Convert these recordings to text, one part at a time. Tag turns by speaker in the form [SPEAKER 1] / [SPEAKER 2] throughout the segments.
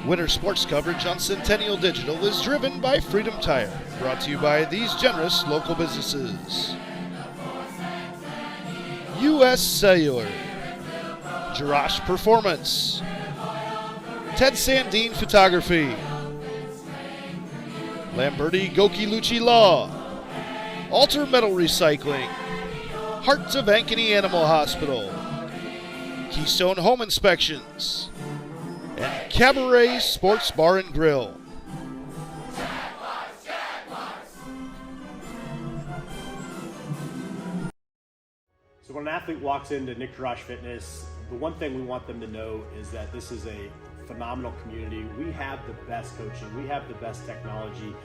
[SPEAKER 1] Winter sports coverage on Centennial Digital is driven by Freedom Tire, brought to you by these generous local businesses. U.S. Cellular, Jirash Performance, Ted Sandine Photography, Lamberti Goki Lucci Law, Alter Metal Recycling, Hearts of Ankeny Animal Hospital, Keystone Home Inspections, and Cabaret Sports Bar and Grill.
[SPEAKER 2] So when an athlete walks into Nick Jirash Fitness, the one thing we want them to know is that this is a phenomenal community. We have the best coaching, we have the best technology,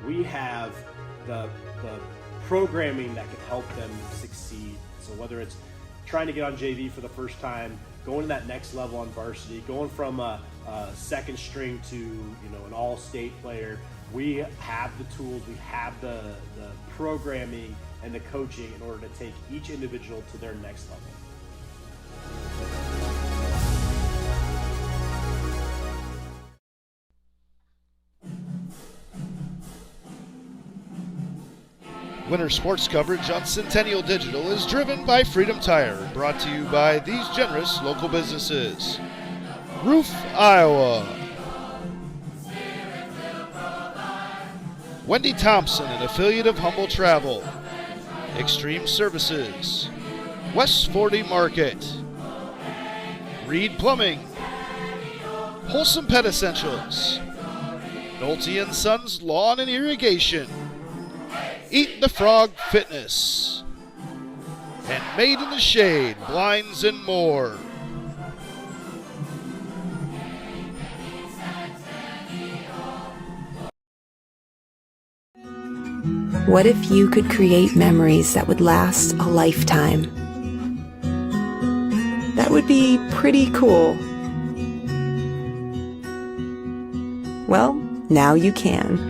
[SPEAKER 2] we have the programming that can help them succeed. So whether it's trying to get on JV for the first time, going to that next level on varsity, going from a second string to an all-state player, we have the tools, we have the programming and the coaching in order to take each individual to their next level.
[SPEAKER 1] Winter sports coverage on Centennial Digital is driven by Freedom Tire and brought to you by these generous local businesses. Roof, Iowa. Wendy Thompson, an affiliate of Humble Travel. Extreme Services. West 40 Market. Reed Plumbing. Wholesome Pet Essentials. Nolte & Sons Lawn and Irrigation. Eat the Frog Fitness. And Made in the Shade, Blinds and more.
[SPEAKER 3] What if you could create memories that would last a lifetime? That would be pretty cool. Well, now you can.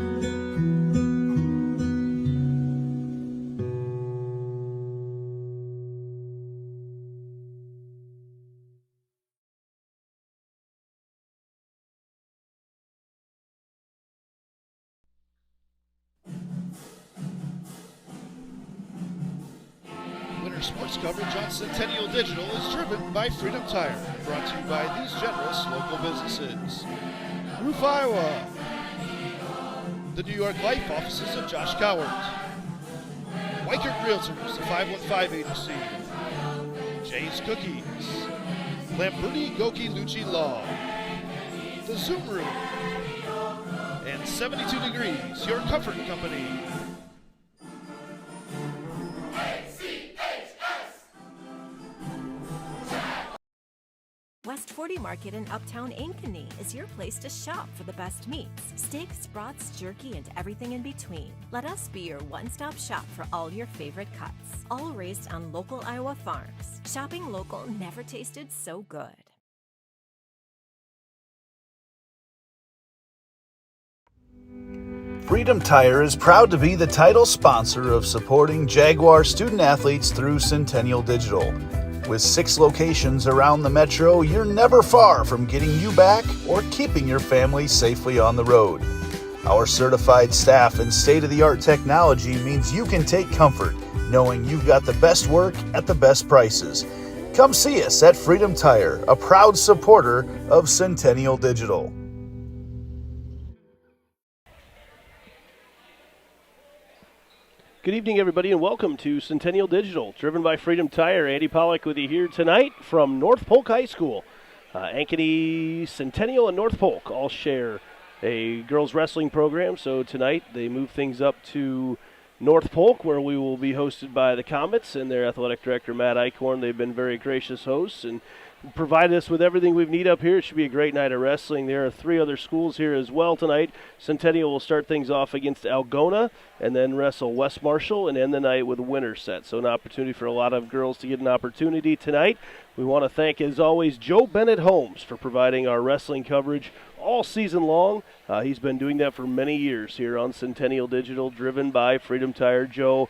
[SPEAKER 1] Sports coverage on Centennial Digital is driven by Freedom Tire, brought to you by these generous local businesses. Roof, Iowa. The New York Life offices of Josh Cowart. Weichert Realtors, the 515 agency. Jay's Cookies. Lamberti Goki Lucci Law. The Zoom Room. And 72 Degrees, your comfort company.
[SPEAKER 4] West 40 Market in Uptown Ankeny is your place to shop for the best meats, steaks, brats, jerky, and everything in between. Let us be your one-stop shop for all your favorite cuts, all raised on local Iowa farms. Shopping local never tasted so good.
[SPEAKER 5] Freedom Tire is proud to be the title sponsor of supporting Jaguar student athletes through Centennial Digital. With 6 locations around the metro, you're never far from getting you back or keeping your family safely on the road. Our certified staff and state-of-the-art technology means you can take comfort knowing you've got the best work at the best prices. Come see us at Freedom Tire, a proud supporter of Centennial Digital.
[SPEAKER 6] Good evening, everybody, and welcome to Centennial Digital, driven by Freedom Tire. Andy Pollack with you here tonight from North Polk High School. Ankeny, Centennial, and North Polk all share a girls wrestling program, so tonight they move things up to North Polk, where we will be hosted by the Comets and their athletic director, Matt Eichhorn. They've been very gracious hosts and provided us with everything we've need up here. It should be a great night of wrestling. There are 3 other schools here as well tonight. Centennial will start things off against Algona and then wrestle West Marshall and end the night with Winterset. So an opportunity for a lot of girls to get an opportunity tonight. We want to thank, as always, Joe Bennett Holmes for providing our wrestling coverage all season long. He's been doing that for many years here on Centennial Digital, driven by Freedom Tire. Joe,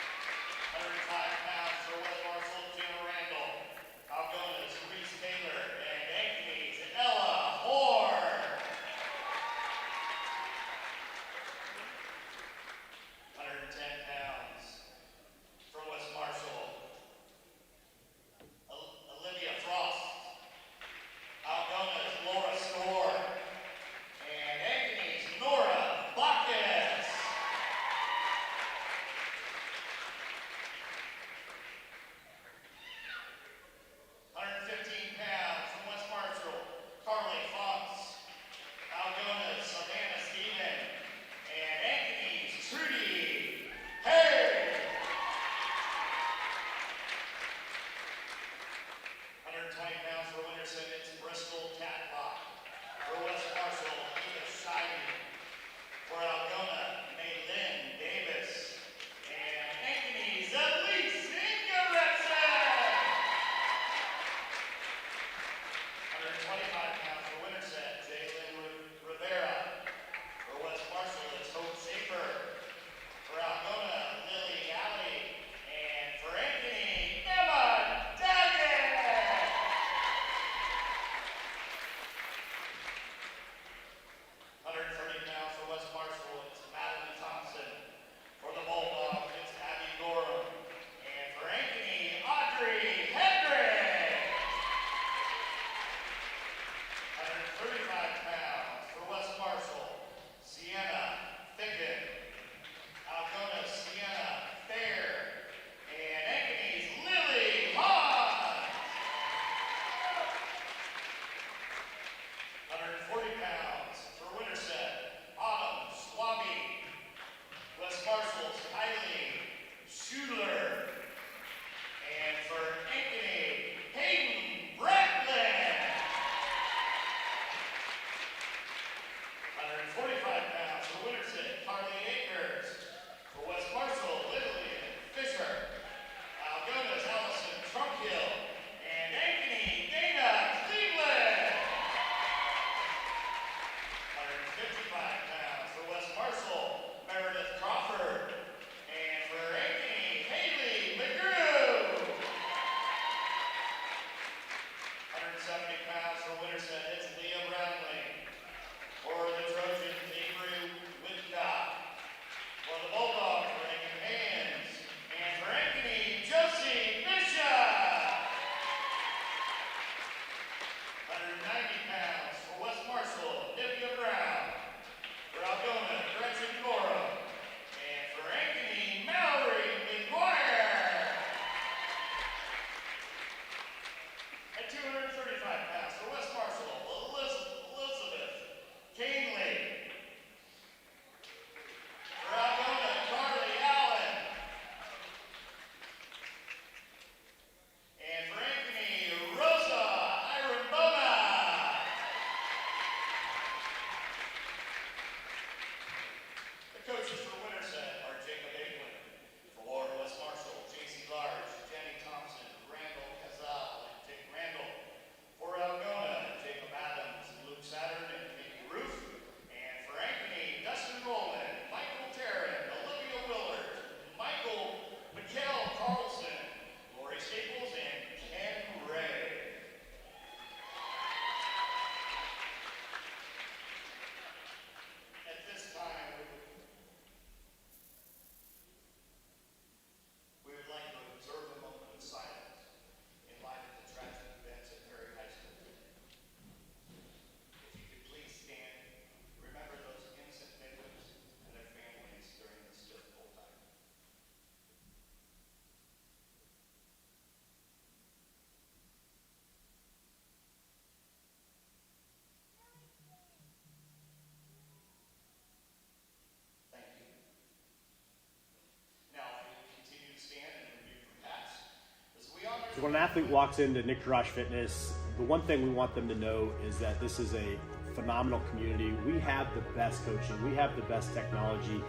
[SPEAKER 2] athlete walks into Intermission Fitness, the one thing we want them to know is that this is a phenomenal community. We have the best coaching. We have the best technology.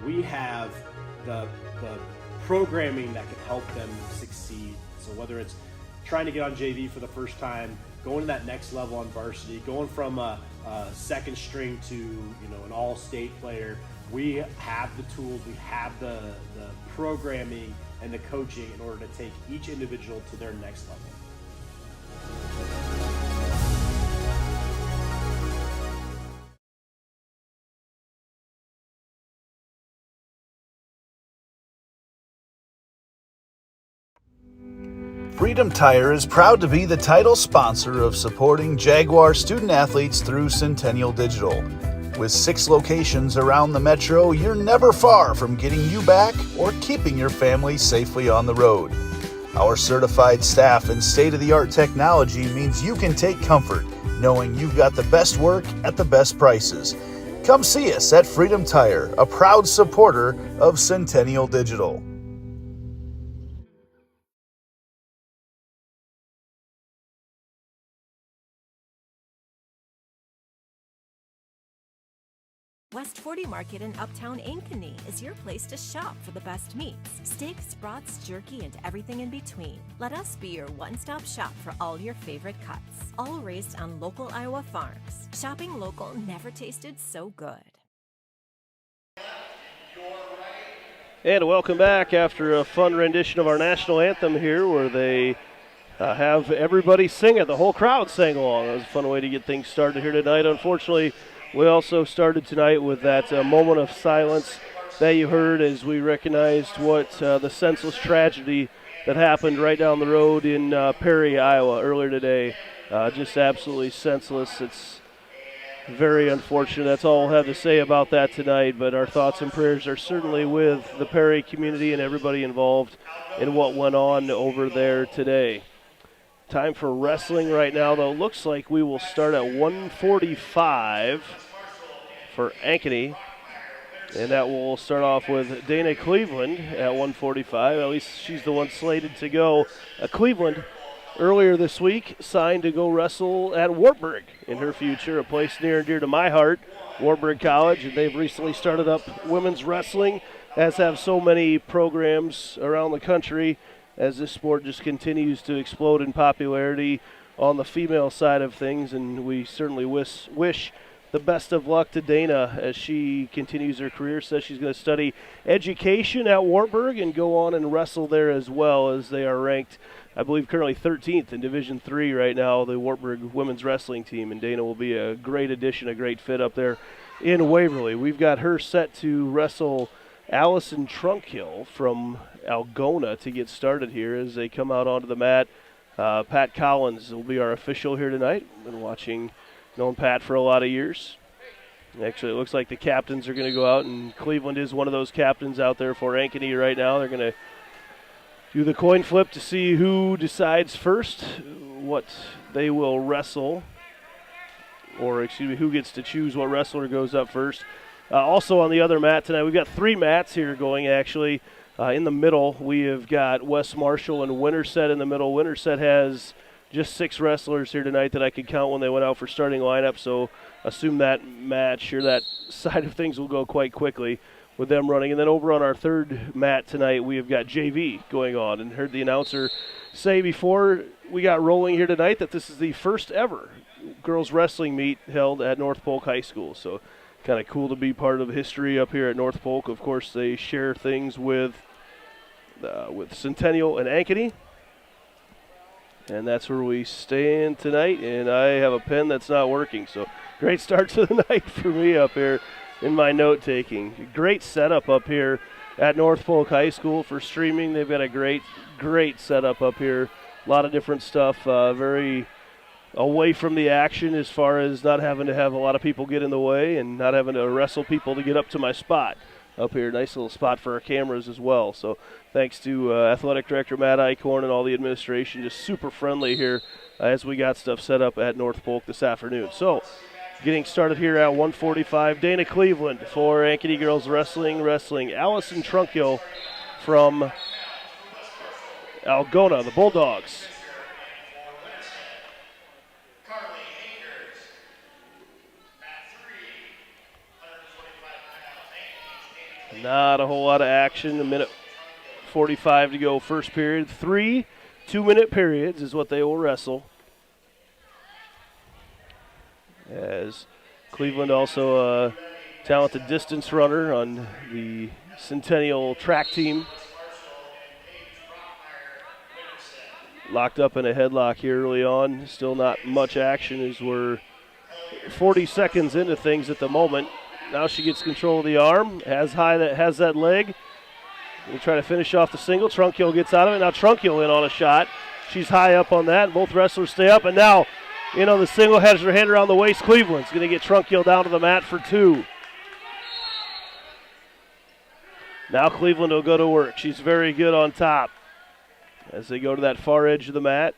[SPEAKER 2] We have the programming that can help them succeed. So whether it's trying to get on JV for the first time, going to that next level on varsity, going from a second string to an all-state player, we have the tools, we have the programming and the coaching in order to take each individual to their next level.
[SPEAKER 5] Freedom Tire is proud to be the title sponsor of supporting Jaguar student athletes through Centennial Digital. With 6 locations around the metro, you're never far from getting you back or keeping your family safely on the road. Our certified staff and state-of-the-art technology means you can take comfort knowing you've got the best work at the best prices. Come see us at Freedom Tire, a proud supporter of Centennial Digital.
[SPEAKER 4] West 40 Market in Uptown Ankeny is your place to shop for the best meats, steaks, brats, jerky, and everything in between. Let us be your one-stop shop for all your favorite cuts, all raised on local Iowa farms. Shopping local never tasted so good.
[SPEAKER 6] And welcome back after a fun rendition of our national anthem here where they have everybody sing it. The whole crowd sang along. It was a fun way to get things started here tonight. Unfortunately, we also started tonight with that moment of silence that you heard as we recognized what the senseless tragedy that happened right down the road in Perry, Iowa earlier today. Just absolutely senseless. It's very unfortunate. That's all we'll have to say about that tonight, but our thoughts and prayers are certainly with the Perry community and everybody involved in what went on over there today. Time for wrestling right now, though. Looks like we will start at 1:45 for Ankeny. And that will start off with Dana Cleveland at 1:45. At least she's the one slated to go. Cleveland, earlier this week, signed to go wrestle at Wartburg in her future, a place near and dear to my heart, Wartburg College. And they've recently started up women's wrestling, as have so many programs around the country, as this sport just continues to explode in popularity on the female side of things. And we certainly wish the best of luck to Dana as she continues her career. Says she's going to study education at Wartburg and go on and wrestle there as well, as they are ranked, I believe, currently 13th in Division III right now, the Wartburg women's wrestling team. And Dana will be a great addition, a great fit up there in Waverly. We've got her set to wrestle Allison Trunkhill from Algona to get started here as they come out onto the mat. Pat Collins will be our official here tonight. Been known Pat for a lot of years. Actually, it looks like the captains are going to go out, and Cleveland is one of those captains out there for Ankeny right now. They're going to do the coin flip to see who decides first what they will wrestle, or who gets to choose what wrestler goes up first. Also on the other mat tonight, we've got 3 mats here going, actually. In the middle, we have got West Marshall and Winterset in the middle. Winterset has just 6 wrestlers here tonight that I could count when they went out for starting lineup, so assume that match or that side of things will go quite quickly with them running. And then over on our third mat tonight, we have got JV going on, and heard the announcer say before we got rolling here tonight that this is the first ever girls wrestling meet held at North Polk High School. So kind of cool to be part of history up here at North Polk. Of course, they share things with Centennial and Ankeny. And that's where we stand tonight, and I have a pen that's not working. So great start to the night for me up here in my note-taking. Great setup up here at North Polk High School for streaming. They've got a great setup up here. A lot of different stuff, very away from the action as far as not having to have a lot of people get in the way and not having to wrestle people to get up to my spot up here. Nice little spot for our cameras as well. So thanks to Athletic Director Matt Eichhorn and all the administration, just super friendly here as we got stuff set up at North Polk this afternoon. So getting started here at 1:45, Dana Cleveland for Ankeny Girls Wrestling. Allison Trunkhill from Algona, the Bulldogs. Not a whole lot of action. A minute 45 to go first period. 3 2-minute periods is what they will wrestle. As Cleveland also a talented distance runner on the Centennial track team. Locked up in a headlock here early on. Still not much action as we're 40 seconds into things at the moment. Now she gets control of the arm, has that leg. They try to finish off the single. Trunkill gets out of it. Now Trunkill in on a shot. She's high up on that. Both wrestlers stay up, and now, the single has her hand around the waist. Cleveland's going to get Trunkill down to the mat for 2. Now Cleveland will go to work. She's very good on top as they go to that far edge of the mat.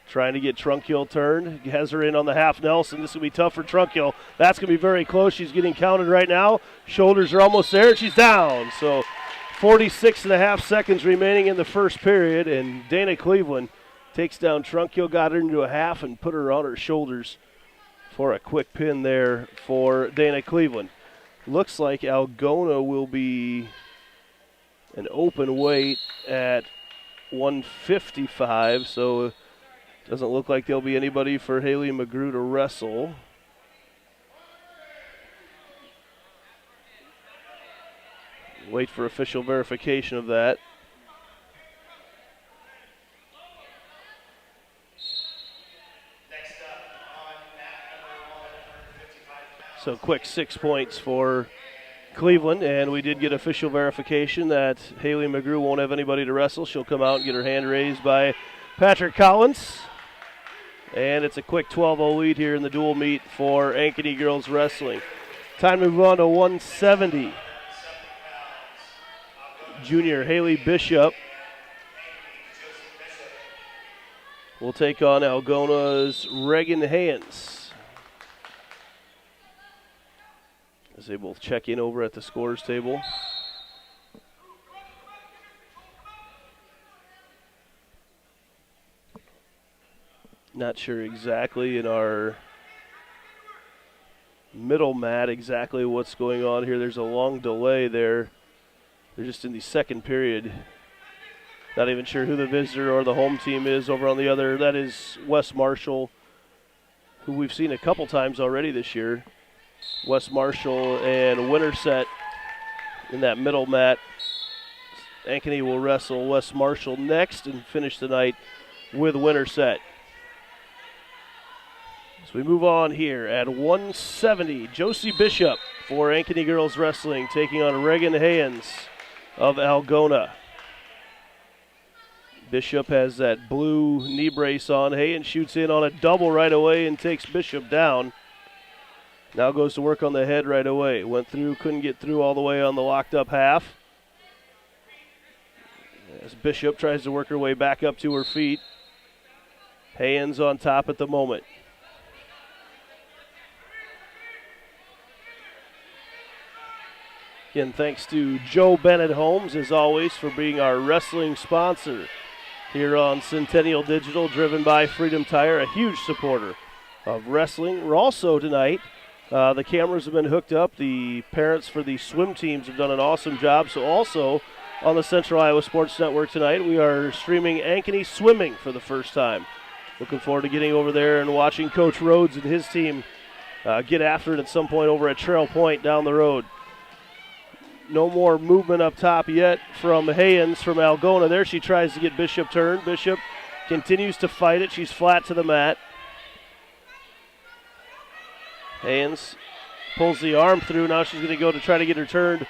[SPEAKER 6] Trying to get Trunkill turned. Has her in on the half Nelson. This will be tough for Trunkill. That's going to be very close. She's getting counted right now. Shoulders are almost there, and she's down. So 46 and a half seconds remaining in the first period, and Dana Cleveland takes down Trunkill, got her into a half, and put her on her shoulders for a quick pin there for Dana Cleveland. Looks like Algona will be an open weight at 155, so it doesn't look like there'll be anybody for Haley McGrew to wrestle. Wait for official verification of that. So quick 6 points for Cleveland, and we did get official verification that Haley McGrew won't have anybody to wrestle. She'll come out and get her hand raised by Patrick Collins. And it's a quick 12-0 lead here in the dual meet for Ankeny girls wrestling. Time to move on to 170. Junior Haley Bishop will take on Algona's Reagan Haynes. As they both check in over at the scores table. Not sure exactly in our middle mat exactly what's going on here. There's a long delay there. They're just in the second period. Not even sure who the visitor or the home team is over on the other. That is West Marshall, who we've seen a couple times already this year. West Marshall and Winterset in that middle mat. Ankeny will wrestle West Marshall next and finish the night with Winterset. So we move on here at 170. Josie Bishop for Ankeny Girls Wrestling taking on Reagan Haynes of Algona. Bishop has that blue knee brace on. Haynes shoots in on a double right away and takes Bishop down. Now goes to work on the head right away. Went through, couldn't get through all the way on the locked up half. As Bishop tries to work her way back up to her feet. Haynes on top at the moment. Again, thanks to Joe Bennett Homes, as always, for being our wrestling sponsor here on Centennial Digital, driven by Freedom Tire, a huge supporter of wrestling. We're also tonight, the cameras have been hooked up. The parents for the swim teams have done an awesome job. So also on the Central Iowa Sports Network tonight, we are streaming Ankeny swimming for the first time. Looking forward to getting over there and watching Coach Rhodes and his team get after it at some point over at Trail Point down the road. No more movement up top yet from Haynes from Algona. There she tries to get Bishop turned. Bishop continues to fight it. She's flat to the mat. Haynes pulls the arm through. Now she's going to go to try to get her turned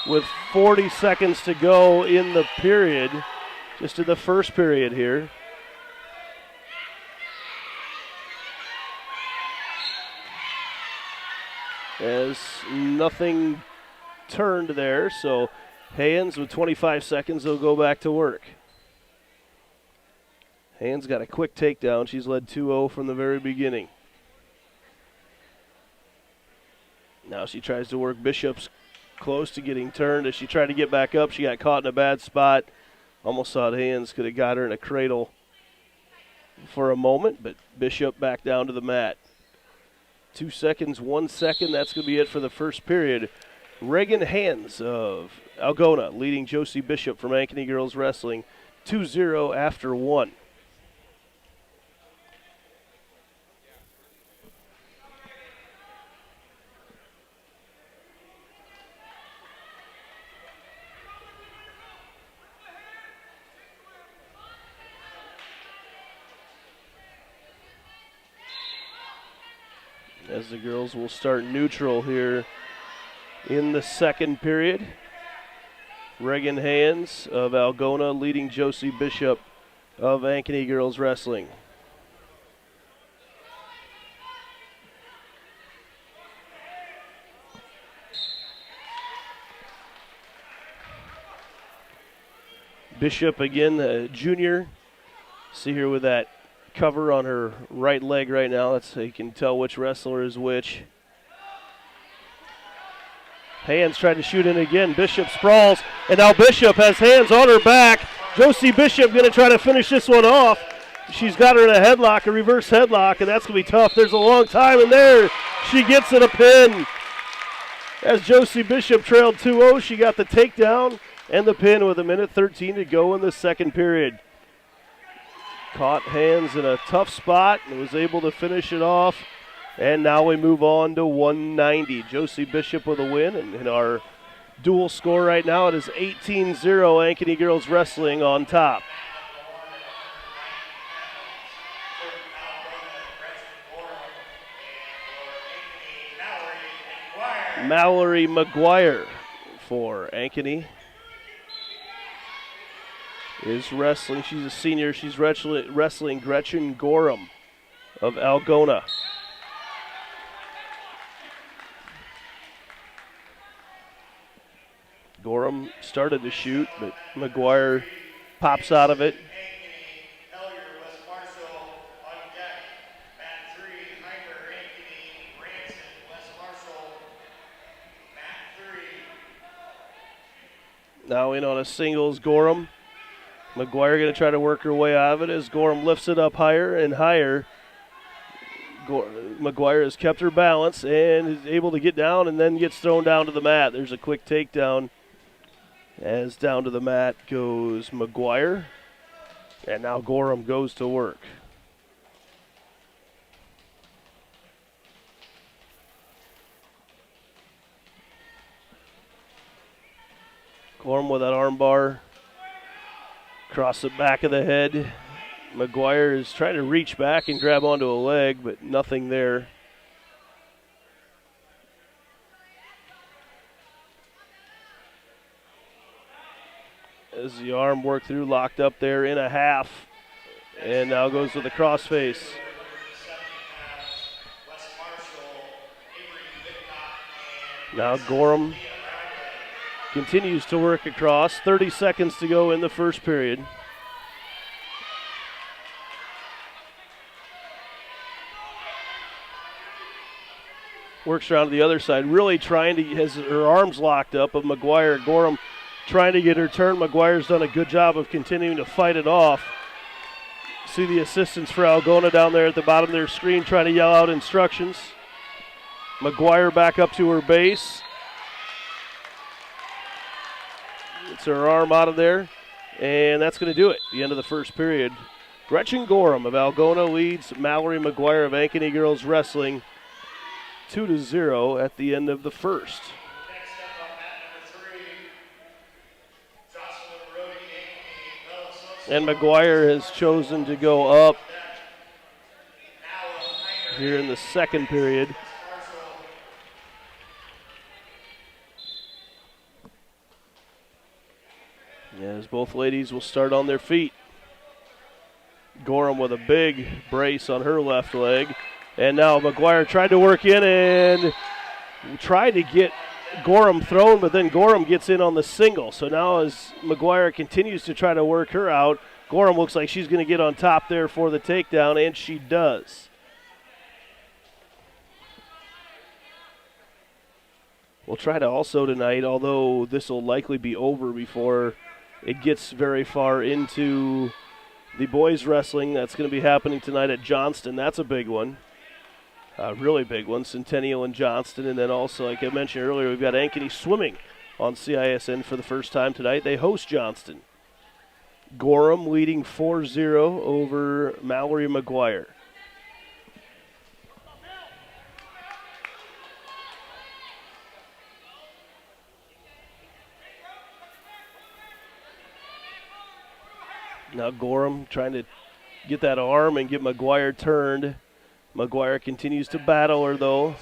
[SPEAKER 6] with 40 seconds to go in the period, just in the first period here. As nothing turned there, so Haynes with 25 seconds, they'll go back to work. Haynes got a quick takedown. She's led 2-0 from the very beginning. Now she tries to work Bishop's close to getting turned. As she tried to get back up, she got caught in a bad spot. Almost thought Haynes could have got her in a cradle for a moment, but Bishop back down to the mat. 2 seconds, 1 second, that's going to be it for the first period. Reagan Hands of Algona leading Josie Bishop from Ankeny Girls Wrestling 2-0 after 1. As the girls will start neutral here in the second period. Reagan Hands of Algona leading Josie Bishop of Ankeny Girls Wrestling. Bishop again, a junior. See here with that cover on her right leg right now. That's so you can tell which wrestler is which. Hands tried to shoot in again. Bishop sprawls, and now Bishop has Hands on her back. Josie Bishop going to try to finish this one off. She's got her in a headlock, a reverse headlock, and that's going to be tough. There's a long time in there. She gets it a pin. As Josie Bishop trailed 2-0, she got the takedown and the pin with 1:13 to go in the second period. Caught Hands in a tough spot and was able to finish it off. And now we move on to 190. Josie Bishop with a win. And in our dual score right now, it is 18-0 Ankeny Girls Wrestling on top. Mallory McGuire for Ankeny is wrestling. She's a senior. She's wrestling Gretchen Gorham of Algona. Gorham started to shoot, but McGuire pops out of it. Now in on a singles, Gorham. McGuire going to try to work her way out of it as Gorham lifts it up higher and higher. McGuire has kept her balance and is able to get down and then gets thrown down to the mat. There's a quick takedown as down to the mat goes McGuire. And now Gorham goes to work. Gorham with that arm bar. Across the back of the head. McGuire is trying to reach back and grab onto a leg, but nothing there. As the arm worked through, locked up there in a half. And now goes with the crossface. Now Gorham continues to work across. 30 seconds to go in the first period. Works around to the other side, really trying to, has her arms locked up of McGuire. Gorham trying to get her turn. McGuire's done a good job of continuing to fight it off. See the assistants for Algona down there at the bottom of their screen trying to yell out instructions. McGuire back up to her base. Gets her arm out of there, and that's going to do it. The end of the first period. Gretchen Gorham of Algona leads Mallory McGuire of Ankeny Girls Wrestling 2-0 at the end of the first. And McGuire has chosen to go up here in the second period. As both ladies will start on their feet. Gorham with a big brace on her left leg. And now McGuire tried to work in and tried to get Gorham thrown, but then Gorham gets in on the single. So now as McGuire continues to try to work her out, Gorham looks like she's going to get on top there for the takedown, and she does. We'll try to also tonight, although this will likely be over before it gets very far into the boys wrestling. That's going to be happening tonight at Johnston. That's a big one. really big one, Centennial and Johnston. And then also, like I mentioned earlier, we've got Ankeny swimming on CISN for the first time tonight. They host Johnston. Gorham leading 4-0 over Mallory McGuire. Now Gorham trying to get that arm and get McGuire turned. McGuire continues to battle her, though.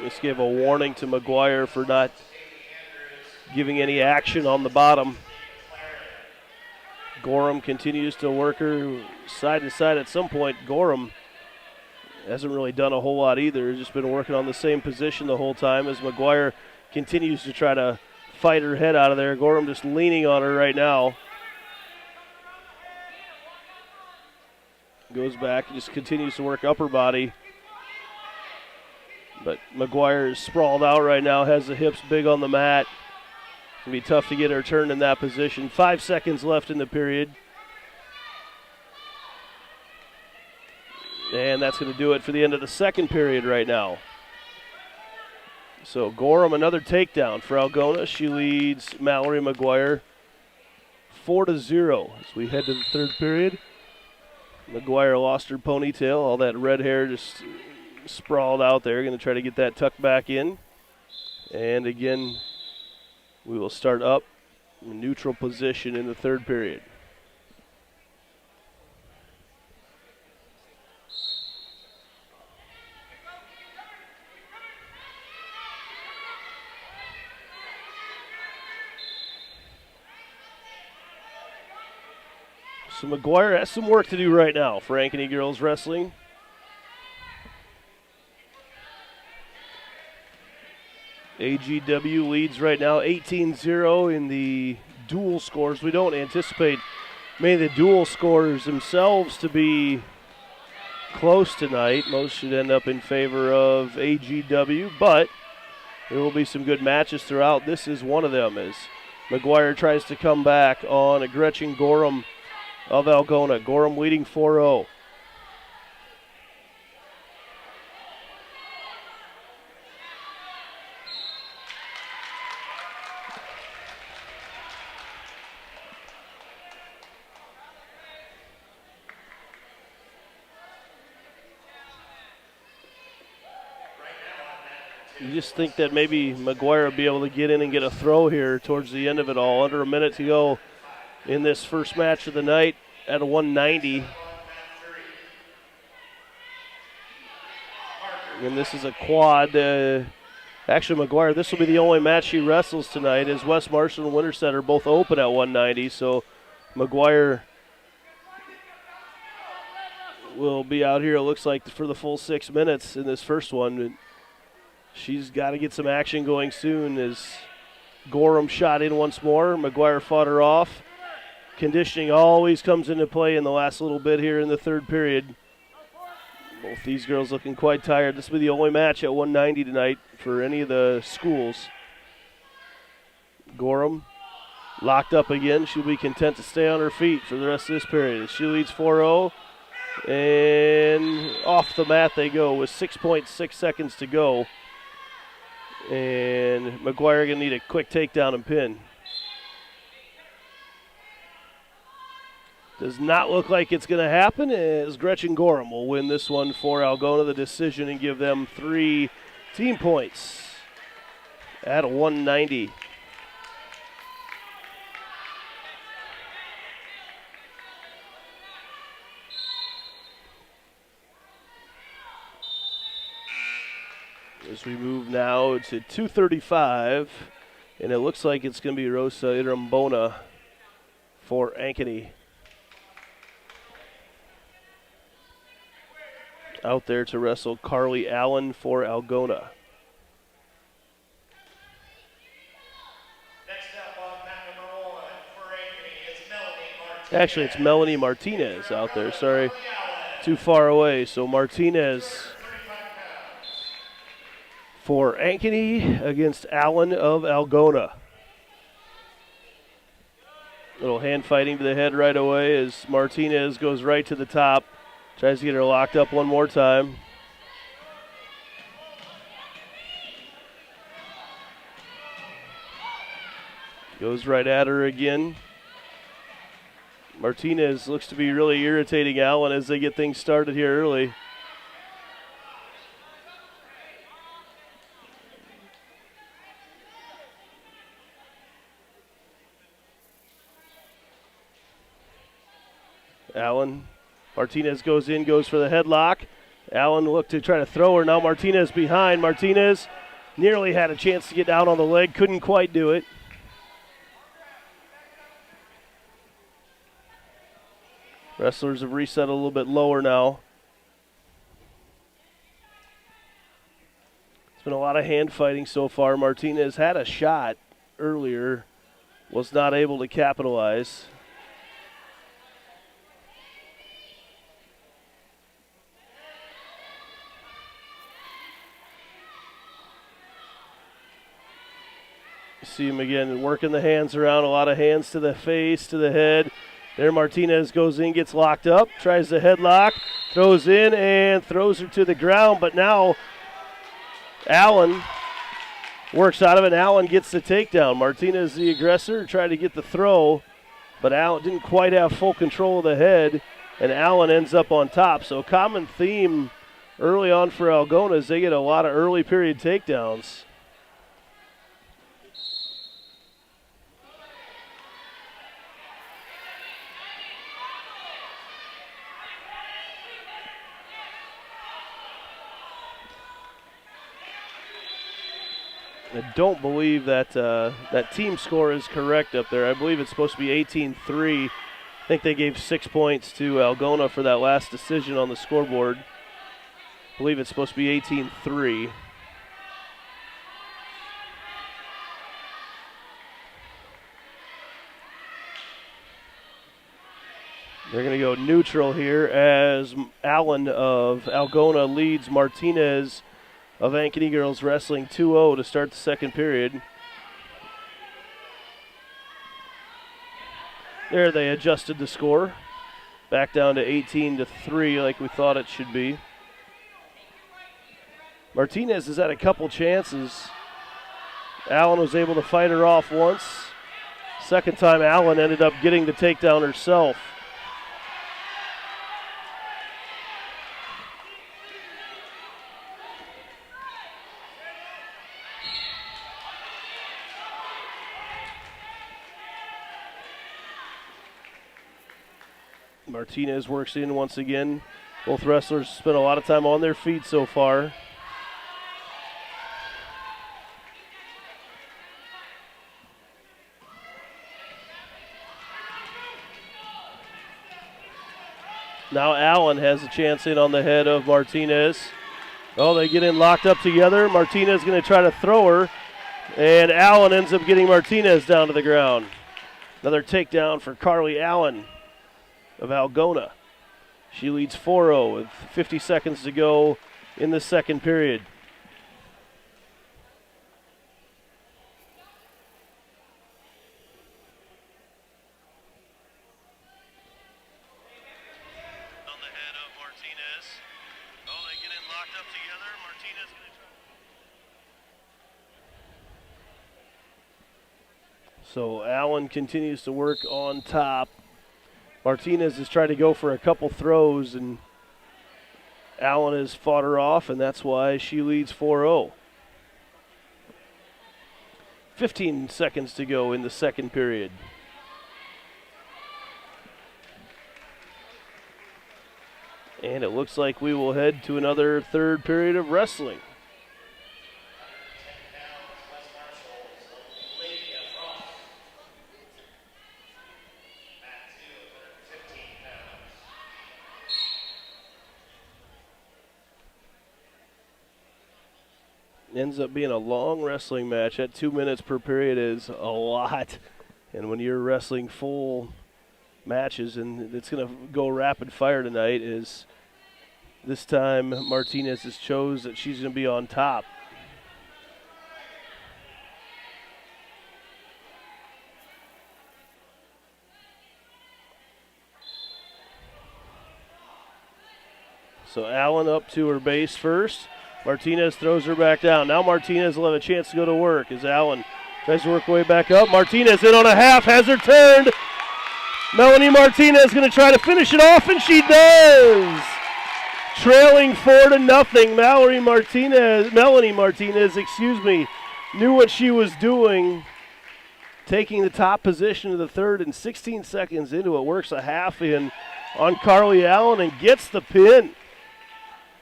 [SPEAKER 6] Just gave a warning to McGuire for not giving any action on the bottom. Gorham continues to work her side to side. At some point, Gorham hasn't really done a whole lot either. Just been working on the same position the whole time as McGuire continues to try to fight her head out of there. Gorham just leaning on her right now. Goes back and just continues to work upper body. But McGuire is sprawled out right now, has the hips big on the mat. It's going to be tough to get her turned in that position. 5 seconds left in the period. And that's going to do it for the end of the second period right now. So Gorham, another takedown for Algona. She leads Mallory McGuire 4-0 as we head to the third period. McGuire lost her ponytail. All that red hair just sprawled out there. Going to try to get that tucked back in. And again, we will start up in neutral position in the third period. So McGuire has some work to do right now for Ankeny girls wrestling. AGW leads right now 18-0 in the dual scores. We don't anticipate many of the dual scores themselves to be close tonight. Most should end up in favor of AGW, but there will be some good matches throughout. This is one of them as McGuire tries to come back on a Gretchen Gorham of Algona. Gorham leading 4-0. You just think that maybe McGuire will be able to get in and get a throw here towards the end of it all. Under a minute to go in this first match of the night at a 190. And this is a quad. Actually, McGuire, this will be the only match she wrestles tonight as West Marshall and Winterset are both open at 190. So McGuire will be out here, it looks like, for the full 6 minutes in this first one. She's got to get some action going soon as Gorham shot in once more. McGuire fought her off. Conditioning always comes into play in the last little bit here in the third period. Both these girls looking quite tired. This will be the only match at 190 tonight for any of the schools. Gorham locked up again. She'll be content to stay on her feet for the rest of this period. She leads 4-0. And off the mat they go with 6.6 seconds to go. And McGuire going to need a quick takedown and pin. Does not look like it's going to happen as Gretchen Gorham will win this one for Algona, the decision, and give them 3 team points at a 190. As we move now to 2:35, and it looks like it's going to be Rosa Irambona for Ankeny. Out there to wrestle Carly Allen for Algona.
[SPEAKER 7] Next up on mat number 1 for Ankeny is Melanie Martinez.
[SPEAKER 6] Actually, it's Melanie Martinez out there. Sorry, too far away. So Martinez for Ankeny against Allen of Algona. Little hand fighting to the head right away as Martinez goes right to the top. Tries to get her locked up one more time. Goes right at her again. Martinez looks to be really irritating Allen as they get things started here early. Allen, Martinez goes in, goes for the headlock. Allen looked to try to throw her. Now Martinez behind. Martinez nearly had a chance to get down on the leg, couldn't quite do it. Wrestlers have reset a little bit lower now. It's been a lot of hand fighting so far. Martinez had a shot earlier, was not able to capitalize. You see him again working the hands around, a lot of hands to the face, to the head. There Martinez goes in, gets locked up, tries the headlock, throws in and throws her to the ground, but now Allen works out of it. Allen gets the takedown. Martinez, the aggressor, tried to get the throw, but Allen didn't quite have full control of the head, and Allen ends up on top. So common theme early on for Algona is they get a lot of early period takedowns. I don't believe that that team score is correct up there. I believe it's supposed to be 18-3. I think they gave 6 points to Algona for that last decision on the scoreboard. I believe it's supposed to be 18-3. They're going to go neutral here as Allen of Algona leads Martinez of Ankeny Girls Wrestling 2-0 to start the second period. There they adjusted the score. Back down to 18-3 like we thought it should be. Martinez has had a couple chances. Allen was able to fight her off once. Second time Allen ended up getting the takedown herself. Martinez works in once again. Both wrestlers spent a lot of time on their feet so far. Now Allen has a chance in on the head of Martinez. Oh, they get in locked up together. Martinez going to try to throw her, and Allen ends up getting Martinez down to the ground. Another takedown for Carly Allen of Algona. She leads 4-0 with 50 seconds to go in the second period.
[SPEAKER 8] On the head of Martinez. Oh, they get in locked up together. Martinez going to try.
[SPEAKER 6] So Allen continues to work on top. Martinez has tried to go for a couple throws, and Allen has fought her off, and that's why she leads 4-0. 15 seconds to go in the second period. And it looks like we will head to another third period of wrestling. Ends up being a long wrestling match. At 2 minutes per period is a lot. And when you're wrestling full matches, and it's going to go rapid fire tonight, is this time Martinez has chose that she's going to be on top. So Allen up to her base first. Martinez throws her back down. Now Martinez will have a chance to go to work as Allen tries to work her way back up. Martinez in on a half, has her turned. Melanie Martinez going to try to finish it off, and she does. Trailing 4-0. Melanie Martinez, knew what she was doing, taking the top position of the third and 16 seconds into it. Works a half in on Carly Allen and gets the pin.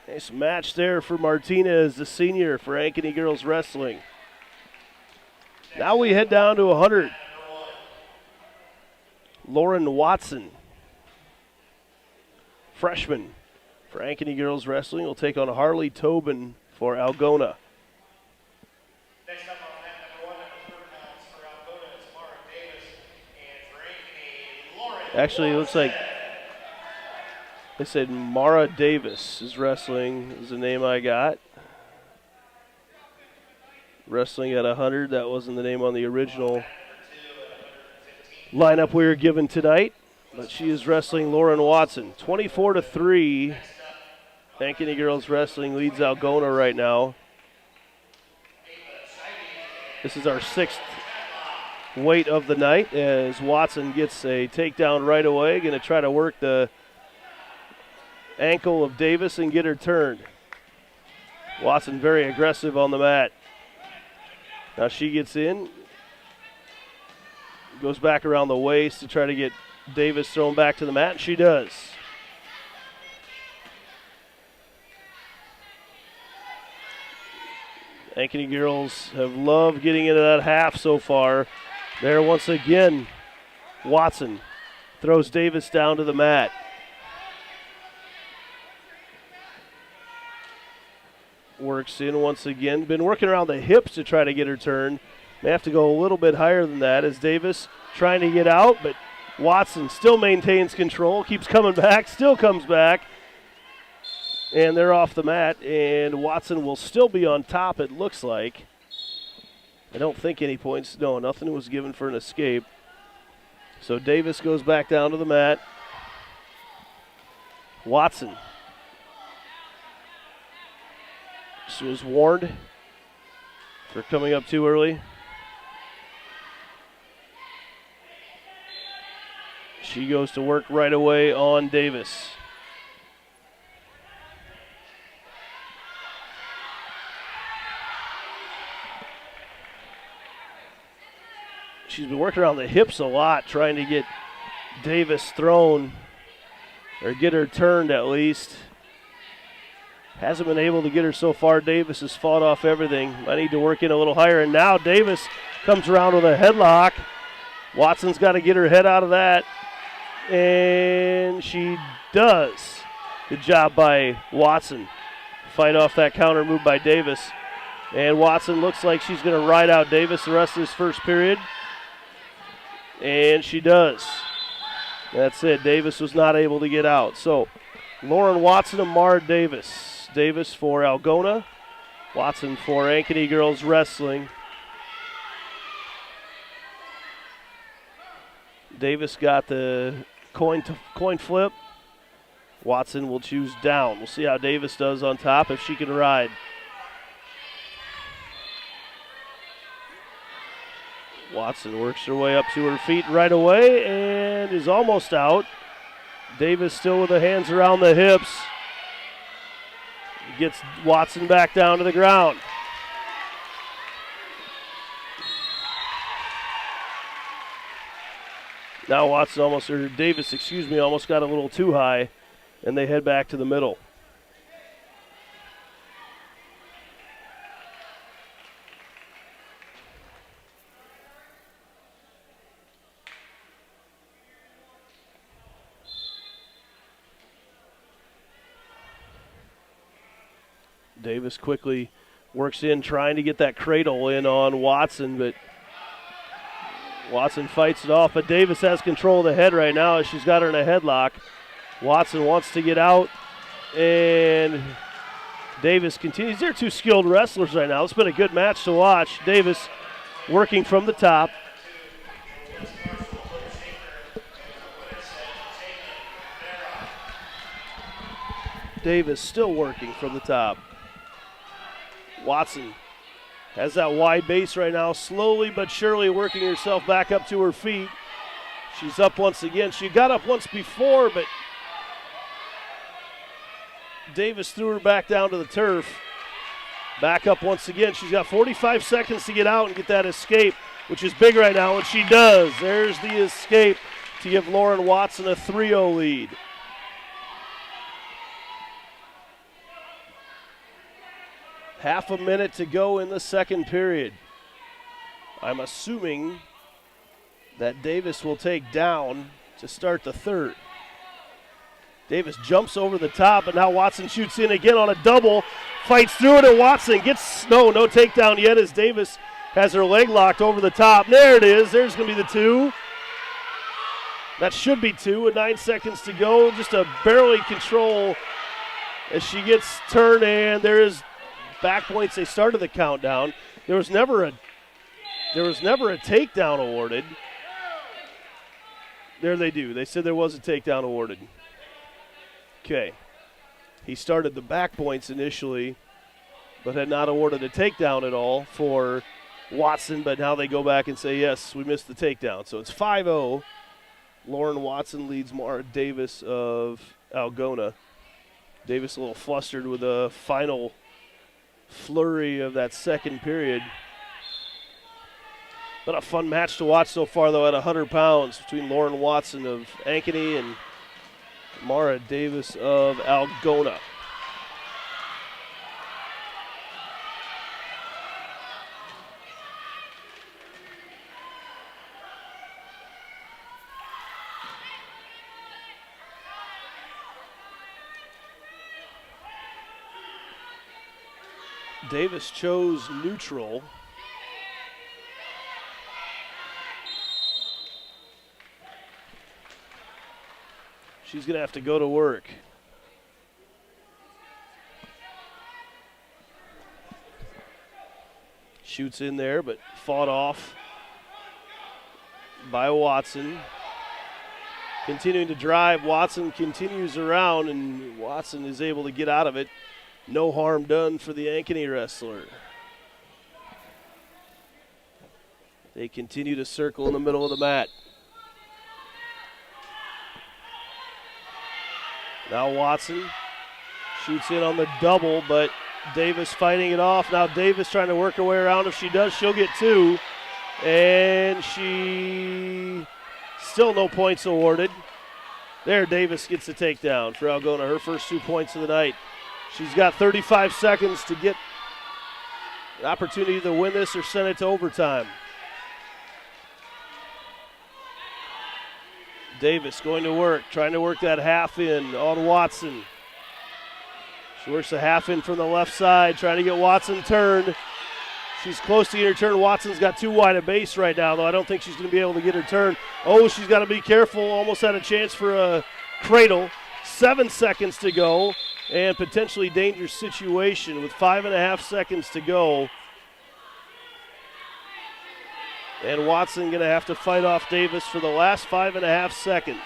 [SPEAKER 6] Nice match there for Martinez, the senior for Ankeny Girls Wrestling. Now we head down to 100. Lauren Watson, freshman for Ankeny Girls Wrestling, will take on Harley Tobin for Algona.
[SPEAKER 7] Next up on mat number 1, number 4 pounds for Algona is Mara Davis, and for Ankeny, Lauren.
[SPEAKER 6] Actually, it looks like they said Mara Davis is wrestling, is the name I got. Wrestling at 100, that wasn't the name on the original lineup we were given tonight, but she is wrestling Lauren Watson. 24-3, Ankeny Girls Wrestling leads Algona right now. This is our 6th weight of the night as Watson gets a takedown right away. Going to try to work the ankle of Davis and get her turned. Watson very aggressive on the mat. Now she gets in. Goes back around the waist to try to get Davis thrown back to the mat, and she does. Ankeny girls have loved getting into that half so far. There once again, Watson throws Davis down to the mat. Works in once again. Been working around the hips to try to get her turned. May have to go a little bit higher than that as Davis trying to get out, but Watson still maintains control, keeps coming back, still comes back, and they're off the mat, and Watson will still be on top, it looks like. I don't think any points, no, nothing was given for an escape. So Davis goes back down to the mat. Watson. She was warned for coming up too early. She goes to work right away on Davis. She's been working around the hips a lot, trying to get Davis thrown, or get her turned at least. Hasn't been able to get her so far. Davis has fought off everything. I need to work in a little higher, and now Davis comes around with a headlock. Watson's got to get her head out of that. And she does. Good job by Watson. Fight off that counter move by Davis. And Watson looks like she's going to ride out Davis the rest of this first period. And she does. That's it. Davis was not able to get out. So Lauren Watson and Mara Davis. Davis for Algona. Watson for Ankeny Girls Wrestling. Davis got the coin flip. Watson will choose down. We'll see how Davis does on top, if she can ride. Watson works her way up to her feet right away and is almost out. Davis still with the hands around the hips. Gets Watson back down to the ground. Now Davis almost got a little too high, and they head back to the middle. Davis quickly works in, trying to get that cradle in on Watson, but Watson fights it off, but Davis has control of the head right now as she's got her in a headlock. Watson wants to get out, and Davis continues. They're two skilled wrestlers right now. It's been a good match to watch. Davis working from the top. Davis still working from the top. Watson has that wide base right now, slowly but surely working herself back up to her feet. She's up once again. She got up once before, but Davis threw her back down to the turf. Back up once again. She's got 45 seconds to get out and get that escape, which is big right now, and she does. There's the escape to give Lauren Watson a 3-0 lead. Half a minute to go in the second period. I'm assuming that Davis will take down to start the third. Davis jumps over the top, but now Watson shoots in again on a double. Fights through it, and Watson gets no takedown yet as Davis has her leg locked over the top. There it is. There's going to be the 2. That should be 2 with 9 seconds to go. Just a barely control as she gets turned, and there is back points. They started the countdown. There was never a takedown awarded. There they do. They said there was a takedown awarded. Okay. He started the back points initially, but had not awarded a takedown at all for Watson, but now they go back and say, yes, we missed the takedown. So it's 5-0. Lauren Watson leads Mara Davis of Algona. Davis a little flustered with the final flurry of that second period. But a fun match to watch so far, though, at 100 pounds between Lauren Watson of Ankeny and Mara Davis of Algona. Davis chose neutral. She's going to have to go to work. Shoots in there, but fought off by Watson. Continuing to drive, Watson continues around, and Watson is able to get out of it. No harm done for the Ankeny wrestler. They continue to circle in the middle of the mat. Now Watson shoots in on the double, but Davis fighting it off. Now Davis trying to work her way around. If she does, she'll get 2. And she still no points awarded. There, Davis gets the takedown for Algona, her first 2 points of the night. She's got 35 seconds to get an opportunity to win this or send it to overtime. Davis going to work, trying to work that half in on Watson. She works the half in from the left side, trying to get Watson turned. She's close to getting her turn. Watson's got too wide a base right now, though I don't think she's going to be able to get her turn. Oh, she's got to be careful. Almost had a chance for a cradle. 7 seconds to go, and potentially dangerous situation with 5.5 seconds to go. And Watson going to have to fight off Davis for the last 5.5 seconds.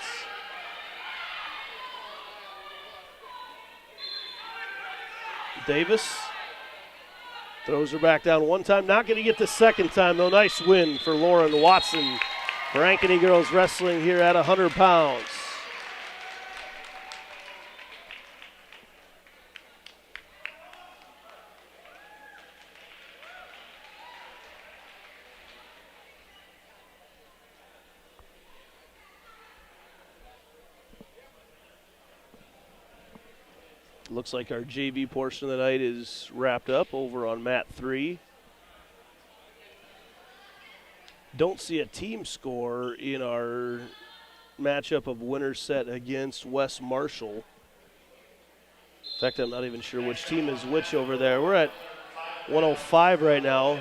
[SPEAKER 6] Davis throws her back down one time. Not going to get the second time, though. Nice win for Lauren Watson for Ankeny Girls Wrestling here at 100 pounds. Looks like our JV portion of the night is wrapped up over on mat 3. Don't see a team score in our matchup of Winterset against West Marshall. In fact, I'm not even sure which team is which over there. We're at 105 right now.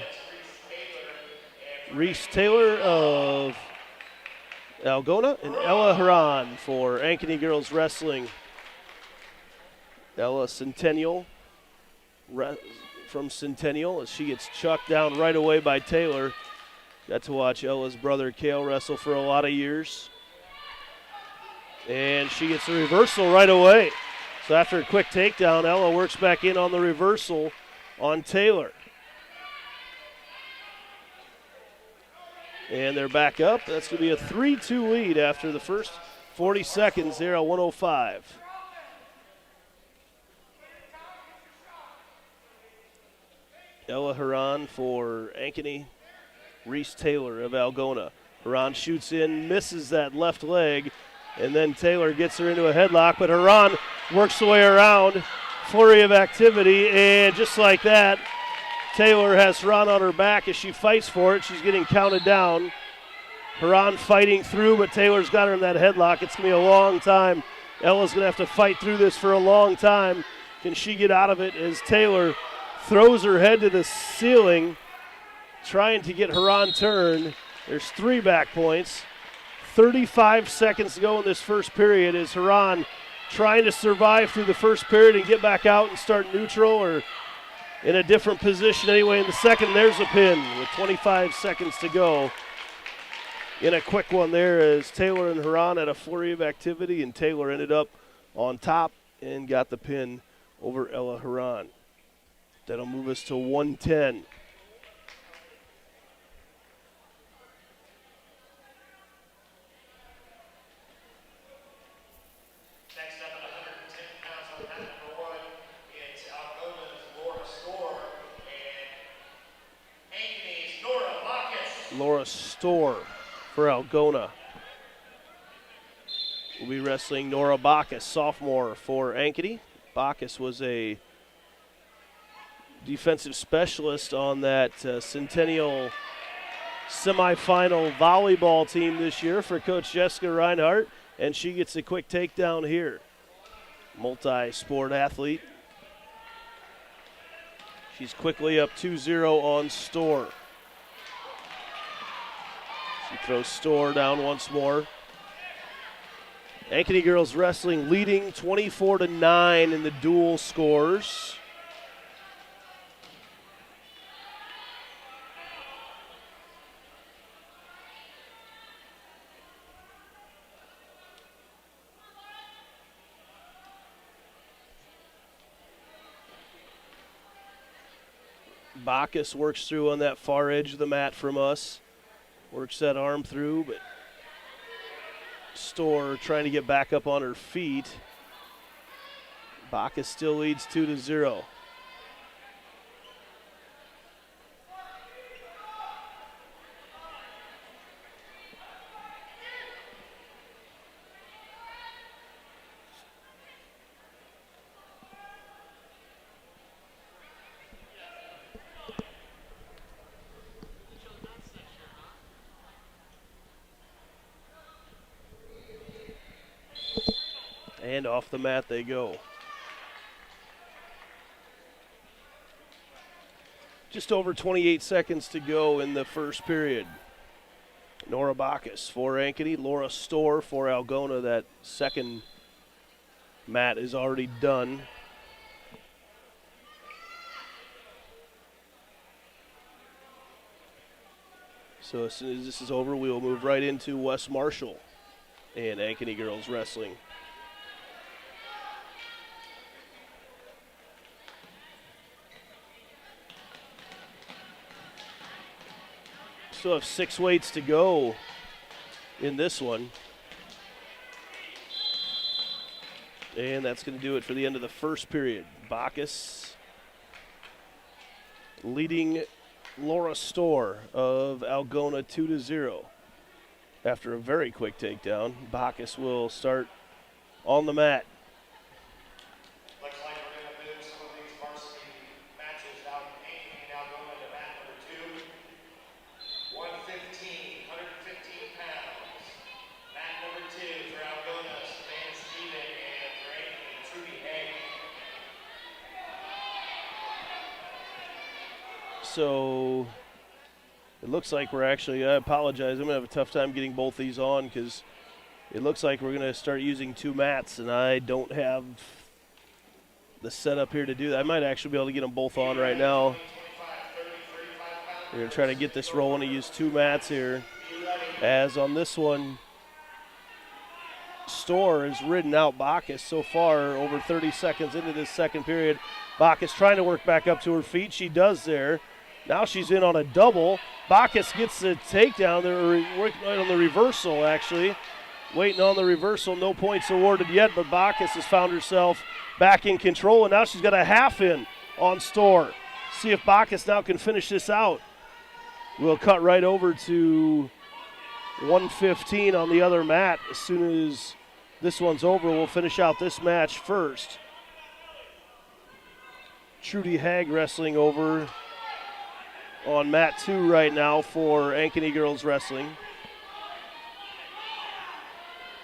[SPEAKER 6] Reese Taylor of Algona and Ella Haran for Ankeny Girls Wrestling. Ella Centennial from Centennial as she gets chucked down right away by Taylor. Got to watch Ella's brother Cale wrestle for a lot of years. And she gets a reversal right away. So after a quick takedown, Ella works back in on the reversal on Taylor. And they're back up. That's going to be a 3-2 lead after the first 40 seconds there at 105. Ella Haran for Ankeny. Reese Taylor of Algona. Haran shoots in, misses that left leg, and then Taylor gets her into a headlock, but Haran works the way around. Flurry of activity, and just like that, Taylor has Haran on her back as she fights for it. She's getting counted down. Haran fighting through, but Taylor's got her in that headlock. It's going to be a long time. Ella's going to have to fight through this for a long time. Can she get out of it as Taylor throws her head to the ceiling, trying to get Haran turned. There's 3 back points. 35 seconds to go in this first period as Haran trying to survive through the first period and get back out and start neutral or in a different position anyway in the second. There's a pin with 25 seconds to go. In a quick one there as Taylor and Haran had a flurry of activity, and Taylor ended up on top and got the pin over Ella Haran. That'll move us to 110.
[SPEAKER 7] Next up at 110 pounds on mat number 1, it's Algona's Laura Storr and Ankeny's Nora Bacchus.
[SPEAKER 6] Laura Storr for Algona. We'll be wrestling Nora Bacchus, sophomore for Ankeny. Bacchus was a defensive specialist on that Centennial semifinal volleyball team this year for Coach Jessica Reinhardt, and she gets a quick takedown here. Multi-sport athlete. She's quickly up 2-0 on Storr. She throws Storr down once more. Ankeny girls wrestling leading 24-9 in the dual scores. Bacchus works through on that far edge of the mat from us. Works that arm through, but Storr trying to get back up on her feet. Bacchus still leads 2-0. And off the mat they go. Just over 28 seconds to go in the first period. Nora Bacchus for Ankeny, Laura Storr for Algona. That second mat is already done. So as soon as this is over, we will move right into West Marshall and Ankeny girls wrestling. Still have 6 weights to go in this one. And that's going to do it for the end of the first period. Bacchus leading Laura Storr of Algona 2-0. After a very quick takedown, Bacchus will start on the mat.
[SPEAKER 7] Looks like we're going to move some of these varsity matches out in Ankeny now going to mat number 2. 115 pounds. Mat number 2 for Algona, Savannah Steven, and for Ankeny, Trudy Hay.
[SPEAKER 6] So it looks like we're actually, I apologize, I'm going to have a tough time getting both these on because it looks like we're going to start using 2 mats, and I don't have the setup here to do that. I might actually be able to get them both on right now. We're going to try to get this rolling and use 2 mats here. As on this one, Storr has ridden out Bacchus so far over 30 seconds into this second period. Bacchus trying to work back up to her feet. She does there. Now she's in on a double. Bacchus gets the takedown. They're working on the reversal, actually. Waiting on the reversal. No points awarded yet, but Bacchus has found herself back in control, and now she's got a half in on Storr. See if Bacchus now can finish this out. We'll cut right over to 1:15 on the other mat. As soon as this one's over, we'll finish out this match first. Trudy Haag wrestling over on mat 2 right now for Ankeny Girls Wrestling.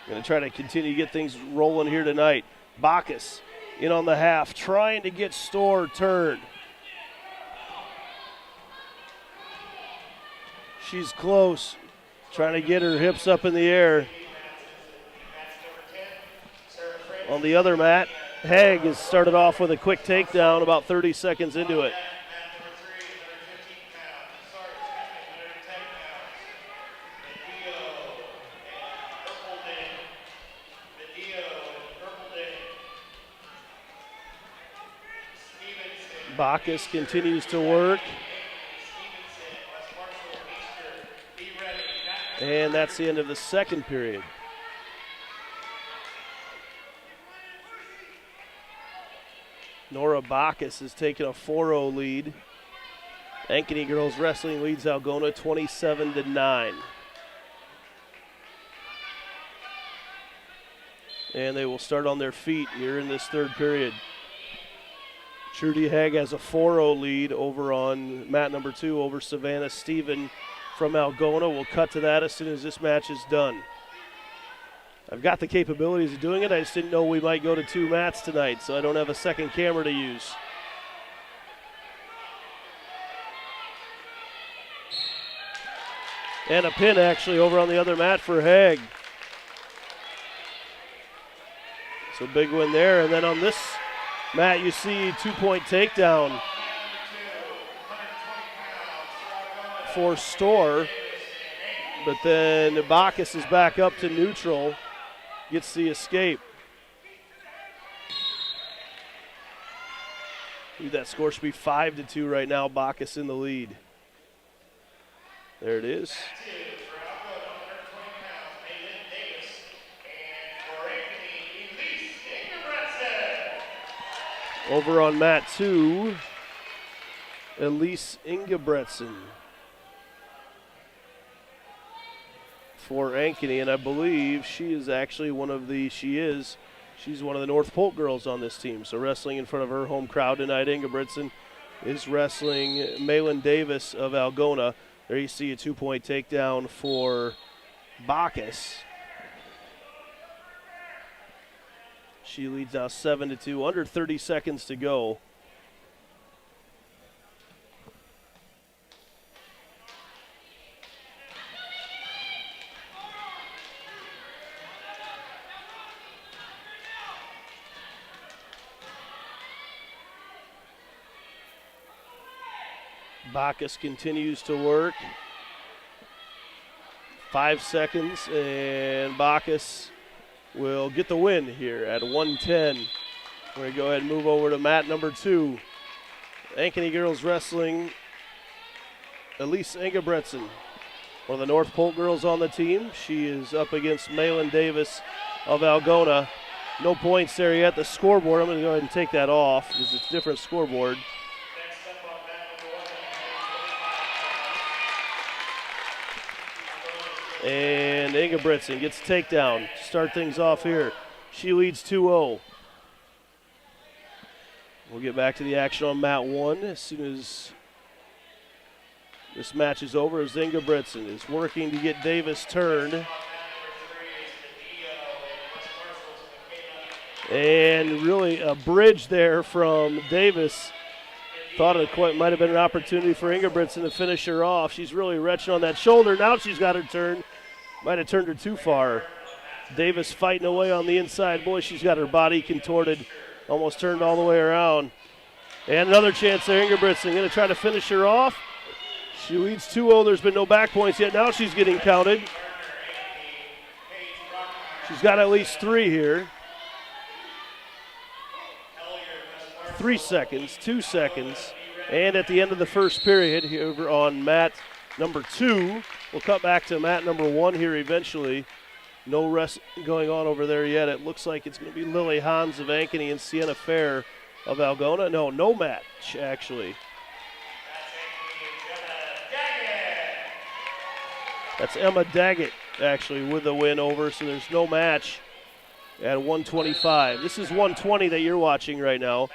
[SPEAKER 6] Going to try to continue to get things rolling here tonight. Bacchus in on the half, trying to get Storr turned. She's close, trying to get her hips up in the air. On the other mat, Haag has started off with a quick takedown about 30 seconds into it. Bacchus continues to work. And that's the end of the second period. Nora Bacchus has taken a 4-0 lead. Ankeny Girls Wrestling leads Algona 27-9. And they will start on their feet here in this third period. Trudy Haag has a 4-0 lead over on mat number 2 over Savannah Stephen from Algona. We'll cut to that as soon as this match is done. I've got the capabilities of doing it. I just didn't know we might go to 2 mats tonight, so I don't have a second camera to use. And a pin actually over on the other mat for Haag. So big win there. And then on this mat you see 2-point takedown for Storr. But then Bacchus is back up to neutral. Gets the escape. That score should be 5-2 right now. Bacchus in the lead. There it is. Over on mat 2, Elise Ingebretsen for Ankeny, and I believe she's one of the North Polk girls on this team. So wrestling in front of her home crowd tonight. Ingebretsen is wrestling Malin Davis of Algona. There you see a 2-point takedown for Bacchus. She leads now 7-2, under 30 seconds to go. Bacchus continues to work. 5 seconds, and Bacchus will get the win here at 1:10. We're going to go ahead and move over to mat number 2. Ankeny Girls Wrestling, Elise Ingebretsen, one of the North Polk girls on the team. She is up against Malin Davis of Algona. No points there yet. The scoreboard, I'm going to go ahead and take that off because it's a different scoreboard. And Ingebretsen gets a takedown to start things off here. She leads 2-0. We'll get back to the action on mat 1 as soon as this match is over, as Ingebretsen is working to get Davis turned. And really a bridge there from Davis. Thought it might have been an opportunity for Ingebretsen to finish her off. She's really retching on that shoulder. Now she's got her turn. Might have turned her too far. Davis fighting away on the inside. Boy, she's got her body contorted. Almost turned all the way around. And another chance there. Ingebretsen going to try to finish her off. She leads 2-0. There's been no back points yet. Now she's getting counted. She's got at least 3 here. 3 seconds, 2 seconds, and at the end of the first period, here over on mat number 2, we'll cut back to mat number 1 here eventually. No rest going on over there yet. It looks like it's going to be Lily Hans of Ankeny and Sienna Fair of Algona. No match, actually. That's Emma Daggett, actually, with the win over, so there's no match at 125. This is 120 that you're watching right now.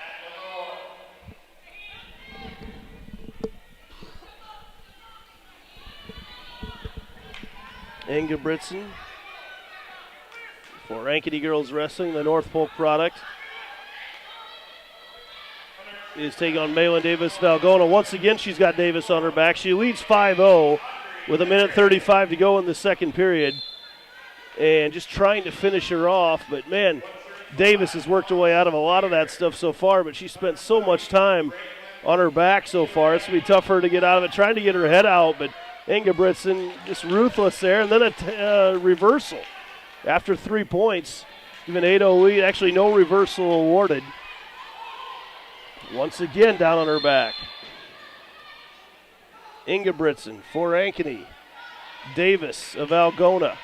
[SPEAKER 6] Ingebrigtsen for Ankeny Girls Wrestling, the North Polk product, is taking on Malin Davis of Algona. Once again, she's got Davis on her back. She leads 5-0 with 1:35 to go in the second period. And just trying to finish her off. But, man, Davis has worked her way out of a lot of that stuff so far, but she spent so much time on her back so far. It's going to be tough for her to get out of it, trying to get her head out, but Ingebrigtsen just ruthless there. And then a reversal after 3 points. Even 8-0 lead. Actually, no reversal awarded. Once again, down on her back. Ingebrigtsen for Ankeny. Davis of Algona.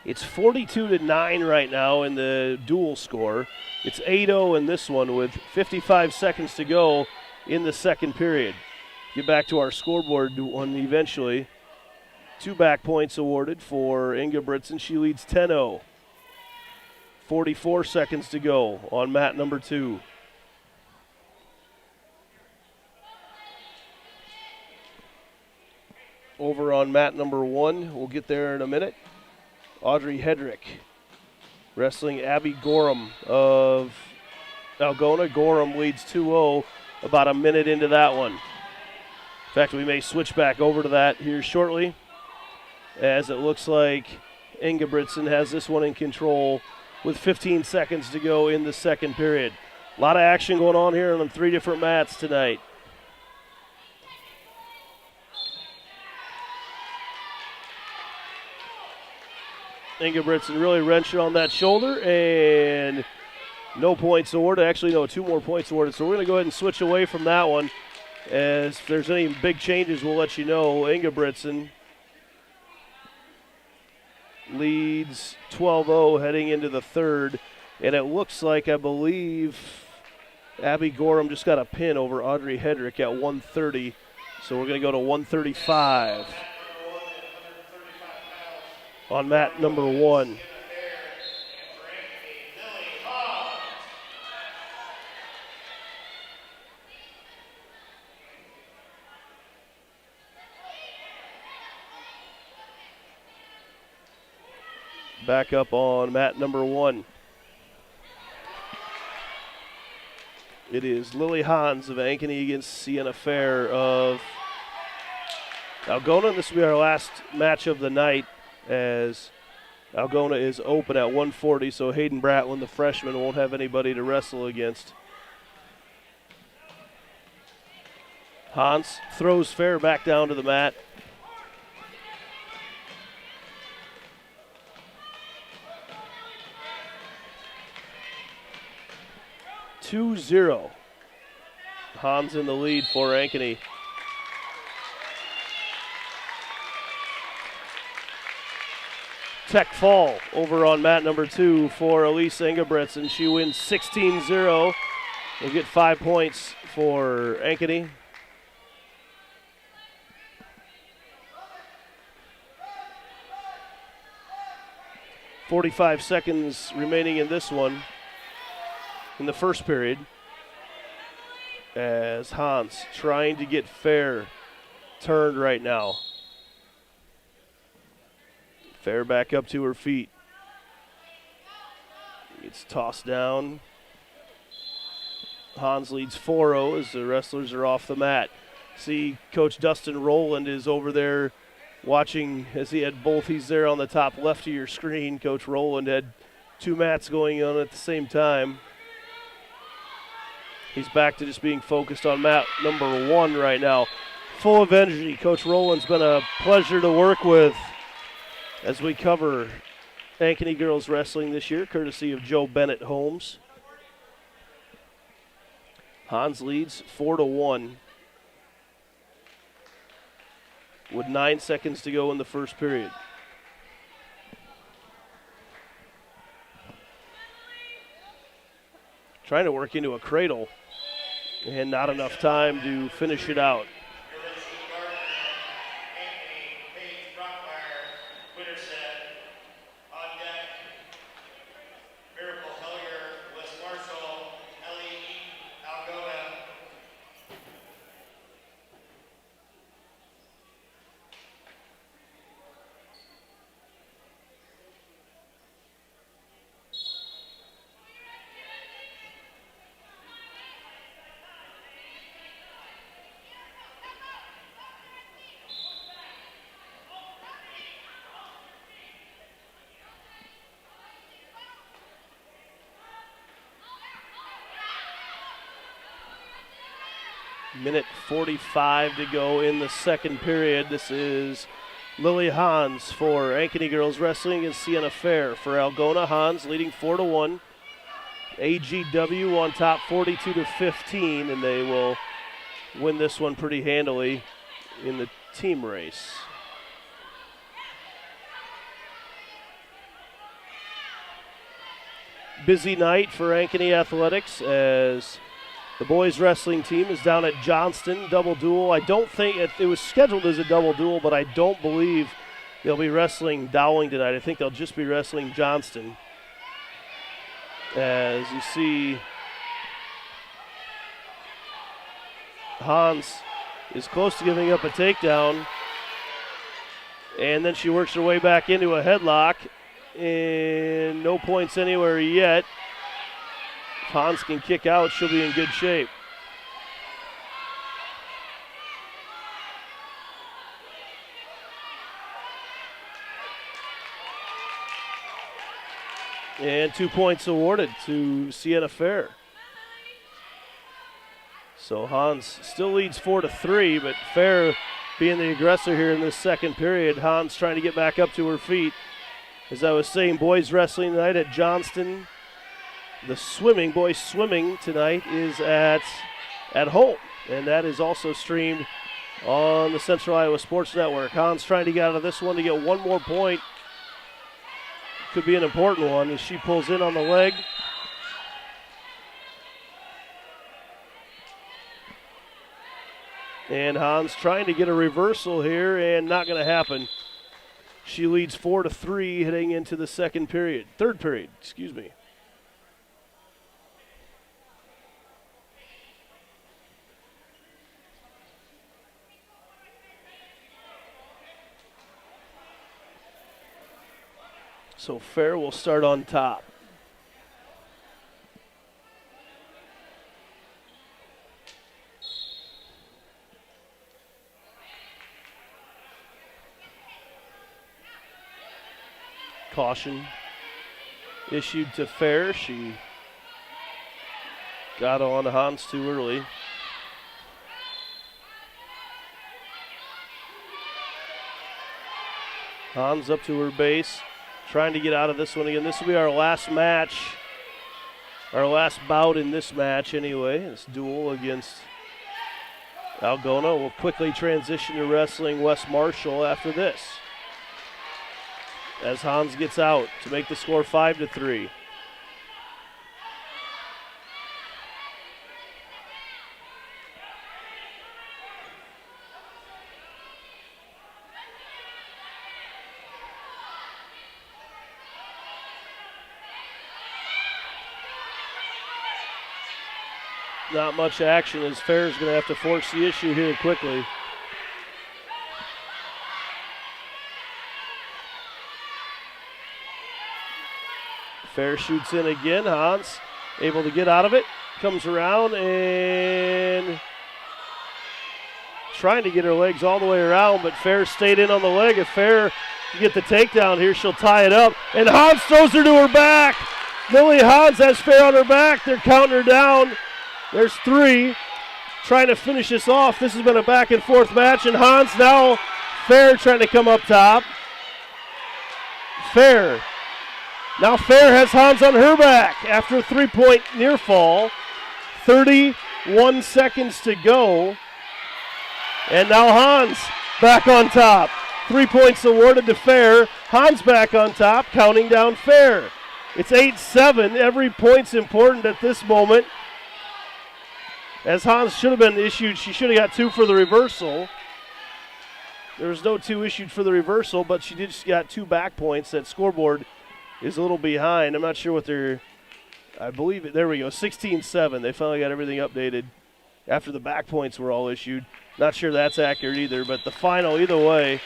[SPEAKER 6] It's 42-9 right now in the dual score. It's 8-0 in this one with 55 seconds to go in the second period. Get back to our scoreboard one eventually. 2 back points awarded for Ingebrigtsen. She leads 10-0. 44 seconds to go on mat number 2. Over on mat number 1, we'll get there in a minute. Audrey Hedrick wrestling Abby Gorham of Algona. Gorham leads 2-0 about a minute into that one. In fact, we may switch back over to that here shortly, as it looks like Ingebrigtsen has this one in control with 15 seconds to go in the second period. A lot of action going on here on 3 different mats tonight. Ingebrigtsen really wrenching on that shoulder, and no points awarded. Actually, no, 2 more points awarded. So we're going to go ahead and switch away from that one. As if there's any big changes, we'll let you know. Ingebrigtsen leads 12-0 heading into the third. And it looks like, I believe, Abby Gorham just got a pin over Audrey Hedrick at 130. So we're going to go to 135 on mat number 1. Back up on mat number 1. It is Lily Hans of Ankeny against Sienna Fair of Algona. This will be our last match of the night, as Algona is open at 140, so Hayden Bratlin, the freshman, won't have anybody to wrestle against. Hans throws Fair back down to the mat. (2-0). Hans in the lead for Ankeny. Tech fall over on mat number 2 for Elise Ingebrigtsen. She wins 16-0. We'll get 5 points for Ankeny. .45 seconds remaining in this one, in the first period, as Hans trying to get Fair turned right now. Fair back up to her feet. It's tossed down. Hans leads 4-0 as the wrestlers are off the mat. See, Coach Dustin Rowland is over there watching, as he had both. He's there on the top left of your screen. Coach Rowland had 2 mats going on at the same time. He's back to just being focused on mat number 1 right now. Full of energy. Coach Rowland's been a pleasure to work with as we cover Ankeny girls wrestling this year, courtesy of Joe Bennett Holmes. Hans leads 4-1 with 9 seconds to go in the first period. Trying to work into a cradle and not enough time to finish it out.
[SPEAKER 7] Winterset, on deck, Miracle Hellier, Wes Marshall, Algona.
[SPEAKER 6] Minute 45 to go in the second period. This is Lily Hans for Ankeny Girls Wrestling and Sienna Fair for Algona. Hans leading 4-1. AGW on top 42-15, and they will win this one pretty handily in the team race. Busy night for Ankeny Athletics as the boys wrestling team is down at Johnston, double duel. I don't think it was scheduled as a double duel, but I don't believe they'll be wrestling Dowling tonight. I think they'll just be wrestling Johnston. As you see, Hans is close to giving up a takedown, and then she works her way back into a headlock, and no points anywhere yet. If Hans can kick out, she'll be in good shape. And 2 points awarded to Sienna Fair. So Hans still leads 4-3, but Fair being the aggressor here in this second period. Hans trying to get back up to her feet. As I was saying, boys wrestling tonight at Johnston. The boys swimming tonight is at home, and that is also streamed on the Central Iowa Sports Network. Hans trying to get out of this one to get one more point. Could be an important one as she pulls in on the leg. And Hans trying to get a reversal here, and not going to happen. She leads 4-3 heading into the third period, excuse me. So Fair will start on top. Caution issued to Fair. She got on Hans too early. Hans up to her base, trying to get out of this one again. This will be our last match, our last bout in this match anyway, this duel against Algona. We'll quickly transition to wrestling Wes Marshall after this, as Hans gets out to make the score 5-3. Not much action as Fair's going to have to force the issue here quickly. Fair shoots in again. Hans able to get out of it. Comes around and trying to get her legs all the way around, but Fair stayed in on the leg. If Fair can get the takedown here, she'll tie it up. And Hans throws her to her back. Lily Hans has Fair on her back. They're counting her down. There's 3. Trying to finish this off. This has been a back and forth match, and Hans now Fair trying to come up top. Fair. Now Fair has Hans on her back after a 3-point near fall. 31 seconds to go. And now Hans back on top. 3 points awarded to Fair. Hans back on top, counting down Fair. It's 8-7. Every point's important at this moment. As Hans should have been issued, she should have got 2 for the reversal. There was no 2 issued for the reversal, but she just got 2 back points. That scoreboard is a little behind. I'm not sure what they're, I believe, there we go, 16-7. They finally got everything updated after the back points were all issued. Not sure that's accurate either, but the final, either way,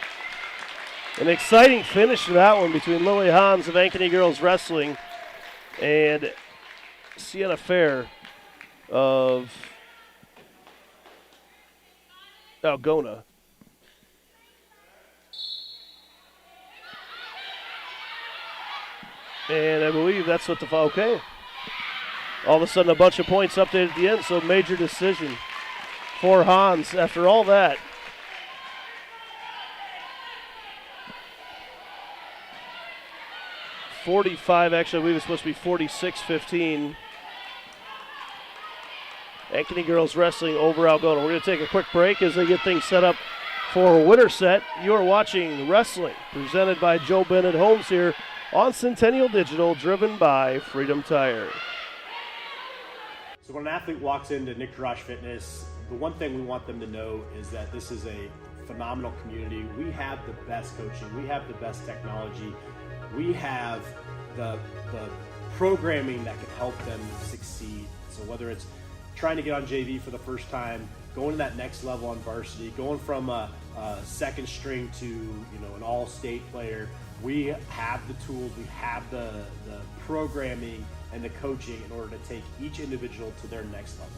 [SPEAKER 6] an exciting finish to that one between Lily Hans of Ankeny Girls Wrestling and Sienna Fair of Algona. And I believe that's what the okay. All of a sudden, a bunch of points updated at the end, so major decision for Hans after all that. .45, actually, I believe it's supposed to be 46-15. Ankeny Girls Wrestling over Algona. We're going to take a quick break as they get things set up for Winterset. You are watching Wrestling, presented by Joe Bennett Homes here on Centennial Digital, driven by Freedom Tire.
[SPEAKER 2] So when an athlete walks into Nick Rush Fitness, the one thing we want them to know is that this is a phenomenal community. We have the best coaching. We have the best technology. We have the programming that can help them succeed. So whether it's trying to get on JV for the first time, going to that next level on varsity, going from a second string to an all-state player, we have the tools, we have the programming and the coaching in order to take each individual to their next level.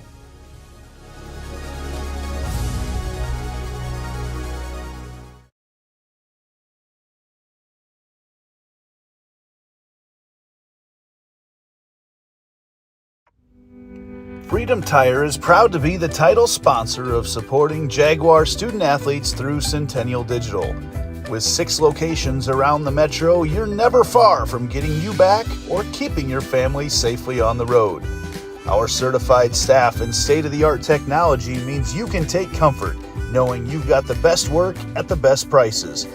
[SPEAKER 5] Freedom Tire is proud to be the title sponsor of supporting Jaguar student athletes through Centennial Digital. With 6 locations around the metro, you're never far from getting you back or keeping your family safely on the road. Our certified staff and state-of-the-art technology means you can take comfort knowing you've got the best work at the best prices.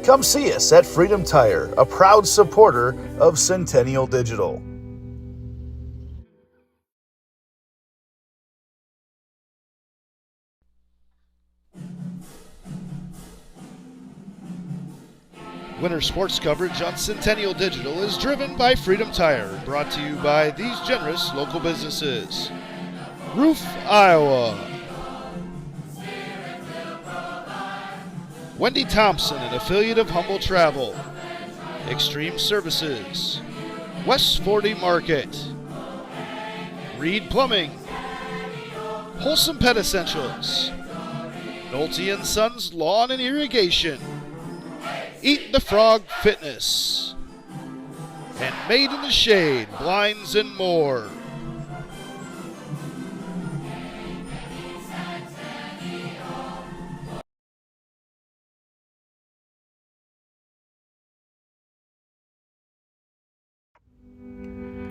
[SPEAKER 5] Come see us at Freedom Tire, a proud supporter of Centennial Digital.
[SPEAKER 1] Winter sports coverage on Centennial Digital is driven by Freedom Tire, brought to you by these generous local businesses. Roof, Iowa. Wendy Thompson, an affiliate of Humble Travel. Extreme Services. West 40 Market. Reed Plumbing. Wholesome Pet Essentials. Nolte & Sons Lawn and Irrigation. Eat the Frog Fitness, and Made in the Shade, Blinds and more.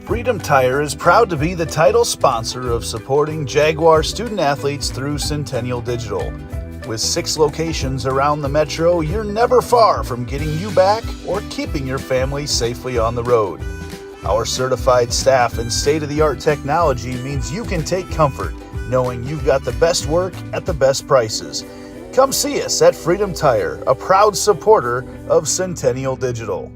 [SPEAKER 5] Freedom Tire is proud to be the title sponsor of supporting Jaguar student athletes through Centennial Digital. With 6 locations around the metro, you're never far from getting you back or keeping your family safely on the road. Our certified staff and state-of-the-art technology means you can take comfort knowing you've got the best work at the best prices. Come see us at Freedom Tire, a proud supporter of Centennial Digital.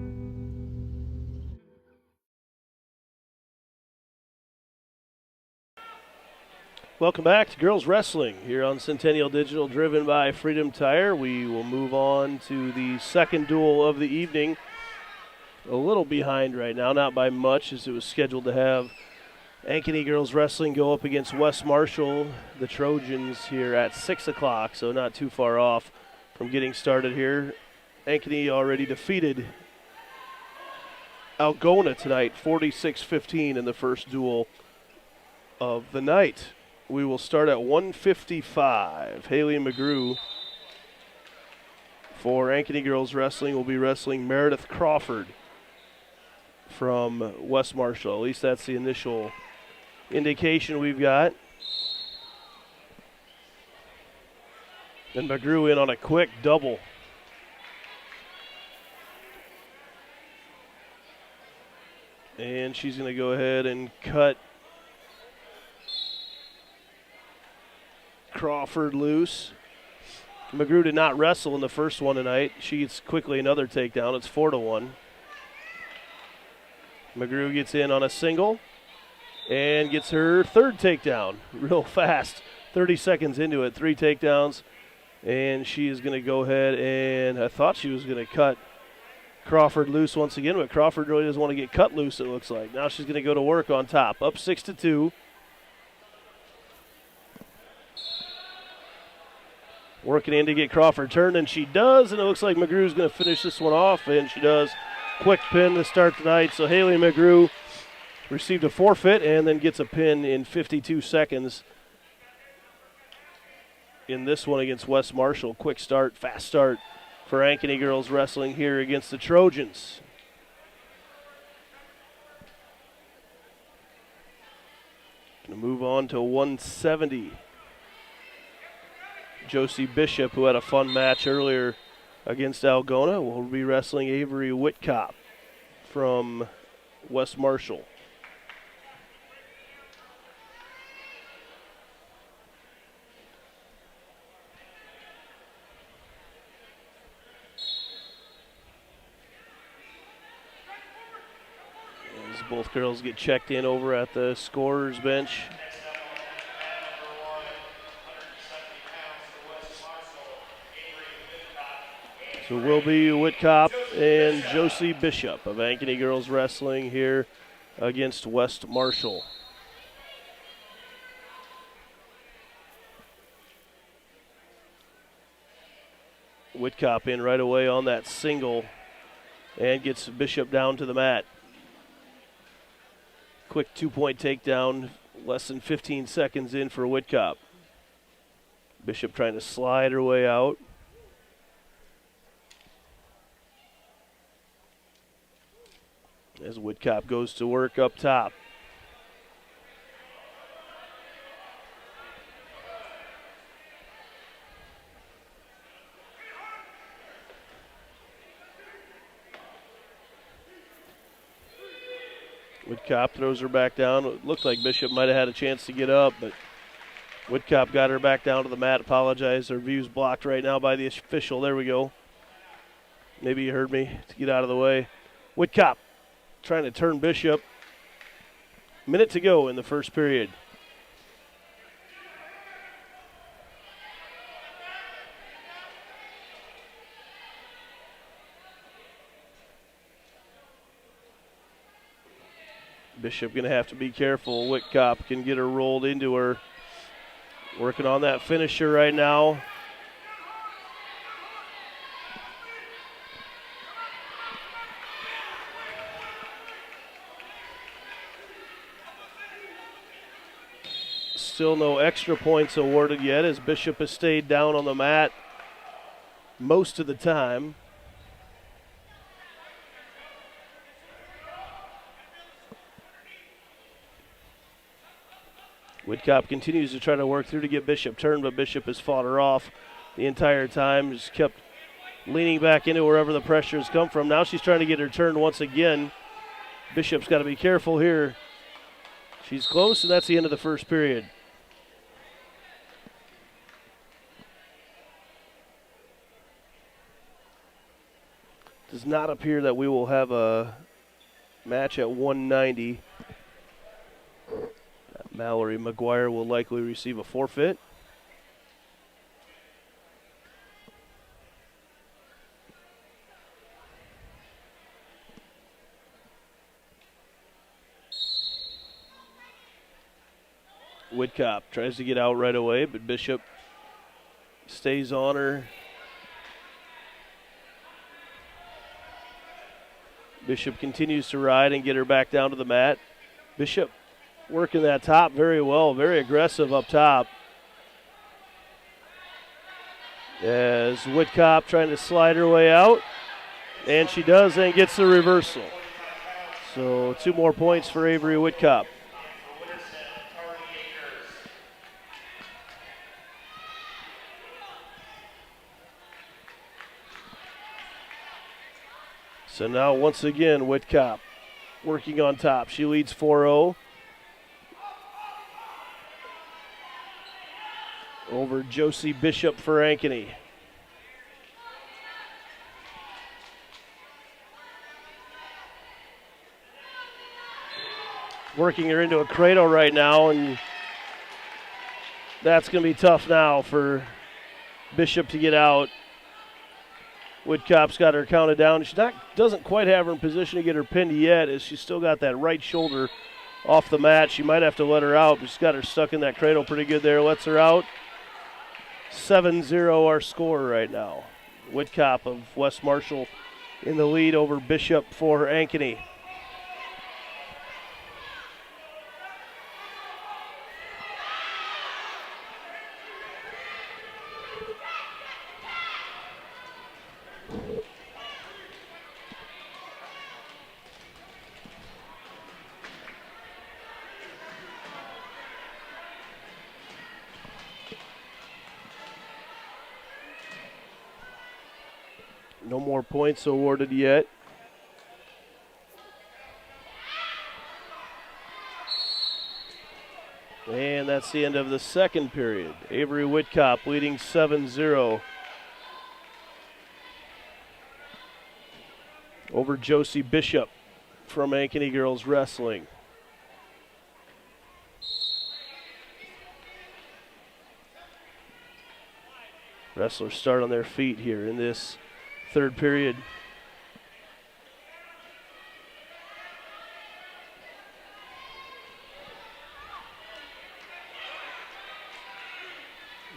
[SPEAKER 6] Welcome back to Girls Wrestling here on Centennial Digital, driven by Freedom Tire. We will move on to the second duel of the evening. A little behind right now, not by much, as it was scheduled to have Ankeny Girls Wrestling go up against West Marshall, the Trojans, here at 6 o'clock, so not too far off from getting started here. Ankeny already defeated Algona tonight, 46-15 in the first duel of the night. We will start at 155. Haley McGrew for Ankeny Girls Wrestling will be wrestling Meredith Crawford. from West Marshall. At least that's the initial indication we've got. And McGrew in on a quick double. And she's going to go ahead and cut Crawford loose. McGrew did not wrestle in the first one tonight. She gets quickly another takedown. It's 4-1. McGrew gets in on a single and gets her third takedown real fast. 30 seconds into it, 3 takedowns. And she is going to go ahead and I thought she was going to cut Crawford loose once again, but Crawford really doesn't want to get cut loose, it looks like. Now she's going to go to work on top. Up 6-2. Working in to get Crawford turned, and she does, and it looks like McGrew's going to finish this one off, and she does. Quick pin to start tonight. So Haley McGrew received a forfeit and then gets a pin in 52 seconds in this one against West Marshall. Quick start, fast start for Ankeny girls wrestling here against the Trojans. Going to move on to 170. Josie Bishop, who had a fun match earlier against Algona, will be wrestling Avery Whitcop from West Marshall. As both girls get checked in over at the scorer's bench. So it will be Whitcop and Josie Bishop of Ankeny Girls Wrestling here against West Marshall. Whitcop in right away on that single and gets Bishop down to the mat. Quick 2-point takedown, less than 15 seconds in for Whitcop. Bishop trying to slide her way out. As Whitcop goes to work up top. Whitcop throws her back down. It looked like Bishop might have had a chance to get up, but Whitcop got her back down to the mat. Apologize, her view's blocked right now by the official. There we go. Maybe you heard me to get out of the way. Whitcop trying to turn Bishop. Minute to go in the first period. Bishop going to have to be careful. Whitcop can get her rolled into her. Working on that finisher right now. Still no extra points awarded yet as Bishop has stayed down on the mat most of the time. Whitcop continues to try to work through to get Bishop turned, but Bishop has fought her off the entire time. Just kept leaning back into wherever the pressure has come from. Now she's trying to get her turned once again. Bishop's got to be careful here. She's close, and that's the end of the first period. Does not appear that we will have a match at 190. Mallory McGuire will likely receive a forfeit. Whitcop tries to get out right away, but Bishop stays on her. Bishop continues to ride and get her back down to the mat. Bishop working that top very well, very aggressive up top. As Whitcop trying to slide her way out, and she does and gets the reversal. So 2 more points for Avery Whitcop.
[SPEAKER 7] For Winterset, Tardy Acres.
[SPEAKER 6] So now once again, Whitcop working on top. She leads 4-0 over Josie Bishop for Ankeny. Working her into a cradle right now, and that's going to be tough now for Bishop to get out. Whitcop's got her counted down. She doesn't quite have her in position to get her pinned yet, as she's still got that right shoulder off the mat. She might have to let her out, but she's got her stuck in that cradle pretty good there. Lets her out. 7-0 our score right now. Whitcop of West Marshall in the lead over Bishop for Ankeny. No more points awarded yet. And that's the end of the second period. Avery Whitcop leading 7-0 over Josie Bishop from Ankeny Girls Wrestling. Wrestlers start on their feet here in this third period.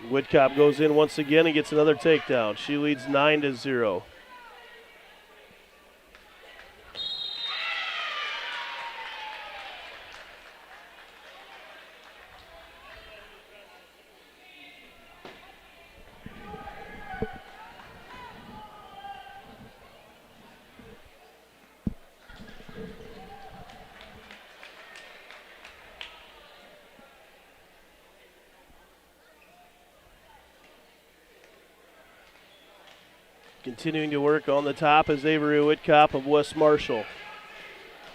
[SPEAKER 6] Whitcop goes in once again and gets another takedown. She leads 9-0. Continuing to work on the top is Avery Whitcop of West Marshall.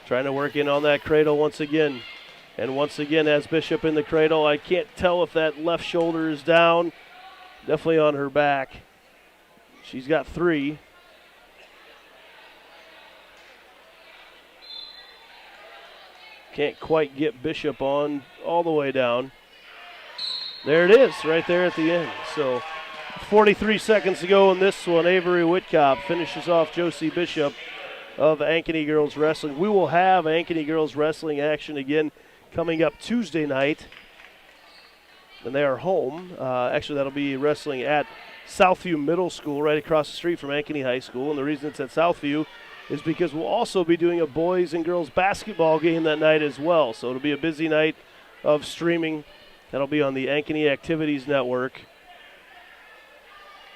[SPEAKER 6] Trying to work in on that cradle once again. And once again has Bishop in the cradle. I can't tell if that left shoulder is down. Definitely on her back. She's got 3. Can't quite get Bishop on all the way down. There it is, right there at the end. So 43 seconds to go in this one. Avery Whitcop finishes off Josie Bishop of Ankeny Girls Wrestling. We will have Ankeny Girls Wrestling action again coming up Tuesday night. And they are home. Actually, that'll be wrestling at Southview Middle School right across the street from Ankeny High School. And the reason it's at Southview is because we'll also be doing a boys and girls basketball game that night as well. So it'll be a busy night of streaming. That'll be on the Ankeny Activities Network.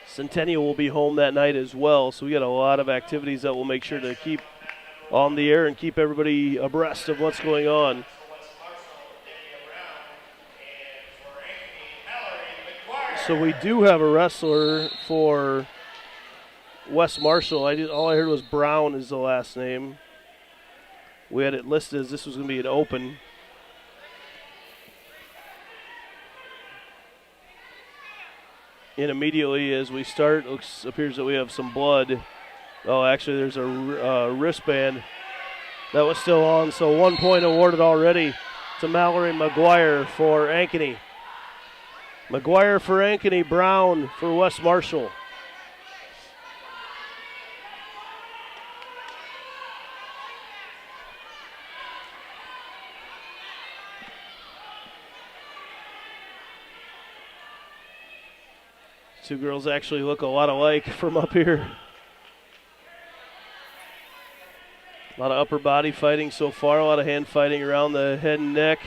[SPEAKER 6] Centennial will be home that night as well, so we got a lot of activities that we'll make sure to keep on the air and keep everybody abreast of what's going on. So we do have a wrestler for West Marshall. All I heard was Brown is the last name. We had it listed as this was going to be an open. And immediately as we start, appears that we have some blood. Oh, actually there's a wristband that was still on, so 1 point awarded already to Mallory McGuire for Ankeny. McGuire for Ankeny, Brown for West Marshall. Two girls actually look a lot alike from up here. A lot of upper body fighting so far, a lot of hand fighting around the head and neck.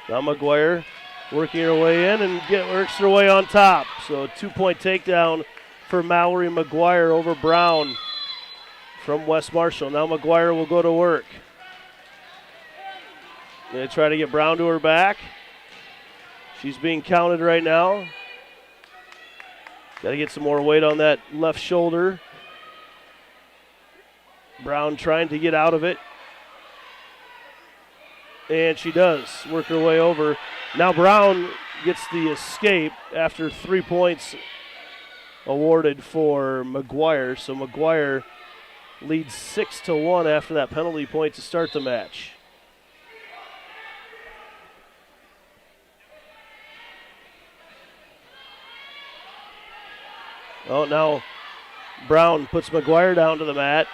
[SPEAKER 6] Now McGuire working her way in and works her way on top. So a 2 point takedown for Mallory McGuire over Brown from West Marshall. Now McGuire will go to work. They try to get Brown to her back. She's being counted right now. Got to get some more weight on that left shoulder. Brown trying to get out of it. And she does work her way over. Now Brown gets the escape after 3 points awarded for McGuire. So McGuire leads 6-1 after that penalty point to start the match. Oh, now Brown puts McGuire down to the mat.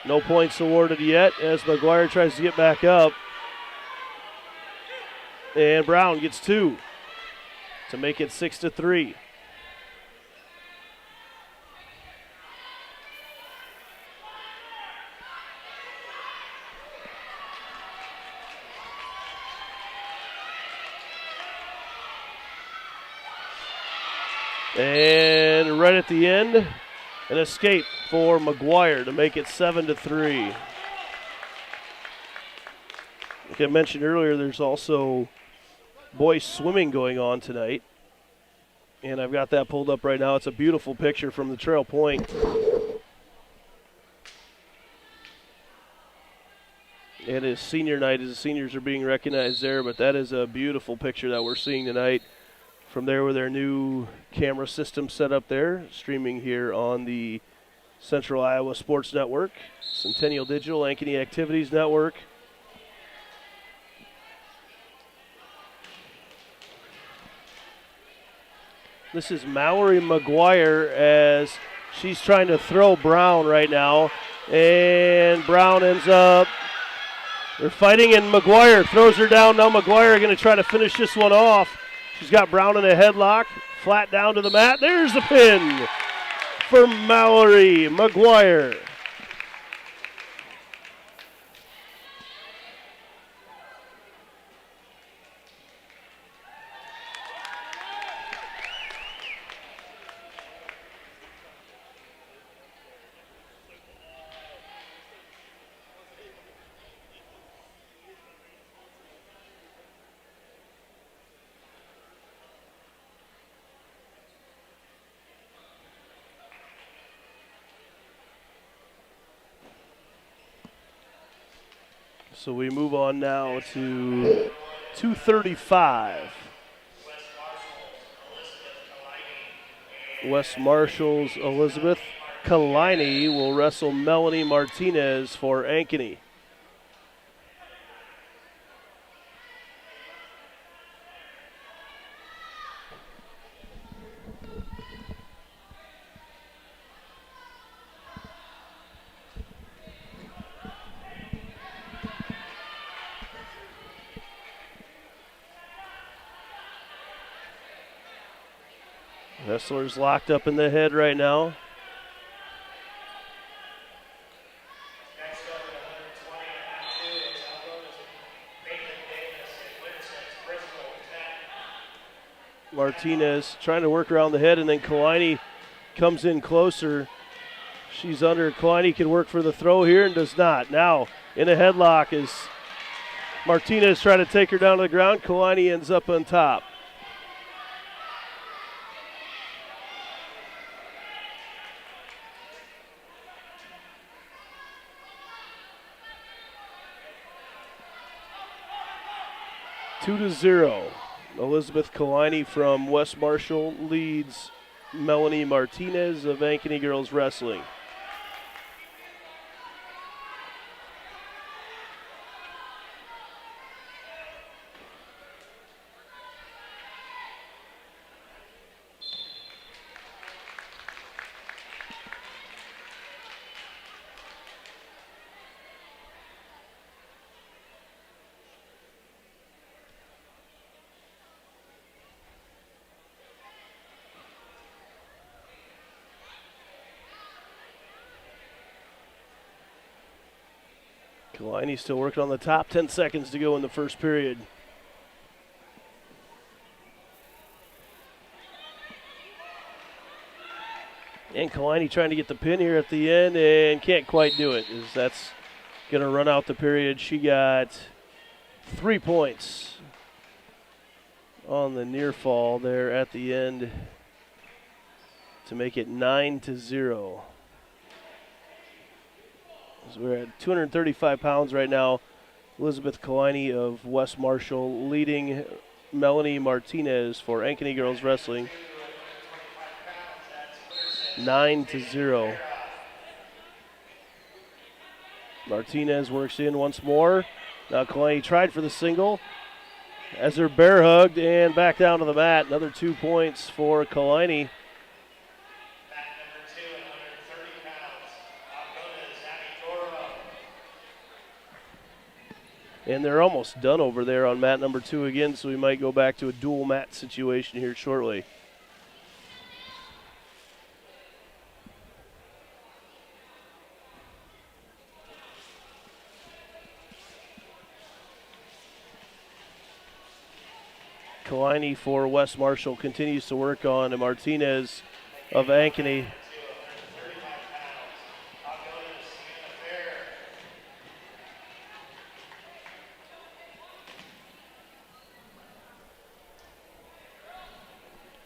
[SPEAKER 6] No points awarded yet as McGuire tries to get back up. And Brown gets 2 to make it 6-3. And right at the end, an escape for McGuire to make it 7-3. Like I mentioned earlier, there's also boys swimming going on tonight. And I've got that pulled up right now. It's a beautiful picture from the Trail Point. It is senior night as the seniors are being recognized there, but that is a beautiful picture that we're seeing tonight from there with their new camera system set up there, streaming here on the Central Iowa Sports Network, Centennial Digital, Ankeny Activities Network. This is Mallory McGuire as she's trying to throw Brown right now, and Brown ends up, they're fighting, and McGuire throws her down. Now McGuire going to try to finish this one off. She's got Brown in a headlock, flat down to the mat. There's the pin for Mallory McGuire. So we move on now to 2:35. West Marshall's Elizabeth Kalini will wrestle Melanie Martinez for Ankeny. Wrestler's locked up in the head right now.
[SPEAKER 7] Next up at 120.5 is Algona's Nathan Davis and Winterset's Bristol Tech.
[SPEAKER 6] Martinez trying to work around the head, and then Kalini comes in closer. She's under. Kalini can work for the throw here and does not. Now in a headlock is Martinez trying to take her down to the ground. Kalini ends up on top. Two to 0. Elizabeth Kalini from West Marshall leads Melanie Martinez of Ankeny Girls Wrestling. Kalini's still working on the top. 10 seconds to go in the first period. And Kalani trying to get the pin here at the end and can't quite do it, as that's going to run out the period. She got 3 points on the near fall there at the end to make it 9-0. So we're at 235 pounds right now. Elizabeth Kalani of West Marshall leading Melanie Martinez for Ankeny Girls Wrestling 9-0. Martinez works in once more. Now Kalani tried for the single as they're bear hugged and back down to the mat. Another 2 points for Kalani. And they're almost done over there on mat number 2 again, so we might go back to a dual mat situation here shortly. Kalani for West Marshall continues to work on Martinez of Ankeny.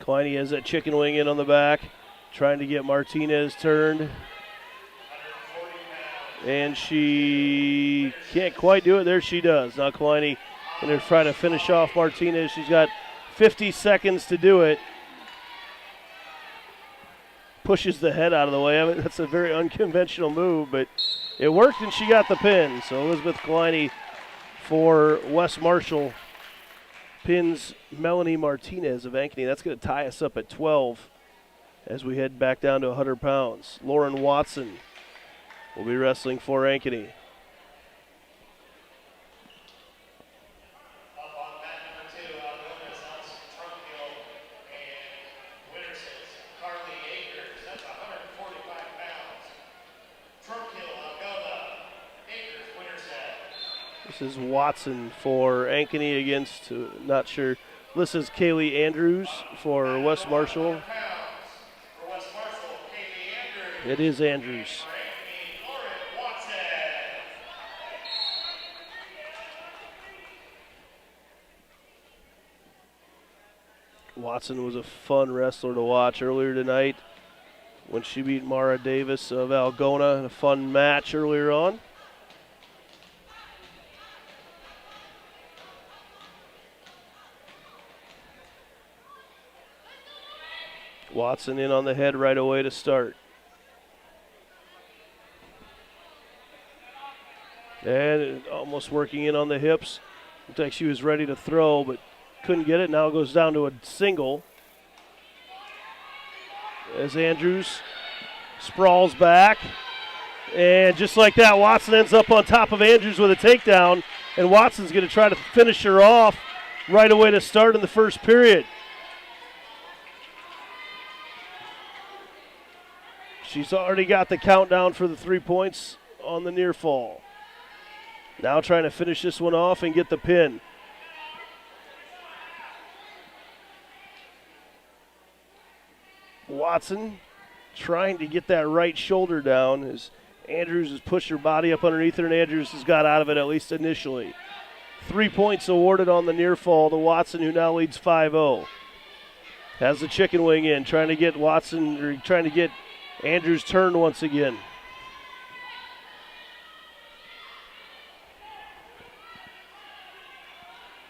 [SPEAKER 6] Kalani has that chicken wing in on the back, trying to get Martinez turned. And she can't quite do it. There she does. Now Kalani going to try to finish off Martinez. She's got 50 seconds to do it. Pushes the head out of the way. I mean, that's a very unconventional move, but it worked and she got the pin. So Elizabeth Kalani for West Marshall pins Melanie Martinez of Ankeny. That's going to tie us up at 12 as we head back down to 100 pounds. Lauren Watson will be wrestling for Ankeny.
[SPEAKER 7] Up on mat number 2, Algona, Trumpill, and Winterset, Carly Akers. That's 145 pounds. Trumpill, Algona, Akers, Winterset.
[SPEAKER 6] This is Watson for Ankeny against, not sure. This is Kaylee Andrews for West Marshall.
[SPEAKER 7] For West Marshall, Kaylee Andrews.
[SPEAKER 6] It is Andrews.
[SPEAKER 7] For Ankeny, Lauren Watson.
[SPEAKER 6] Watson was a fun wrestler to watch earlier tonight when she beat Mara Davis of Algona in a fun match earlier on. Watson in on the head right away to start. And almost working in on the hips. Looked like she was ready to throw, but couldn't get it. Now it goes down to a single. As Andrews sprawls back. And just like that, Watson ends up on top of Andrews with a takedown. And Watson's going to try to finish her off right away to start in the first period. She's already got the countdown for the 3 points on the near fall. Now trying to finish this one off and get the pin. Watson trying to get that right shoulder down as Andrews has pushed her body up underneath her, and Andrews has got out of it at least initially. 3 points awarded on the near fall to Watson, who now leads 5-0. Has the chicken wing in, trying to get Watson, or trying to get Andrews turned once again.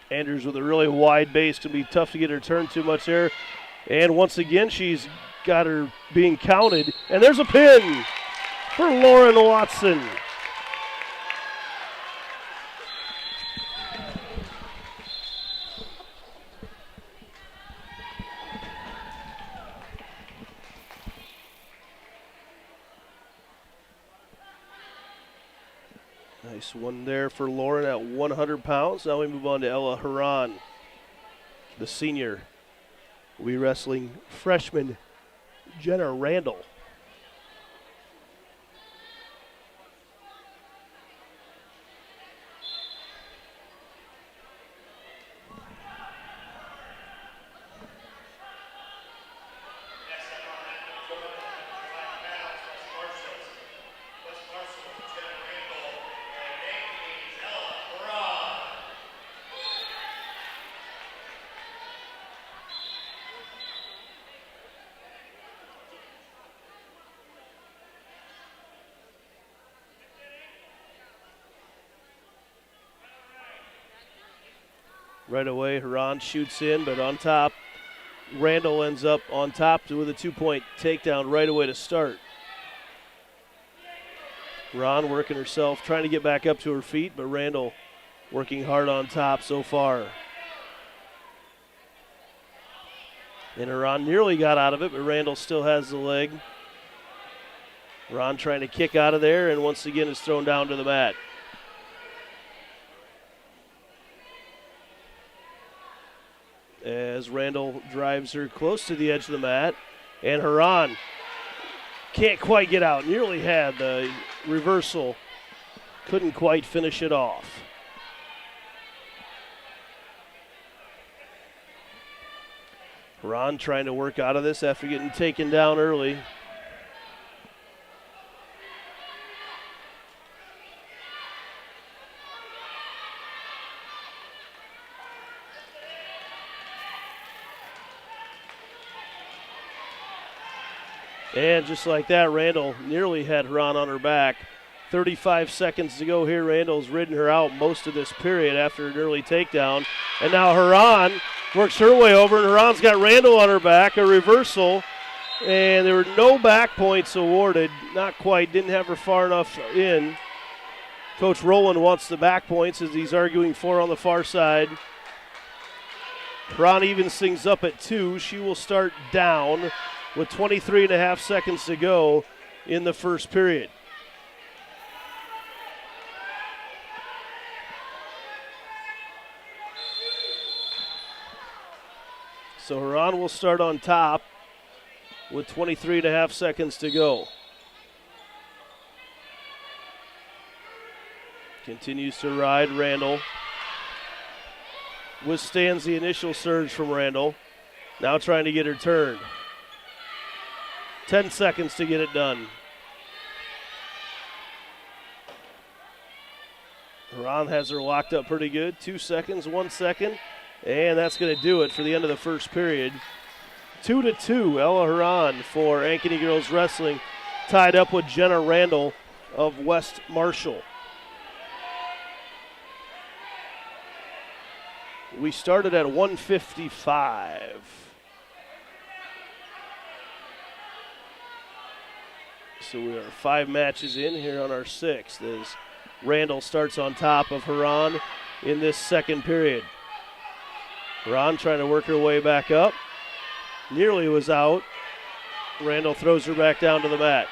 [SPEAKER 6] Andrews with a really wide base, going to be tough to get her turned too much there. And once again, she's got her being counted. And there's a pin for Lauren Watson. Nice one there for Lauren at 100 pounds. Now we move on to Ella Haran, the senior. We wrestling freshman Jenna Randall. Right away, Huron shoots in, but on top, Randall ends up on top with a 2-point takedown right away to start. Huron working herself, trying to get back up to her feet, but Randall working hard on top so far. And Huron nearly got out of it, but Randall still has the leg. Huron trying to kick out of there, and once again is thrown down to the mat. As Randall drives her close to the edge of the mat, and Huron can't quite get out. Nearly had the reversal, couldn't quite finish it off. Huron trying to work out of this after getting taken down early. And just like that, Randall nearly had Huron on her back. 35 seconds to go here. Randall's ridden her out most of this period after an early takedown. And now Huron works her way over, and Huron's got Randall on her back, a reversal. And there were no back points awarded. Not quite, didn't have her far enough in. Coach Rowland wants the back points as he's arguing 4 on the far side. Huron evens things up at 2. She will start down with 23.5 seconds to go in the first period. So Huron will start on top with 23.5 seconds to go. Continues to ride Randall. Withstands the initial surge from Randall. Now trying to get her turned. 10 seconds to get it done. Huron has her locked up pretty good. 2 seconds, 1 second. And that's going to do it for the end of the first period. 2-2, Ella Huron for Ankeny Girls Wrestling, tied up with Jenna Randall of West Marshall. We started at 155. So we are 5 matches in here on our 6th as Randall starts on top of Huron in this second period. Huron trying to work her way back up. Nearly was out. Randall throws her back down to the mat.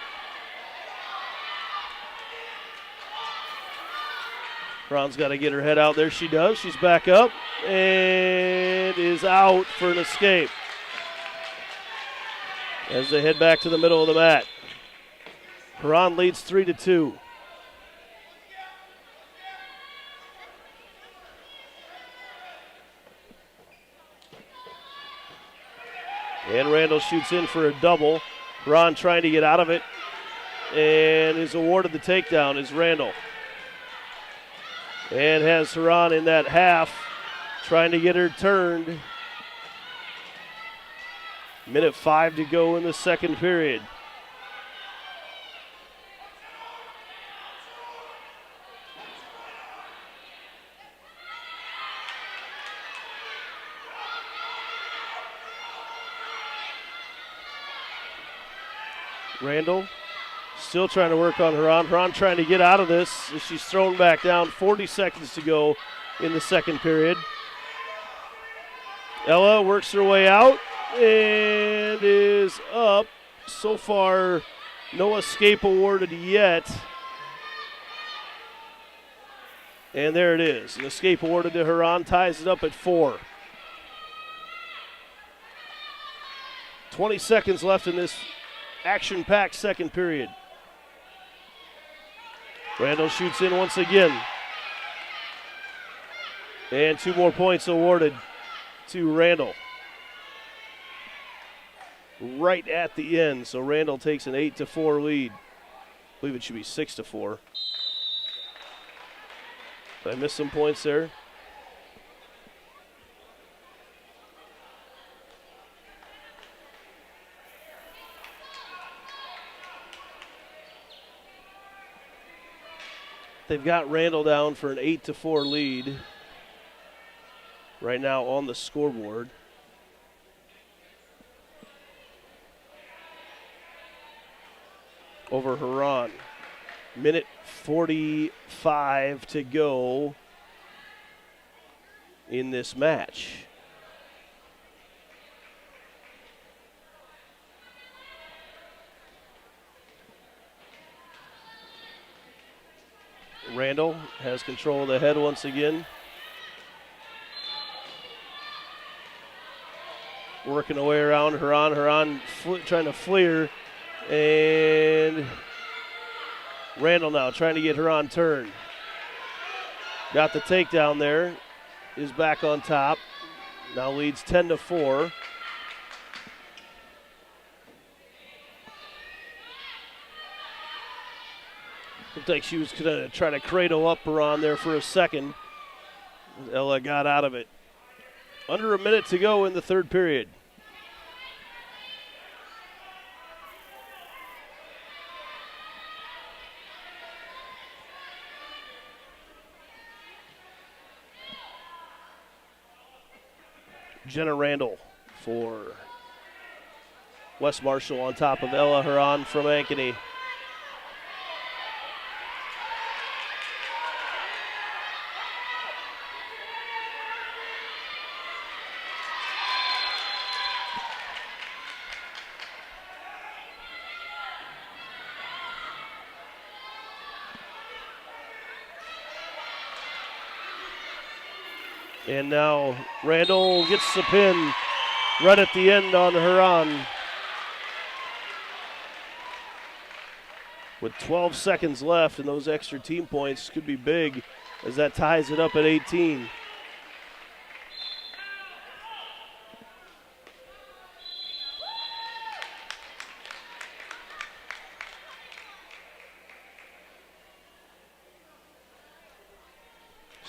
[SPEAKER 6] Huron's got to get her head out there. She does. She's back up and is out for an escape as they head back to the middle of the mat. Huron leads 3-2. And Randall shoots in for a double. Huron trying to get out of it and is awarded the takedown is Randall. And has Huron in that half, trying to get her turned. 1:05 to go in the second period. Randall still trying to work on Huron. Huron trying to get out of this as she's thrown back down. 40 seconds to go in the second period. Ella works her way out and is up. So far, no escape awarded yet. And there it is. An escape awarded to Huron, ties it up at 4. 20 seconds left in this action-packed second period. Randall shoots in once again. And 2 more points awarded to Randall. Right at the end, so Randall takes an 8-4 lead. I believe it should be 6-4. Did I miss some points there? They've got Randall down for an 8-4 lead. right now on the scoreboard. Over Huron. Minute 45 to go in this match. Randall has control of the head once again. Working away around Huron. Huron trying to flee her. And Randall now trying to get Huron turned. Got the takedown there. Is back on top. Now leads 10-4. Looked like she was going to try to cradle up Huron there for a second. Ella got out of it. Under a minute to go in the third period. Jenna Randall for West Marshall on top of Ella Huron from Ankeny. And now Randall gets the pin right at the end on Huron. With 12 seconds left, and those extra team points could be big as that ties it up at 18.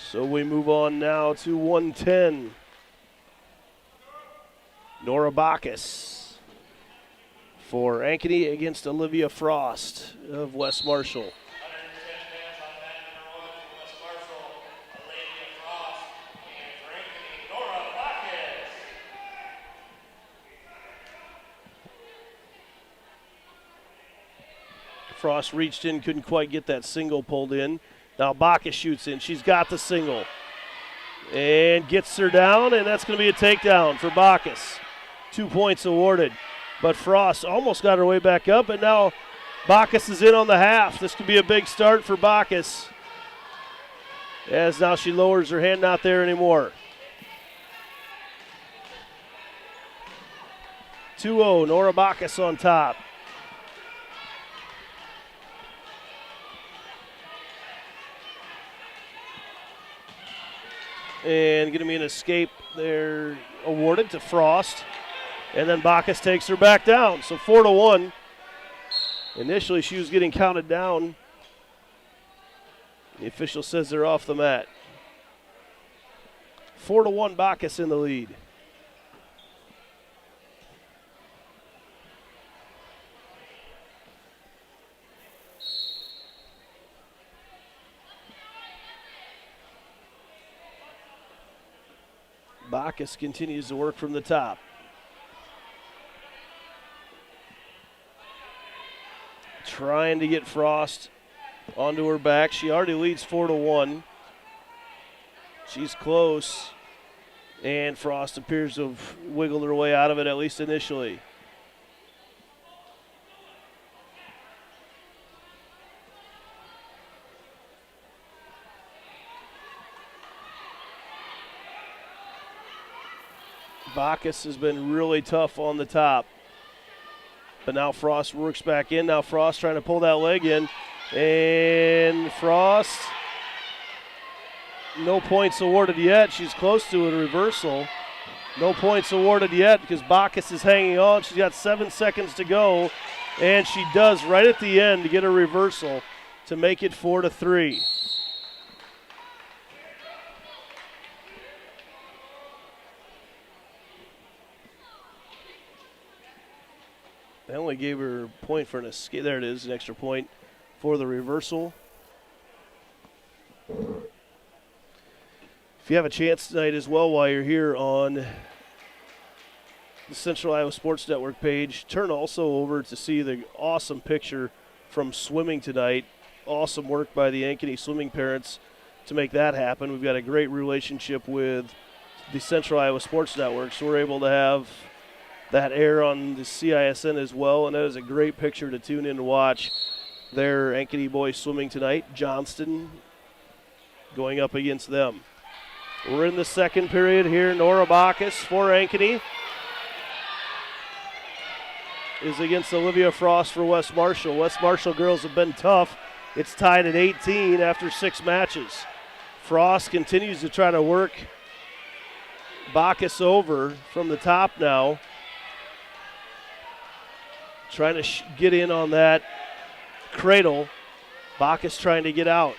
[SPEAKER 6] So we move on now to 110. Nora Bacchus for Ankeny against Olivia Frost of West Marshall. Frost reached in, couldn't quite get that single pulled in. Now Bacchus shoots in. She's got the single. And gets her down, and that's going to be a takedown for Bacchus. 2 points awarded. But Frost almost got her way back up, and now Bacchus is in on the half. This could be a big start for Bacchus. As now she lowers her hand, not there anymore. 2-0, Nora Bacchus on top. And going to be an escape there awarded to Frost. And then Bacchus takes her back down. So 4-1. Initially she was getting counted down. The official says they're off the mat. 4-1 Bacchus in the lead. Bacchus continues to work from the top. Trying to get Frost onto her back. She already leads 4-1. She's close. And Frost appears to have wiggled her way out of it, at least initially. Bacchus has been really tough on the top. But now Frost works back in. Now Frost trying to pull that leg in. And Frost, no points awarded yet. She's close to a reversal. No points awarded yet because Bacchus is hanging on. She's got 7 seconds to go. And she does right at the end to get a reversal to make it 4-3. They only gave her a point for an escape. There it is, an extra point for the reversal. If you have a chance tonight as well while you're here on the Central Iowa Sports Network page, turn also over to see the awesome picture from swimming tonight. Awesome work by the Ankeny swimming parents to make that happen. We've got a great relationship with the Central Iowa Sports Network, so we're able to have that air on the CISN as well, and that is a great picture to tune in to watch. Their Ankeny boys swimming tonight. Johnston going up against them. We're in the second period here. Nora Bacchus for Ankeny is against Olivia Frost for West Marshall. West Marshall girls have been tough. It's tied at 18 after 6 matches. Frost continues to try to work Bacchus over from the top now. Trying to get in on that cradle. Bacchus trying to get out.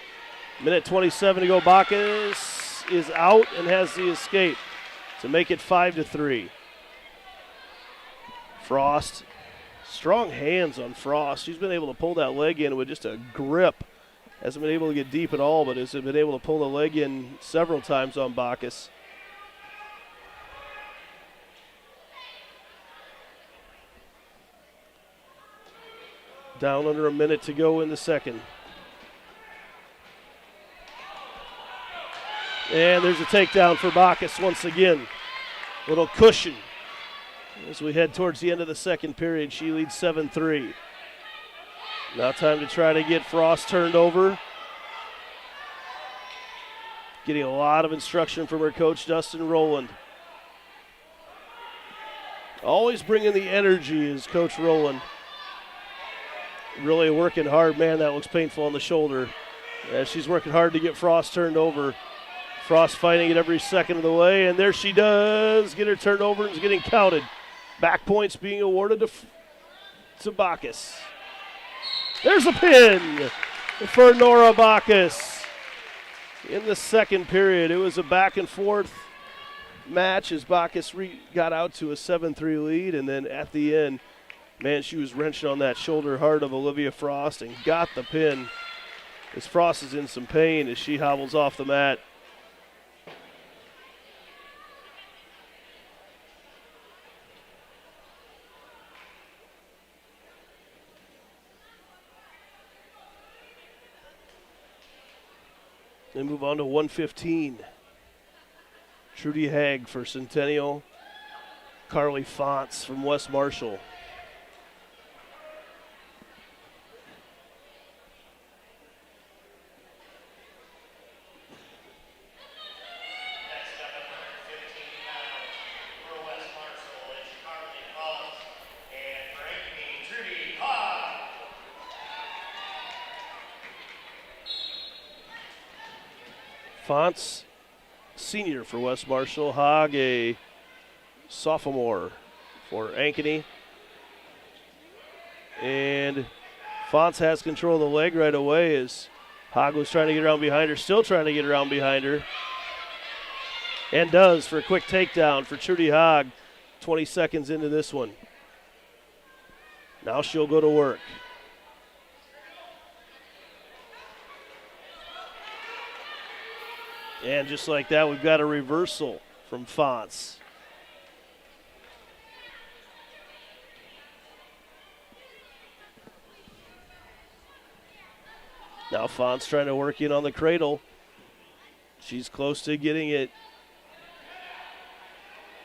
[SPEAKER 6] Minute 27 to go. Bacchus is out and has the escape to make it 5-3. Frost, strong hands on Frost. She's been able to pull that leg in with just a grip. Hasn't been able to get deep at all, but has been able to pull the leg in several times on Bacchus. Down under a minute to go in the second. And there's a takedown for Bacchus once again. Little cushion. As we head towards the end of the second period, she leads 7-3. Now time to try to get Frost turned over. Getting a lot of instruction from her coach, Dustin Rowland. Always bringing the energy is Coach Rowland. Really working hard. Man, that looks painful on the shoulder. She's working hard to get Frost turned over. Frost fighting it every second of the way, and there she does. Get her turned over and is getting counted. Back points being awarded to Bacchus. There's a pin for Nora Bacchus. In the second period, it was a back and forth match as Bacchus got out to a 7-3 lead, and then at the end, man, she was wrenching on that shoulder hard of Olivia Frost and got the pin as Frost is in some pain as she hobbles off the mat. They move on to 115. Trudy Haig for Centennial. Carly Fonts from West Marshall.
[SPEAKER 7] Next up at 115 pounds for West Marshall, it's Carly Collins. And for Ankeny, Trudy Hogg.
[SPEAKER 6] Fonts, senior for West Marshall. Hogg, a sophomore for Ankeny. And Fonts has control of the leg right away as Hogg was trying to get around behind her, still trying to get around behind her. And does for a quick takedown for Trudy Hogg, 20 seconds into this one. Now she'll go to work. And just like that, we've got a reversal from Fonts. Now Fonts trying to work in on the cradle. She's close to getting it.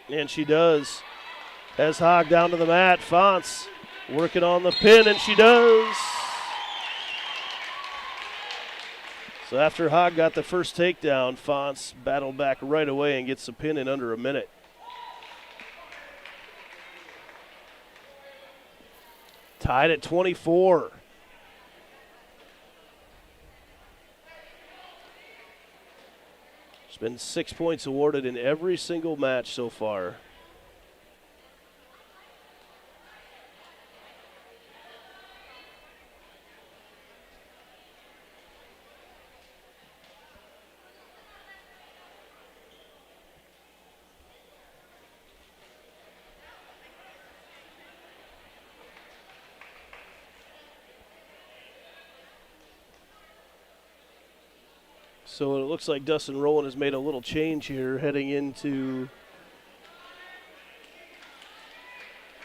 [SPEAKER 6] And she does. Has Hogg down to the mat. Fonts working on the pin, and she does. So after Hogg got the first takedown, Fonts battled back right away and gets the pin in under a minute. Tied at 24. There's been 6 points awarded in every single match so far. So it looks like Dustin Rowland has made a little change here heading into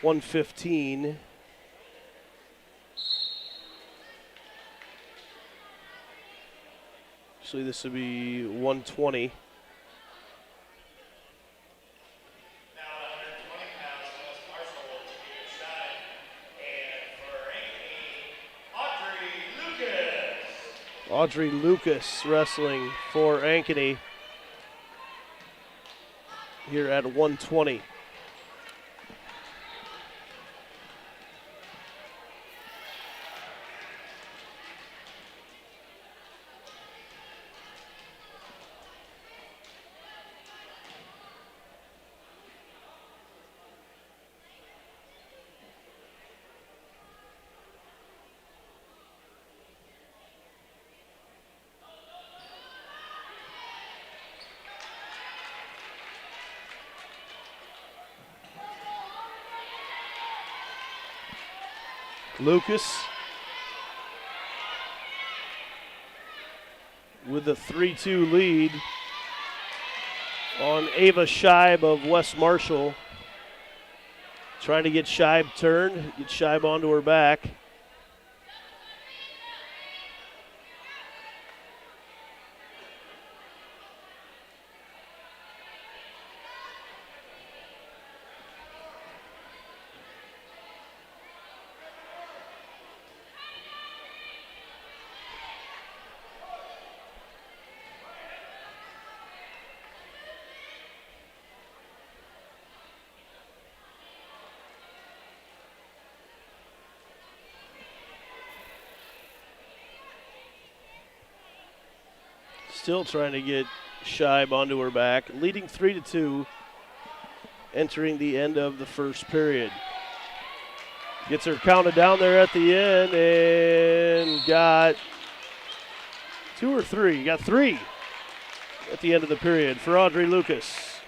[SPEAKER 6] 115. Actually, this would be 120.
[SPEAKER 7] Now 120 pounds, West Marshall to be inside. And for Ankeny, Audrey Lucas.
[SPEAKER 6] Audrey Lucas wrestling for Ankeny here at 120. Lucas with a 3-2 lead on Ava Scheib of West Marshall. Trying to get Scheib turned, get Scheib onto her back. Still trying to get Scheib onto her back, leading 3-2, entering the end of the first period. Gets her counted down there at the end and got 2 or 3. Got 3 at the end of the period for Audrey Lucas.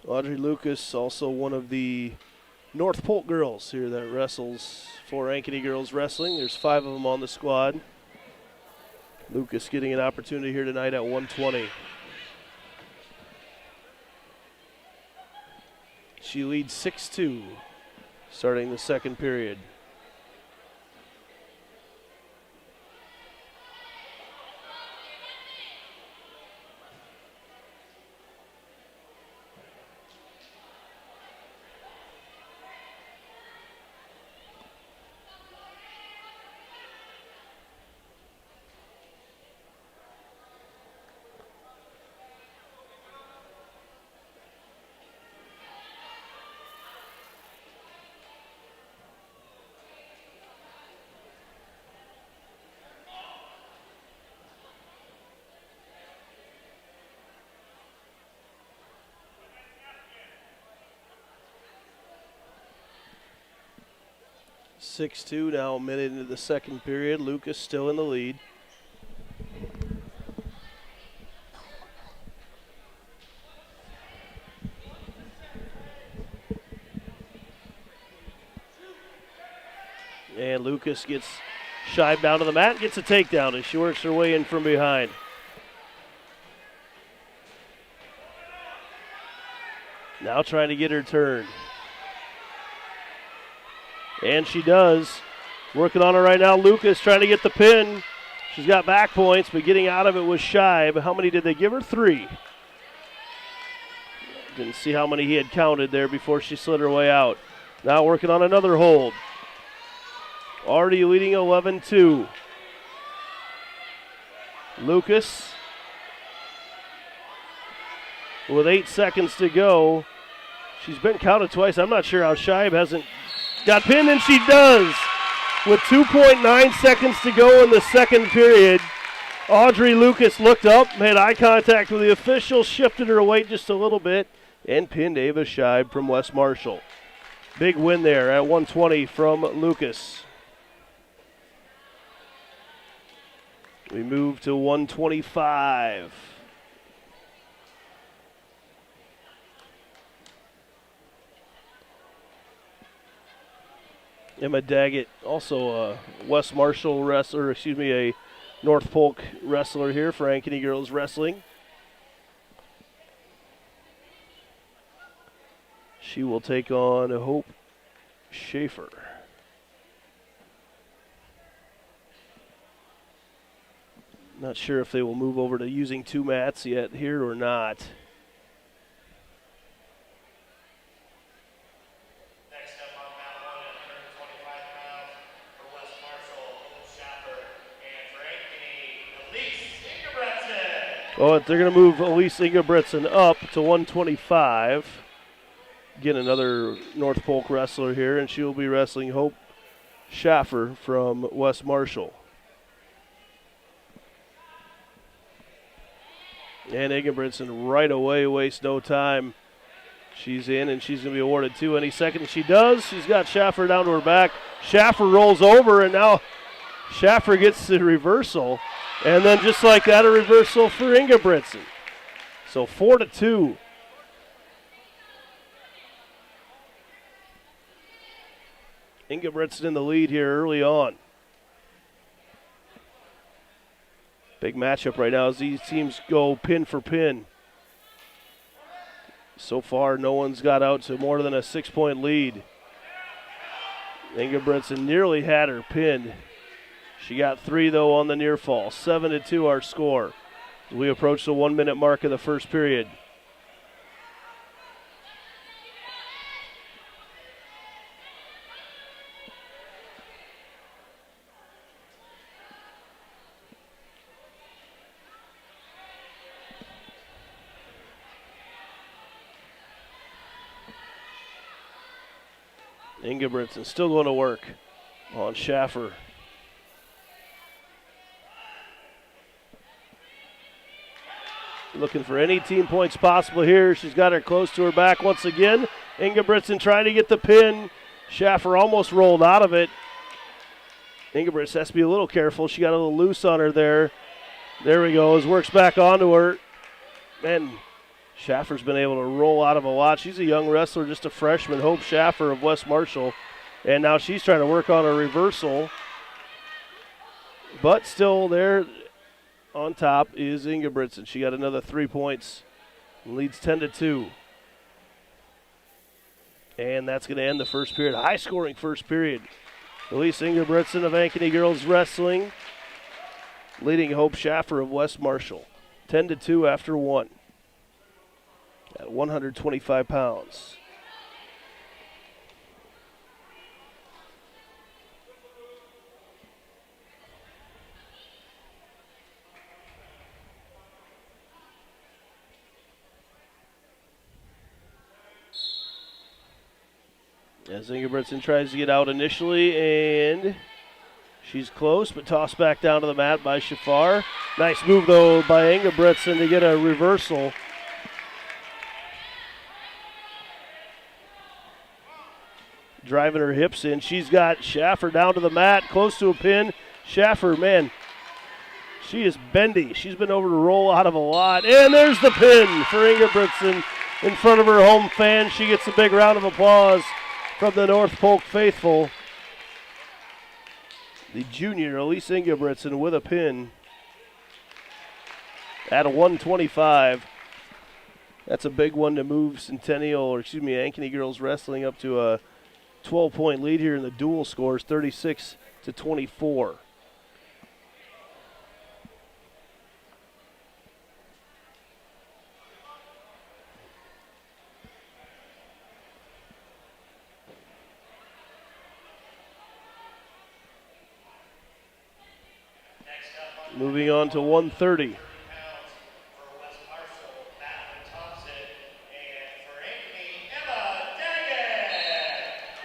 [SPEAKER 6] Audrey Lucas, also one of the North Polk girls here that wrestles for Ankeny Girls Wrestling. There's 5 of them on the squad. Lucas getting an opportunity here tonight at 120. She leads 6-2 starting the second period. (6-2) now, a minute into the second period. Lucas still in the lead. And Lucas gets Scheib down to the mat and gets a takedown as she works her way in from behind. Now trying to get her turned. And she does. Working on her right now. Lucas trying to get the pin. She's got back points, but getting out of it was Scheib. How many did they give her? 3. Didn't see how many he had counted there before she slid her way out. Now working on another hold. Already leading 11-2. Lucas with 8 seconds to go. She's been counted twice. I'm not sure how Scheib hasn't got pinned, and she does. With 2.9 seconds to go in the second period, Audrey Lucas looked up, made eye contact with the official, shifted her weight just a little bit, and pinned Ava Scheib from West Marshall. Big win there at 120 from Lucas. We move to 125. Emma Daggett, also a West Marshall wrestler, a North Polk wrestler here for Ankeny Girls Wrestling. She will take on Hope Schaefer. Not sure if they will move over to using 2 mats yet here or not.
[SPEAKER 7] Next up on mat 1 at 125 pounds for West Marshall, Hope Schaffer, and for Ankeny, Elise Ingebretson.
[SPEAKER 6] Oh, they're going to move Elise Ingebretson up to 125. Again, another North Polk wrestler here, and she will be wrestling Hope Schaffer from West Marshall. And Ingebretson right away wastes no time. She's in, and she's going to be awarded 2 any second. She does. She's got Schaffer down to her back. Schaffer rolls over, and now Schaffer gets the reversal. And then just like that, a reversal for Ingebretson. So 4-2. Ingebretson in the lead here early on. Big matchup right now as these teams go pin for pin. So far, no one's got out to more than a 6-point lead. Ingebretson nearly had her pinned. She got 3, though, on the near fall. 7-2 our score as we approach the 1-minute mark of the first period. Ingebretson still going to work on Schaffer. Looking for any team points possible here. She's got her close to her back once again. Ingebretson trying to get the pin. Schaffer almost rolled out of it. Ingebretson has to be a little careful. She got a little loose on her there. There we go. Works back onto her. Man, Schaffer's been able to roll out of a lot. She's a young wrestler, just a freshman, Hope Schaffer of West Marshall. And now she's trying to work on a reversal. But still there on top is Ingebretson. She got another 3 points and leads 10-2. And that's going to end the first period. High-scoring first period. Elise Ingebretson of Ankeny Girls Wrestling leading Hope Schaffer of West Marshall. 10-2 after 1. At 125 pounds. As Ingebretson tries to get out initially, and she's close, but tossed back down to the mat by Schaffer. Nice move, though, by Ingebretson to get a reversal. Driving her hips in. She's got Schaffer down to the mat, close to a pin. Schaffer, man, she is bendy. She's been over to roll out of a lot. And there's the pin for Ingebretson in front of her home fans. She gets a big round of applause from the North Polk faithful. The junior, Elise Ingebretson, with a pin at a 125. That's a big one to move Ankeny Girls Wrestling up to a 12-point lead here in the dual scores, 36-24. Moving on to 130.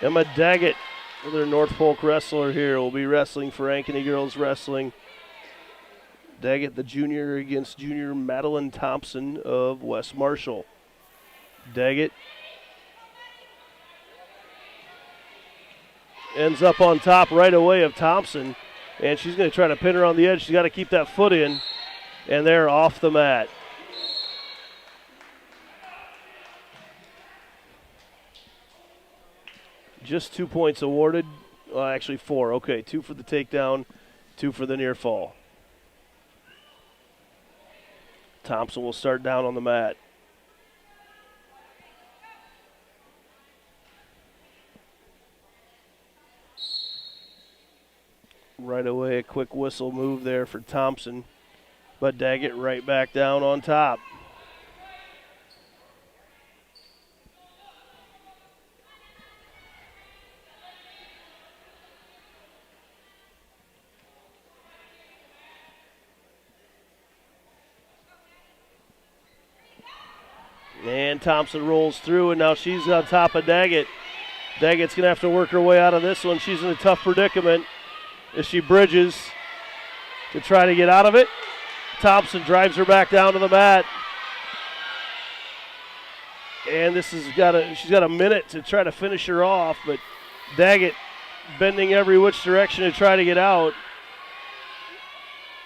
[SPEAKER 6] Emma Daggett, another North Polk wrestler here, will be wrestling for Ankeny Girls Wrestling. Daggett, the junior, against junior Madeline Thompson of West Marshall. Daggett ends up on top right away of Thompson, and she's going to try to pin her on the edge. She's got to keep that foot in, and they're off the mat. Just 2 points awarded Well, actually 4. Okay, 2 for the takedown, 2 for the near fall. Thompson will start down on the mat. Right away, a quick whistle move there for Thompson, but Daggett right back down on top. And Thompson rolls through, and now she's on top of Daggett. Daggett's going to have to work her way out of this one. She's in a tough predicament as she bridges to try to get out of it. Thompson drives her back down to the mat. And she's got a minute to try to finish her off, but Daggett bending every which direction to try to get out.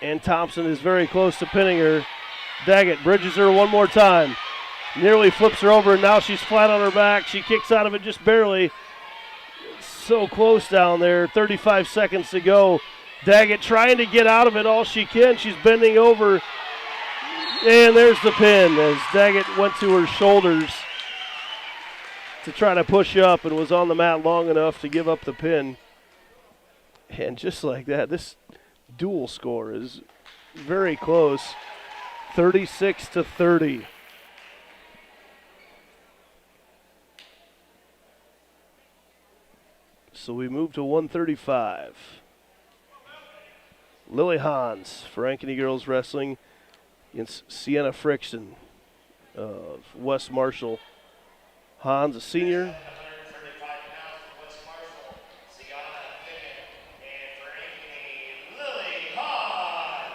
[SPEAKER 6] And Thompson is very close to pinning her. Daggett bridges her one more time. Nearly flips her over, and now she's flat on her back. She kicks out of it just barely. So close down there, 35 seconds to go. Daggett trying to get out of it all she can. She's bending over, and there's the pin as Daggett went to her shoulders to try to push up and was on the mat long enough to give up the pin. And just like that, this dual score is very close, 36-30. So we move to 135. Lily Hans for Ankeny Girls Wrestling against Sienna Frickson of West Marshall. Hans, a senior.
[SPEAKER 7] 135 pounds for West Marshall, Sienna Frickson, and for Ankeny, Lily Hahn.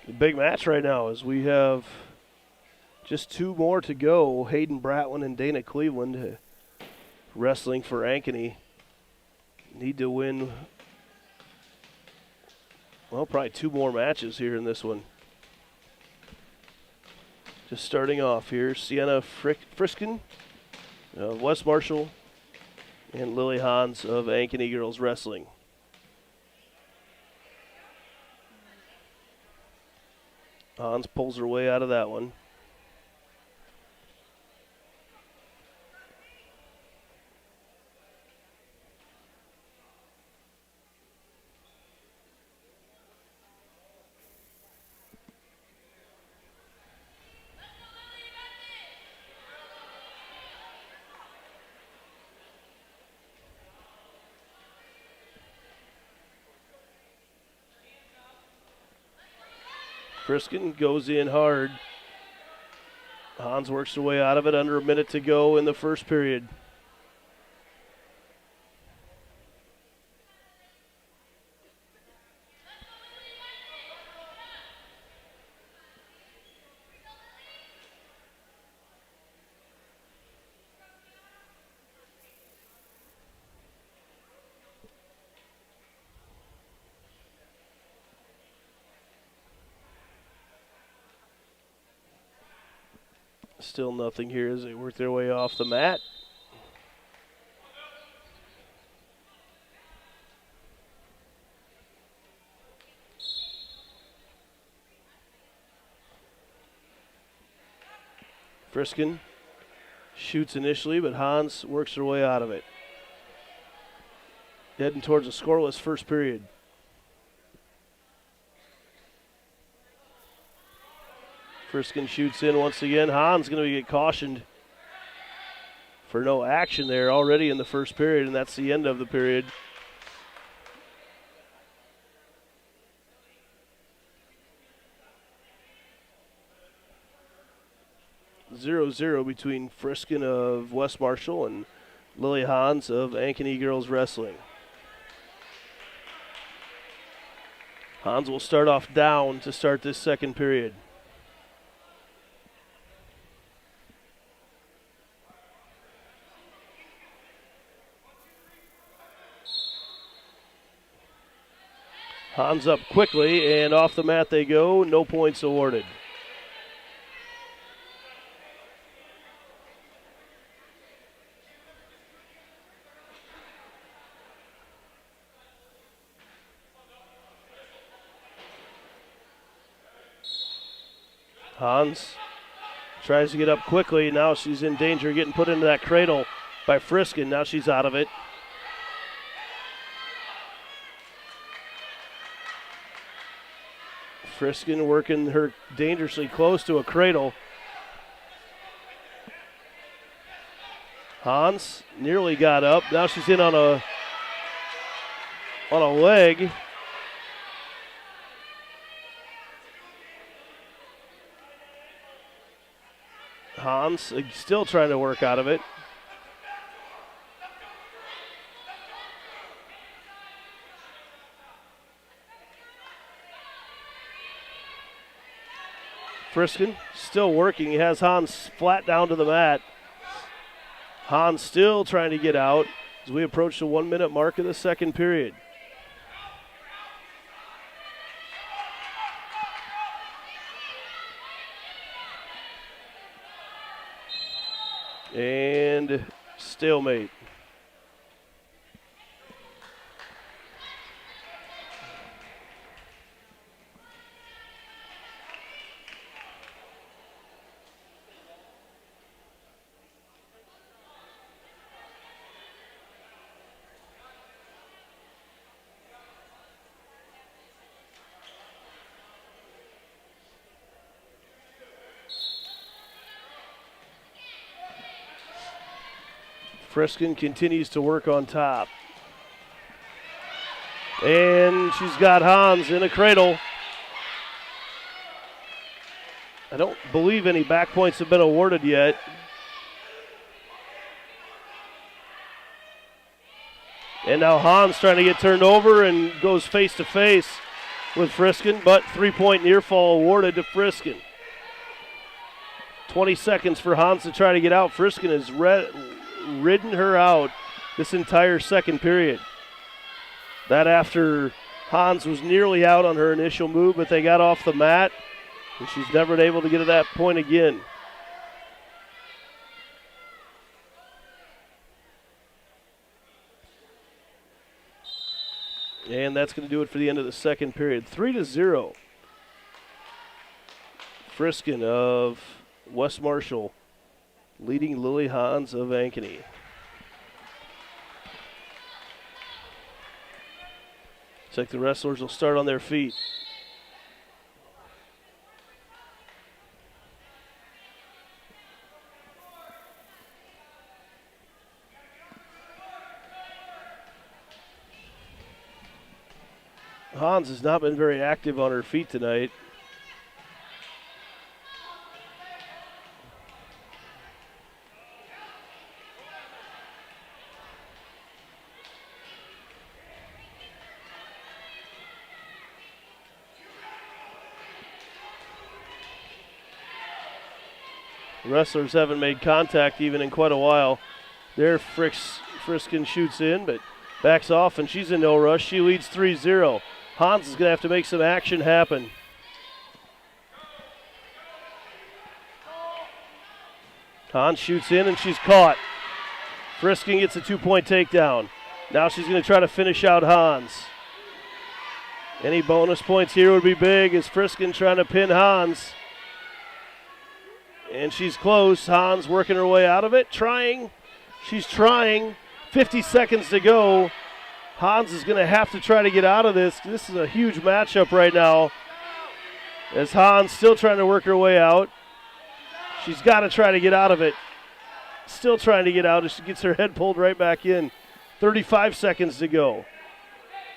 [SPEAKER 6] The big match right now as we have just 2 more to go. Hayden Bratwin and Dana Cleveland wrestling for Ankeny. Need to win, well, probably 2 more matches here in this one. Just starting off here, Sienna Frickson of West Marshall and Lily Hans of Ankeny Girls Wrestling. Hans pulls her way out of that one. Friskin goes in hard. Hans works her way out of it, under a minute to go in the first period. Still nothing here as they work their way off the mat. Friskin shoots initially, but Hans works her way out of it. Heading towards a scoreless first period. Friskin shoots in once again. Hans going to get cautioned for no action there already in the first period, and that's the end of the period. (0-0) between Friskin of West Marshall and Lily Hans of Ankeny Girls Wrestling. Hans will start off down to start this second period. Hans up quickly, and off the mat they go. No points awarded. Hans tries to get up quickly. Now she's in danger of getting put into that cradle by Friskin. Now she's out of it. Friskin working her dangerously close to a cradle. Hans nearly got up. Now she's in on a leg. Hans still trying to work out of it. Friskin still working. He has Hans flat down to the mat. Hans still trying to get out as we approach the 1 minute mark of the second period. And stalemate. Friskin continues to work on top. And she's got Hans in a cradle. I don't believe any back points have been awarded yet. And now Hans trying to get turned over and goes face to face with Friskin, but 3-point near fall awarded to Friskin. 20 seconds for Hans to try to get out. Friskin has ridden her out this entire second period. That after Hans was nearly out on her initial move, but they got off the mat, and she's never been able to get to that point again. And that's going to do it for the end of the second period. 3-0. Friskin of West Marshall leading Lily Hans of Ankeny. Looks like the wrestlers will start on their feet. Hans has not been very active on her feet tonight. Wrestlers haven't made contact even in quite a while. There, Friskin shoots in, but backs off, and she's in no rush. She leads 3-0. Hans is going to have to make some action happen. Hans shoots in, and she's caught. Friskin gets a 2-point takedown. Now she's going to try to finish out Hans. Any bonus points here would be big as Friskin trying to pin Hans. And she's close. Hans working her way out of it. Trying. She's trying. 50 seconds to go. Hans is going to have to try to get out of this. This is a huge matchup right now. As Hans still trying to work her way out. She's got to try to get out of it. Still trying to get out as she gets her head pulled right back in. 35 seconds to go.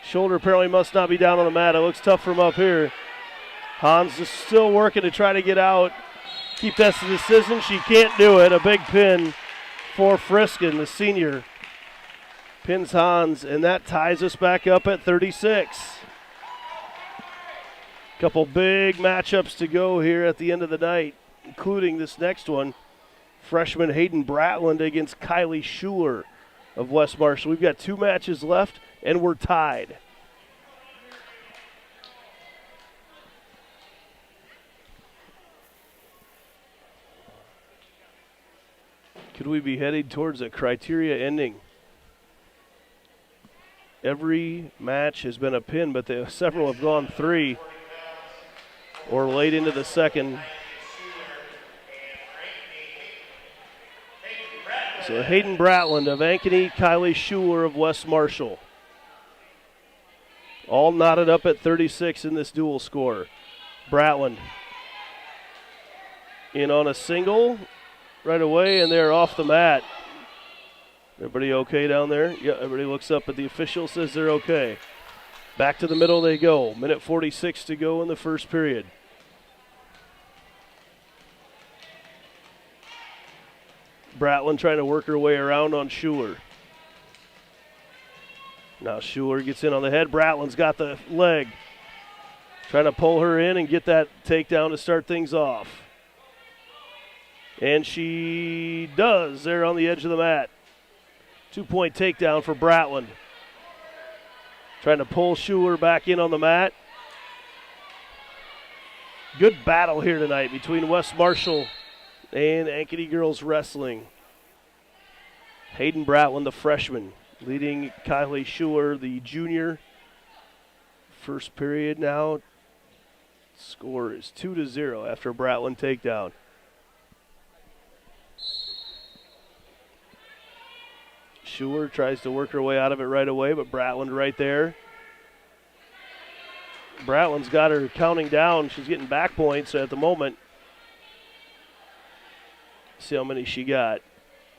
[SPEAKER 6] Shoulder apparently must not be down on the mat. It looks tough from up here. Hans is still working to try to get out. Keep that to the decision. She can't do it. A big pin for Friskin, the senior. Pins Hans, and that ties us back up at 36. Couple big matchups to go here at the end of the night, including this next one. Freshman Hayden Bratland against Kylie Schuler of West Marshall. We've got 2 matches left, and we're tied. Could we be headed towards a criteria ending? Every match has been a pin, but several have gone 3 or late into the second. So Hayden Bratland of Ankeny, Kylie Schuler of West Marshall. All knotted up at 36 in this dual score. Bratland in on a single right away, and they're off the mat. Everybody okay down there? Yeah, everybody looks up at the official, says they're okay. Back to the middle they go. Minute 46 to go in the first period. Bratland trying to work her way around on Schuler. Now Schuler gets in on the head. Bratland's got the leg. Trying to pull her in and get that takedown to start things off. And she does there on the edge of the mat. 2-point takedown for Bratland. Trying to pull Schuler back in on the mat. Good battle here tonight between West Marshall and Ankeny Girls Wrestling. Hayden Bratland, the freshman, leading Kylie Schuler, the junior. First period now. Score is 2-0 after a Bratland takedown. Schuler tries to work her way out of it right away, but Bratland right there. Bratland's got her counting down. She's getting back points at the moment. See how many she got.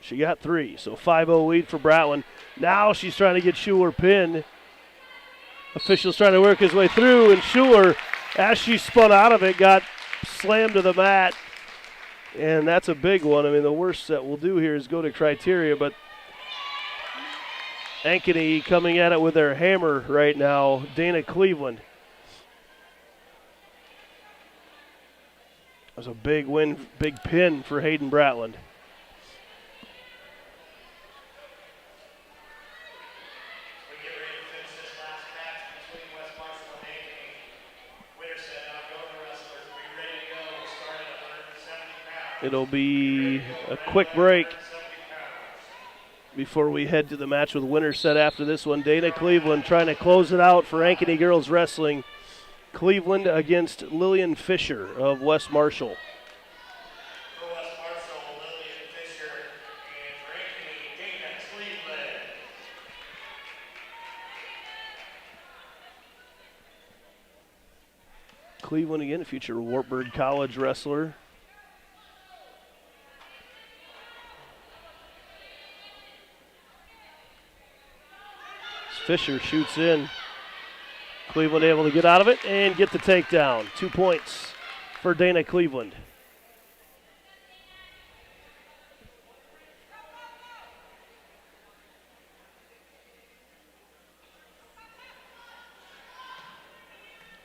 [SPEAKER 6] She got 3, so 5-0 lead for Bratland. Now she's trying to get Schuler pinned. Official's trying to work his way through, and Schuler, as she spun out of it, got slammed to the mat. And that's a big one. I mean, the worst that we'll do here is go to criteria, but Ankeny coming at it with their hammer right now, Dana Cleveland. That was a big win, big pin for Hayden Bratland.
[SPEAKER 7] We get ready to finish this last match between West Marshall and Ankeny. Winterset and Algona wrestlers, we ready to go. We'll start at 170 pounds.
[SPEAKER 6] It'll be a quick break before we head to the match with Winterset after this one. Dana Cleveland trying to close it out for Ankeny Girls Wrestling. Cleveland against Lillian Fisher of West Marshall.
[SPEAKER 7] For West Marshall, Lillian Fisher, and for Ankeny, Dana Cleveland.
[SPEAKER 6] Cleveland again, a future Wartburg College wrestler. Fisher shoots in. Cleveland able to get out of it and get the takedown. 2 points for Dana Cleveland.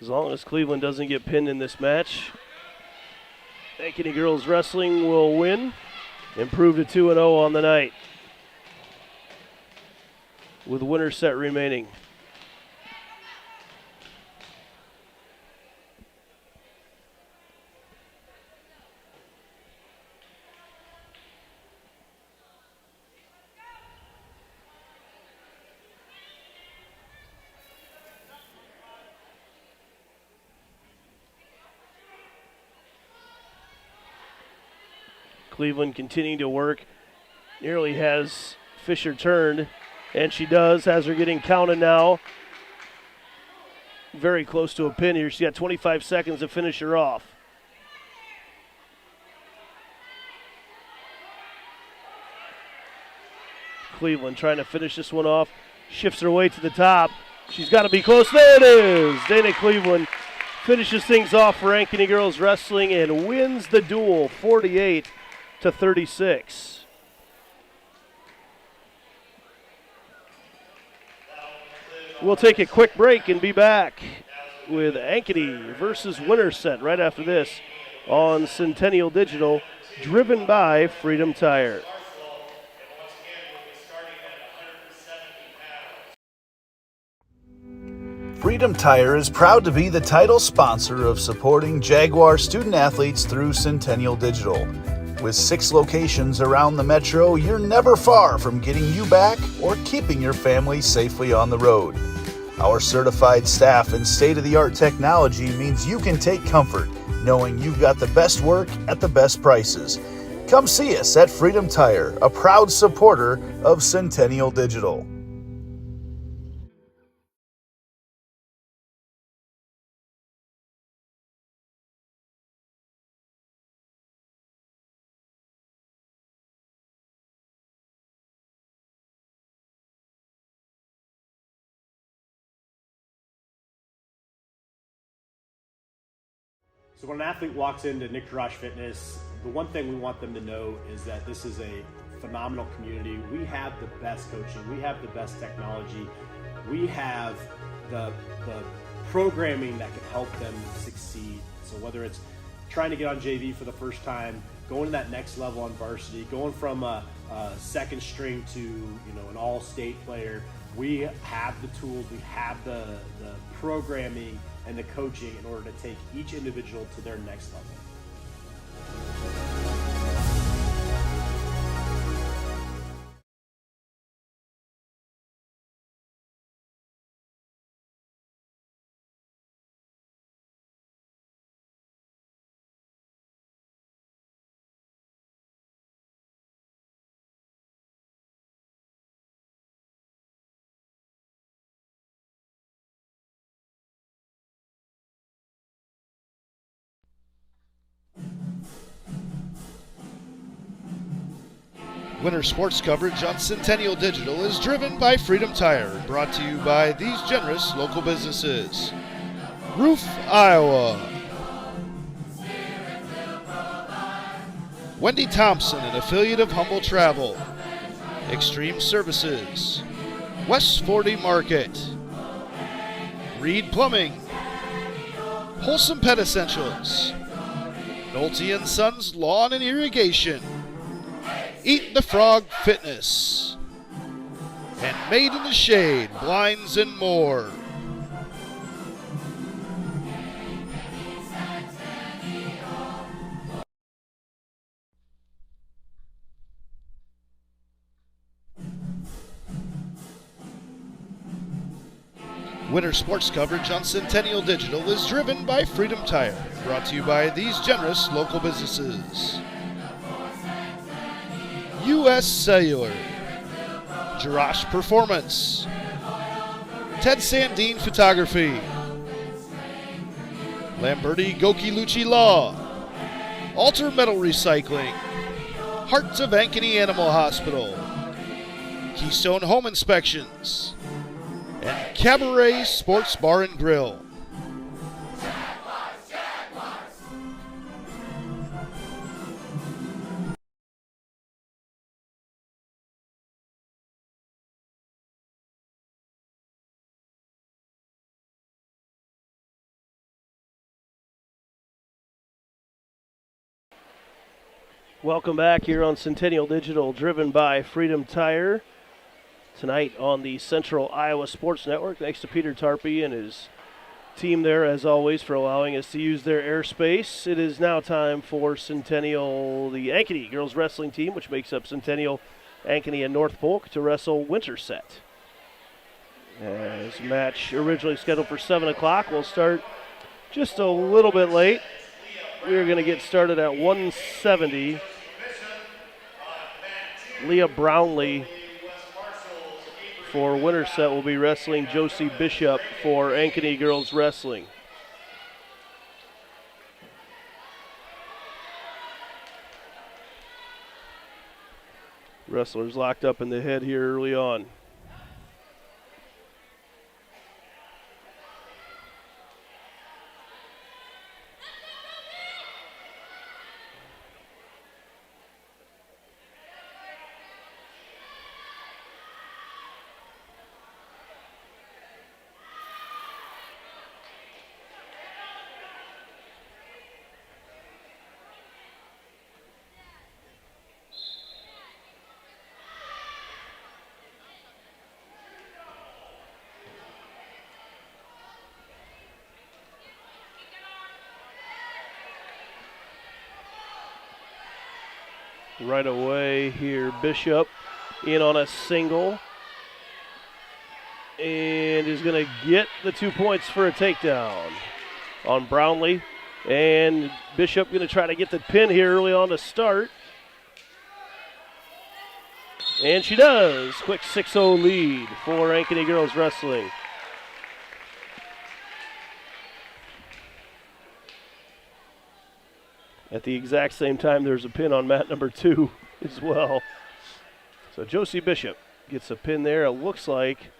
[SPEAKER 6] As long as Cleveland doesn't get pinned in this match, Ankeny Girls Wrestling will win, improve to 2-0 on the night, with Winterset remaining. Cleveland continuing to work. Nearly has Fisher turned, and she does, has her getting counted now. Very close to a pin here. She's got 25 seconds to finish her off. Cleveland trying to finish this one off. Shifts her way to the top. She's got to be close. There it is. Dana Cleveland finishes things off for Ankeny Girls Wrestling and wins the duel 48-36. We'll take a quick break and be back with Ankeny versus Winterset right after this on Centennial Digital, driven by Freedom Tire.
[SPEAKER 5] Freedom Tire is proud to be the title sponsor of supporting Jaguar student athletes through Centennial Digital. With 6 locations around the metro, you're never far from getting you back or keeping your family safely on the road. Our certified staff and state-of-the-art technology means you can take comfort knowing you've got the best work at the best prices. Come see us at Freedom Tire, a proud supporter of Centennial Digital.
[SPEAKER 2] So when an athlete walks into Nick Garage Fitness, the one thing we want them to know is that this is a phenomenal community. We have the best coaching, we have the best technology, we have the programming that can help them succeed. So whether it's trying to get on JV for the first time, going to that next level on varsity, going from a second string to an all-state player, we have the tools, we have the programming and the coaching in order to take each individual to their next level.
[SPEAKER 1] Winter sports coverage on Centennial Digital is driven by Freedom Tire, brought to you by these generous local businesses. Roof, Iowa. Wendy Thompson, an affiliate of Humble Travel. Extreme Services. West 40 Market. Reed Plumbing. Wholesome Pet Essentials. Nolte & Sons Lawn and Irrigation. Eat the Frog Fitness, and Made in the Shade, Blinds and more. Winter sports coverage on Centennial Digital is driven by Freedom Tire, brought to you by these generous local businesses. U.S. Cellular, Jirash Performance, Ted Sandine Photography, Lamberti Goki Lucci Law, Alter Metal Recycling, Hearts of Ankeny Animal Hospital, Keystone Home Inspections, and Cabaret Sports Bar and Grill.
[SPEAKER 6] Welcome back here on Centennial Digital, driven by Freedom Tire. Tonight on the Central Iowa Sports Network. Thanks to Peter Tarpey and his team there, as always, for allowing us to use their airspace. It is now time for Centennial, the Ankeny girls wrestling team, which makes up Centennial, Ankeny, and North Polk, to wrestle Winterset. This match originally scheduled for 7 o'clock will start just a little bit late. We're going to get started at 1:70. Leah Brownlee for Winterset will be wrestling Josie Bishop for Ankeny Girls Wrestling. Wrestlers locked up in the head here early on. Right away here, Bishop in on a single and is going to get the 2 points for a takedown on Brownlee. And Bishop going to try to get the pin here early on to start. And she does. Quick 6-0 lead for Ankeny girls wrestling. At the exact same time, there's a pin on mat number 2 as well. So Josie Bishop gets a pin there. It looks like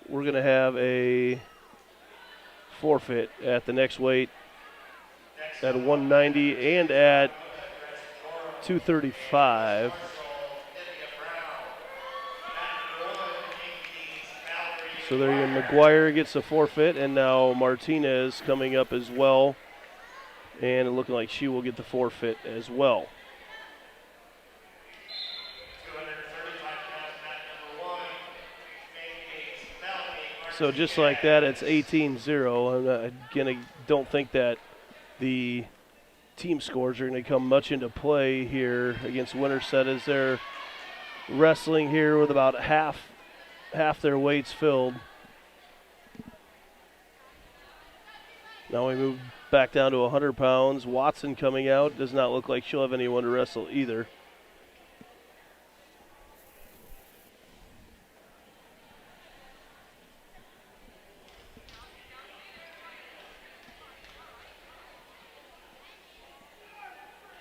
[SPEAKER 6] we're going to have a forfeit at the next weight at 190 and at 235. So there you go. McGuire gets a forfeit, and now Martinez coming up as well. And it looking like she will get the forfeit as well. So just like that, it's 18-0. Again, I don't think that the team scores are going to come much into play here against Winterset as they're wrestling here with about half their weights filled. Now we move back down to 100 pounds. Watson coming out. Does not look like she'll have anyone to wrestle either.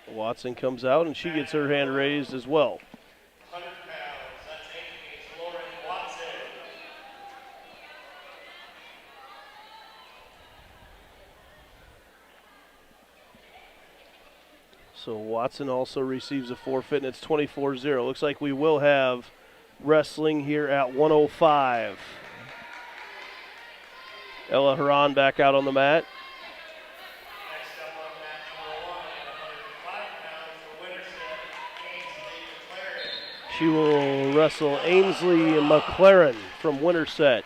[SPEAKER 6] Watson comes out and she gets her hand raised as well.
[SPEAKER 7] 100 pounds, that's Ankeny's Lauren Watson.
[SPEAKER 6] So Watson also receives a forfeit, and it's 24-0. Looks like we will have wrestling here at 105. Ella Haran back out on the mat.
[SPEAKER 7] Next up on mat number 1 at 105 pounds for Winterset, Ainsley McLaren.
[SPEAKER 6] She will wrestle Ainsley McLaren from Winterset.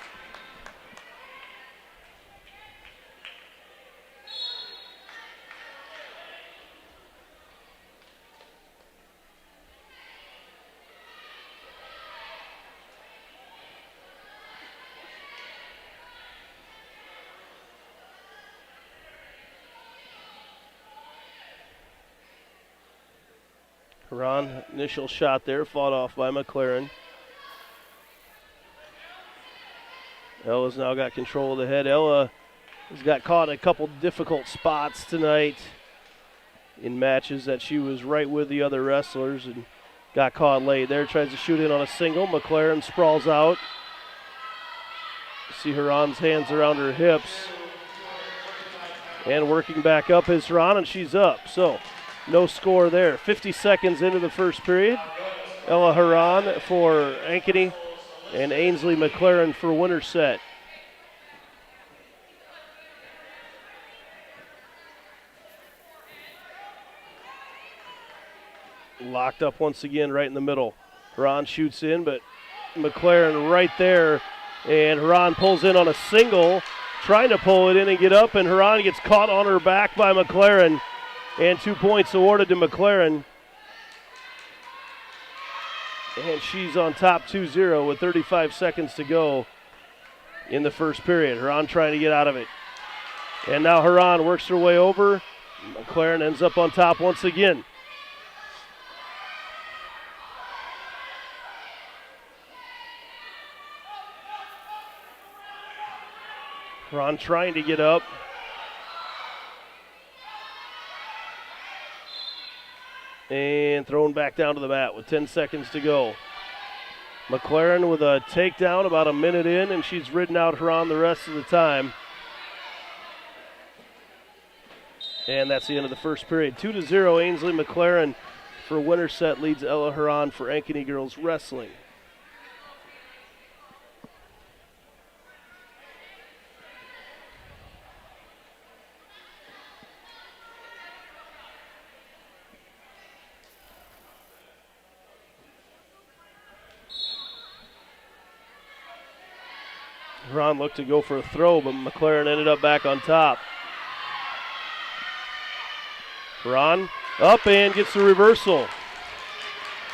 [SPEAKER 6] Haran, initial shot there, fought off by McLaren. Ella's now got control of the head. Ella has got caught in a couple difficult spots tonight in matches that she was right with the other wrestlers and got caught late there. Tries to shoot in on a single. McLaren sprawls out. See Haran's hands around her hips. And working back up is Haran, and she's up. So no score there. 50 seconds into the first period. Ella Haran for Ankeny and Ainsley McLaren for Winterset. Locked up once again right in the middle. Haran shoots in, but McLaren right there. And Haran pulls in on a single, trying to pull it in and get up, and Haran gets caught on her back by McLaren. And 2 points awarded to McLaren. And she's on top 2-0 with 35 seconds to go in the first period. Haran trying to get out of it. And now Haran works her way over. McLaren ends up on top once again. Haran trying to get up. And thrown back down to the mat with 10 seconds to go. McLaren with a takedown about a minute in, and she's ridden out Haran the rest of the time. And that's the end of the first period. 2-0, Ainsley McLaren for Winterset leads Ella Haran for Ankeny girls wrestling. Haran looked to go for a throw, but McLaren ended up back on top. Haran up and gets the reversal.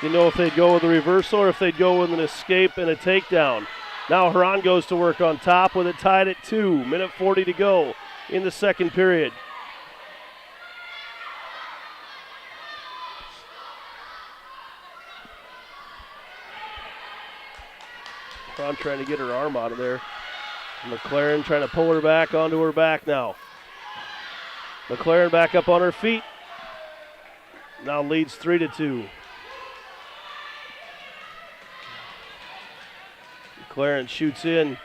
[SPEAKER 6] You know if they'd go with a reversal or if they'd go with an escape and a takedown. Now Haran goes to work on top with it tied at 2. Minute 40 to go in the second period. Huron trying to get her arm out of there. McLaren trying to pull her back onto her back now. McLaren back up on her feet. Now leads 3-2. McLaren shoots in.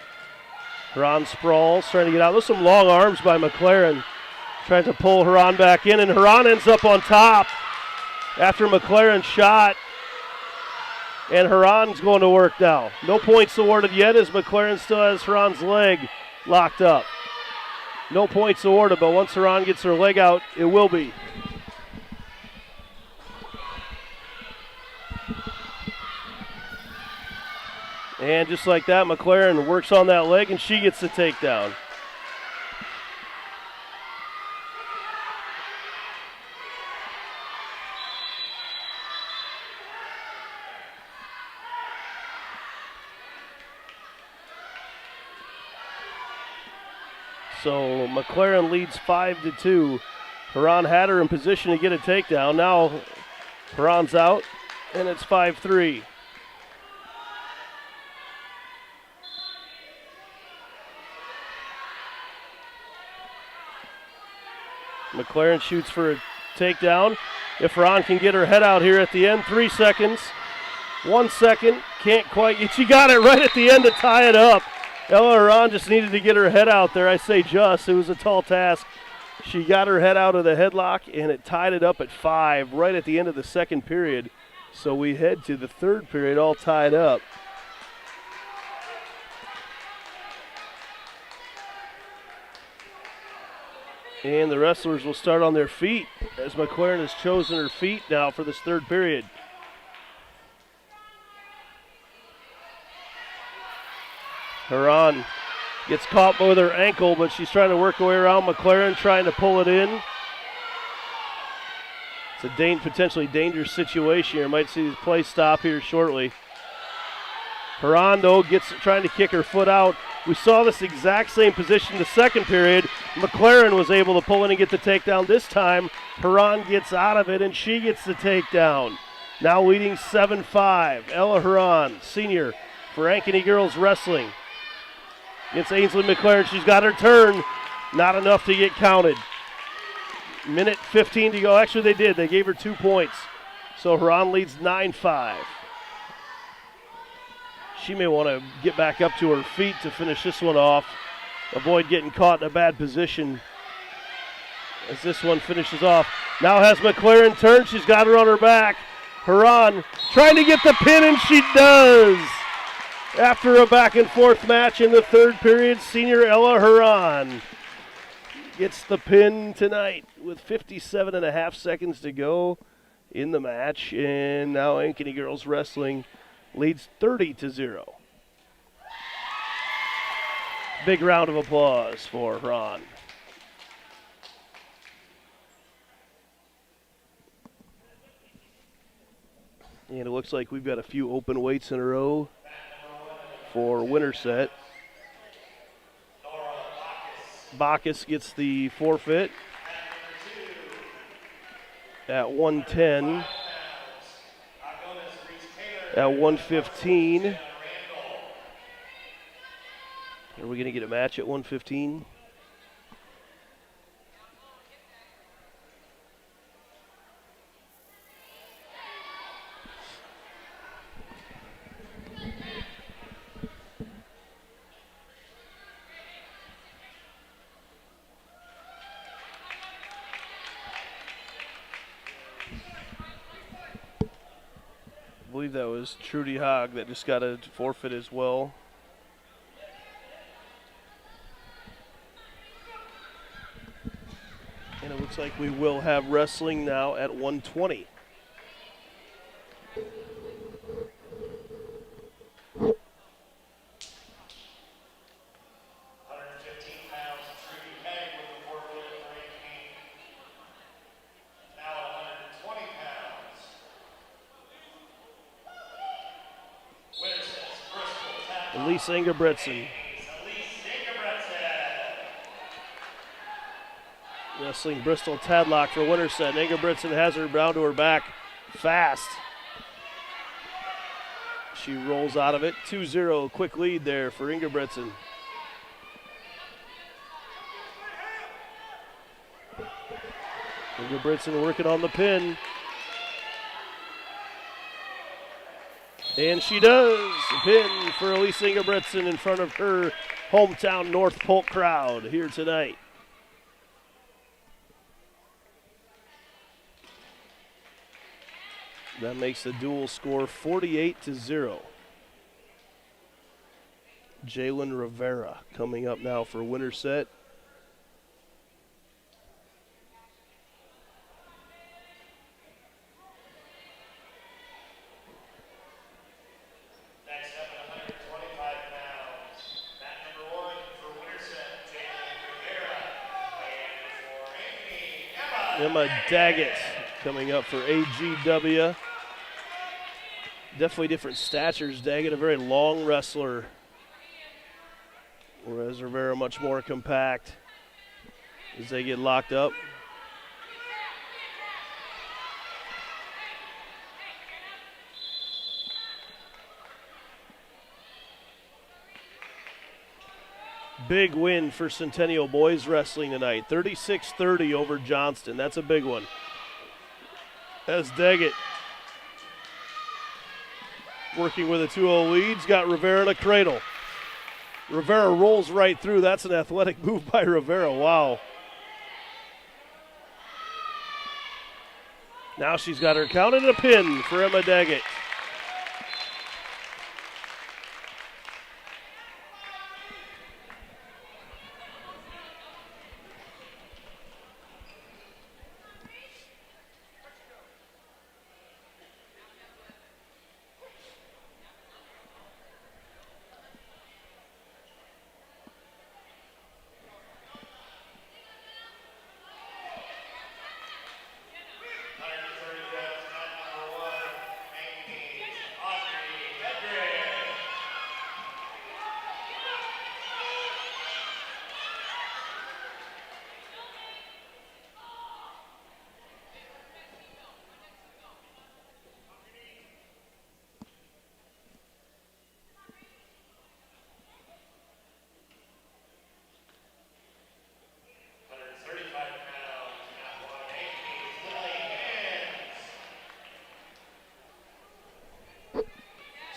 [SPEAKER 6] Huron sprawls, trying to get out. There's some long arms by McLaren. Trying to pull Huron back in, and Huron ends up on top after McLaren's shot. And Huron's going to work now. No points awarded yet as McLaren still has Huron's leg locked up. No points awarded, but once Huron gets her leg out, it will be. And just like that, McLaren works on that leg, and she gets the takedown. So McLaren leads 5-2. Huron had her in position to get a takedown. Now Huron's out, and it's 5-3. McLaren shoots for a takedown. If Huron can get her head out here at the end, 3 seconds. 1 second, can't quite. She got it right at the end to tie it up. Ella Huron just needed to get her head out there. I say just, it was a tall task. She got her head out of the headlock, and it tied it up at 5 right at the end of the second period. So we head to the third period all tied up. And the wrestlers will start on their feet as McLaren has chosen her feet now for this third period. Huron gets caught with her ankle, but she's trying to work her way around McLaren, trying to pull it in. It's a potentially dangerous situation. You might see the play stop here shortly. Huron, though, trying to kick her foot out. We saw this exact same position the second period. McLaren was able to pull in and get the takedown. This time, Huron gets out of it, and she gets the takedown. Now leading 7-5. Ella Huron, senior for Ankeny Girls Wrestling. Against Ainsley McLaren, she's got her turn. Not enough to get counted. Minute 15 to go. Actually, they did. They gave her 2 points. So Huron leads 9-5. She may want to get back up to her feet to finish this one off. Avoid getting caught in a bad position as this one finishes off. Now has McLaren turn. She's got her on her back. Huron trying to get the pin, and she does. After a back and forth match in the third period, senior Ella Huron gets the pin tonight with 57.5 seconds to go in the match. And now Ankeny Girls Wrestling leads 30-0. Big round of applause for Huron. And it looks like we've got a few open weights in a row for Winterset. Bacchus gets the forfeit at 110. At 115. Are we going to get a match at 115? I believe that was Trudy Hogg that just got a forfeit as well. And it looks like we will have wrestling now at 120. Elise Ingebretson. Wrestling Bristol Tadlock for Winterset. Ingebretson has her bound to her back fast. She rolls out of it. 2-0, quick lead there for Ingebrigtsen. Ingebrigtsen working on the pin. And she does. Pin for Elise Ingebrigtsen in front of her hometown North Polk crowd here tonight. That makes the dual score 48-0. Jalen Rivera coming up now for Winterset.
[SPEAKER 7] Next up at 125 pounds, mat number 1 for Winterset, Jalen Rivera. And for Ankeny,
[SPEAKER 6] Emma Daggett coming up for AGW. Definitely different statures. Daggett, a very long wrestler, whereas Rivera much more compact as they get locked up. Big win for Centennial boys wrestling tonight. 36-30 over Johnston. That's a big one. As Daggett working with a 2-0 lead. He's got Rivera in a cradle. Rivera rolls right through. That's an athletic move by Rivera. Wow. Now she's got her count and a pin for Emma Daggett.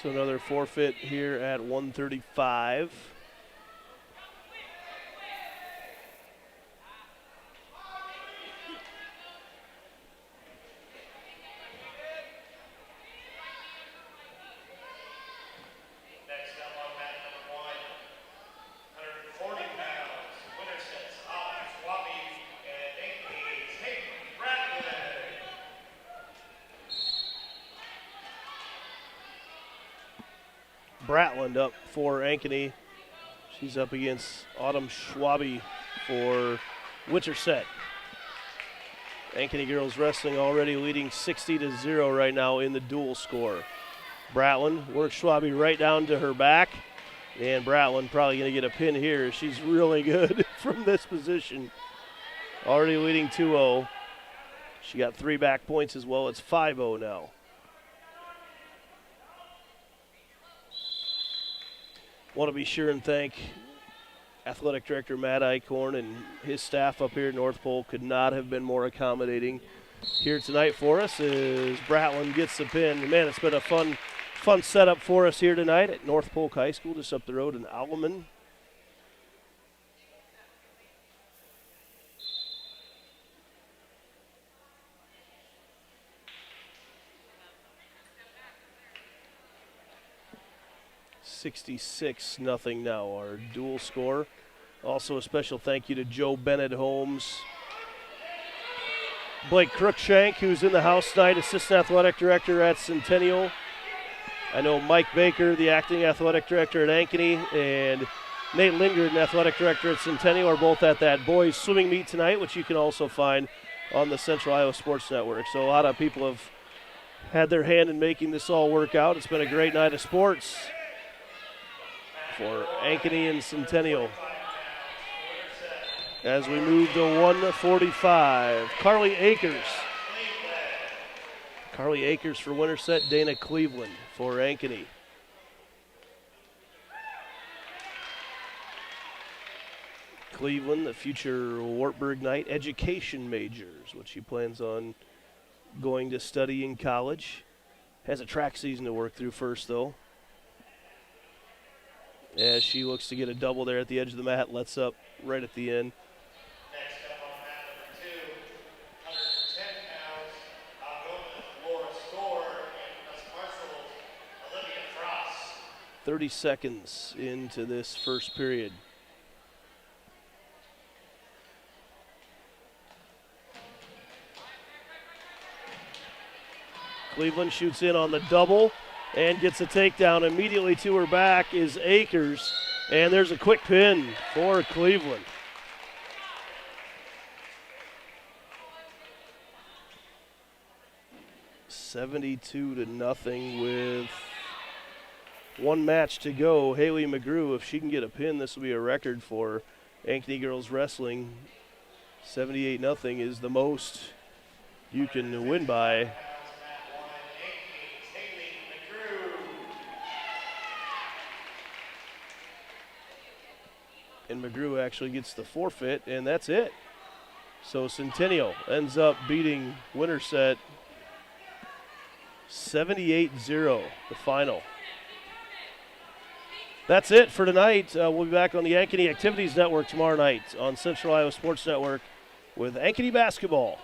[SPEAKER 6] So another forfeit here at 135.
[SPEAKER 7] next up on mat number 1, 140 pounds, Winterset's Alona Schwabi and Ankeny's Hayden Bradley.
[SPEAKER 6] Bratland up for Ankeny. She's up against Autumn Schwabi for Winterset. Ankeny girls wrestling already leading 60-0 right now in the dual score. Bratland works Schwabi right down to her back, and Bratland probably going to get a pin here. She's really good from this position. Already leading 2-0. She got 3 back points as well. It's 5-0 now. Want to be sure and thank Athletic Director Matt Eichhorn and his staff up here at North Polk. Could not have been more accommodating here tonight for us as Bratland gets the pin. Man, it's been a fun setup for us here tonight at North Polk High School, just up the road in Algona. $66-0 now, our dual score. Also a special thank you to Joe Bennett Holmes, Blake Crookshank, who's in the house tonight, Assistant Athletic Director at Centennial. I know Mike Baker, the Acting Athletic Director at Ankeny, and Nate Lindgren, Athletic Director at Centennial, are both at that boys swimming meet tonight, which you can also find on the Central Iowa Sports Network. So a lot of people have had their hand in making this all work out. It's been a great night of sports for Ankeny and Centennial. As we move to 145, Carly Akers for Winterset, Dana Cleveland for Ankeny. Cleveland, the future Wartburg Knight education majors, which she plans on going to study in college. Has a track season to work through first, though. As she looks to get a double there at the edge of the mat, lets up right at the end.
[SPEAKER 7] Next up on mat number 2, 110 pounds, Algona, Laura Store, and West Marshall's Olivia Frost.
[SPEAKER 6] 30 seconds into this first period. Cleveland shoots in on the double and gets a takedown. Immediately to her back is Akers, and there's a quick pin for Cleveland. $72-0 with one match to go. Haley McGrew, if she can get a pin, this will be a record for Ankeny girls wrestling. 78-0 is the most you can win by. And McGrew actually gets the forfeit, and that's it. So Centennial ends up beating Winterset 78-0, the final. That's it for tonight. We'll be back on the Ankeny Activities Network tomorrow night on Central Iowa Sports Network with Ankeny basketball.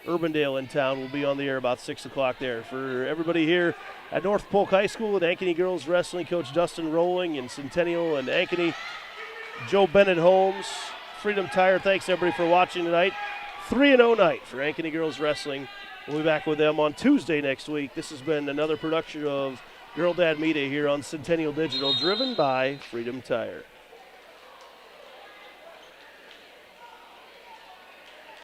[SPEAKER 6] Urbandale in town will be on the air about 6 o'clock there. For everybody here at North Polk High School and Ankeny girls wrestling, Coach Dustin Rolling and Centennial and Ankeny, Joe Bennett Holmes, Freedom Tire, thanks everybody for watching tonight. 3-0 night for Ankeny girls wrestling. We'll be back with them on Tuesday next week. This has been another production of Girl Dad Media here on Centennial Digital, driven by Freedom Tire.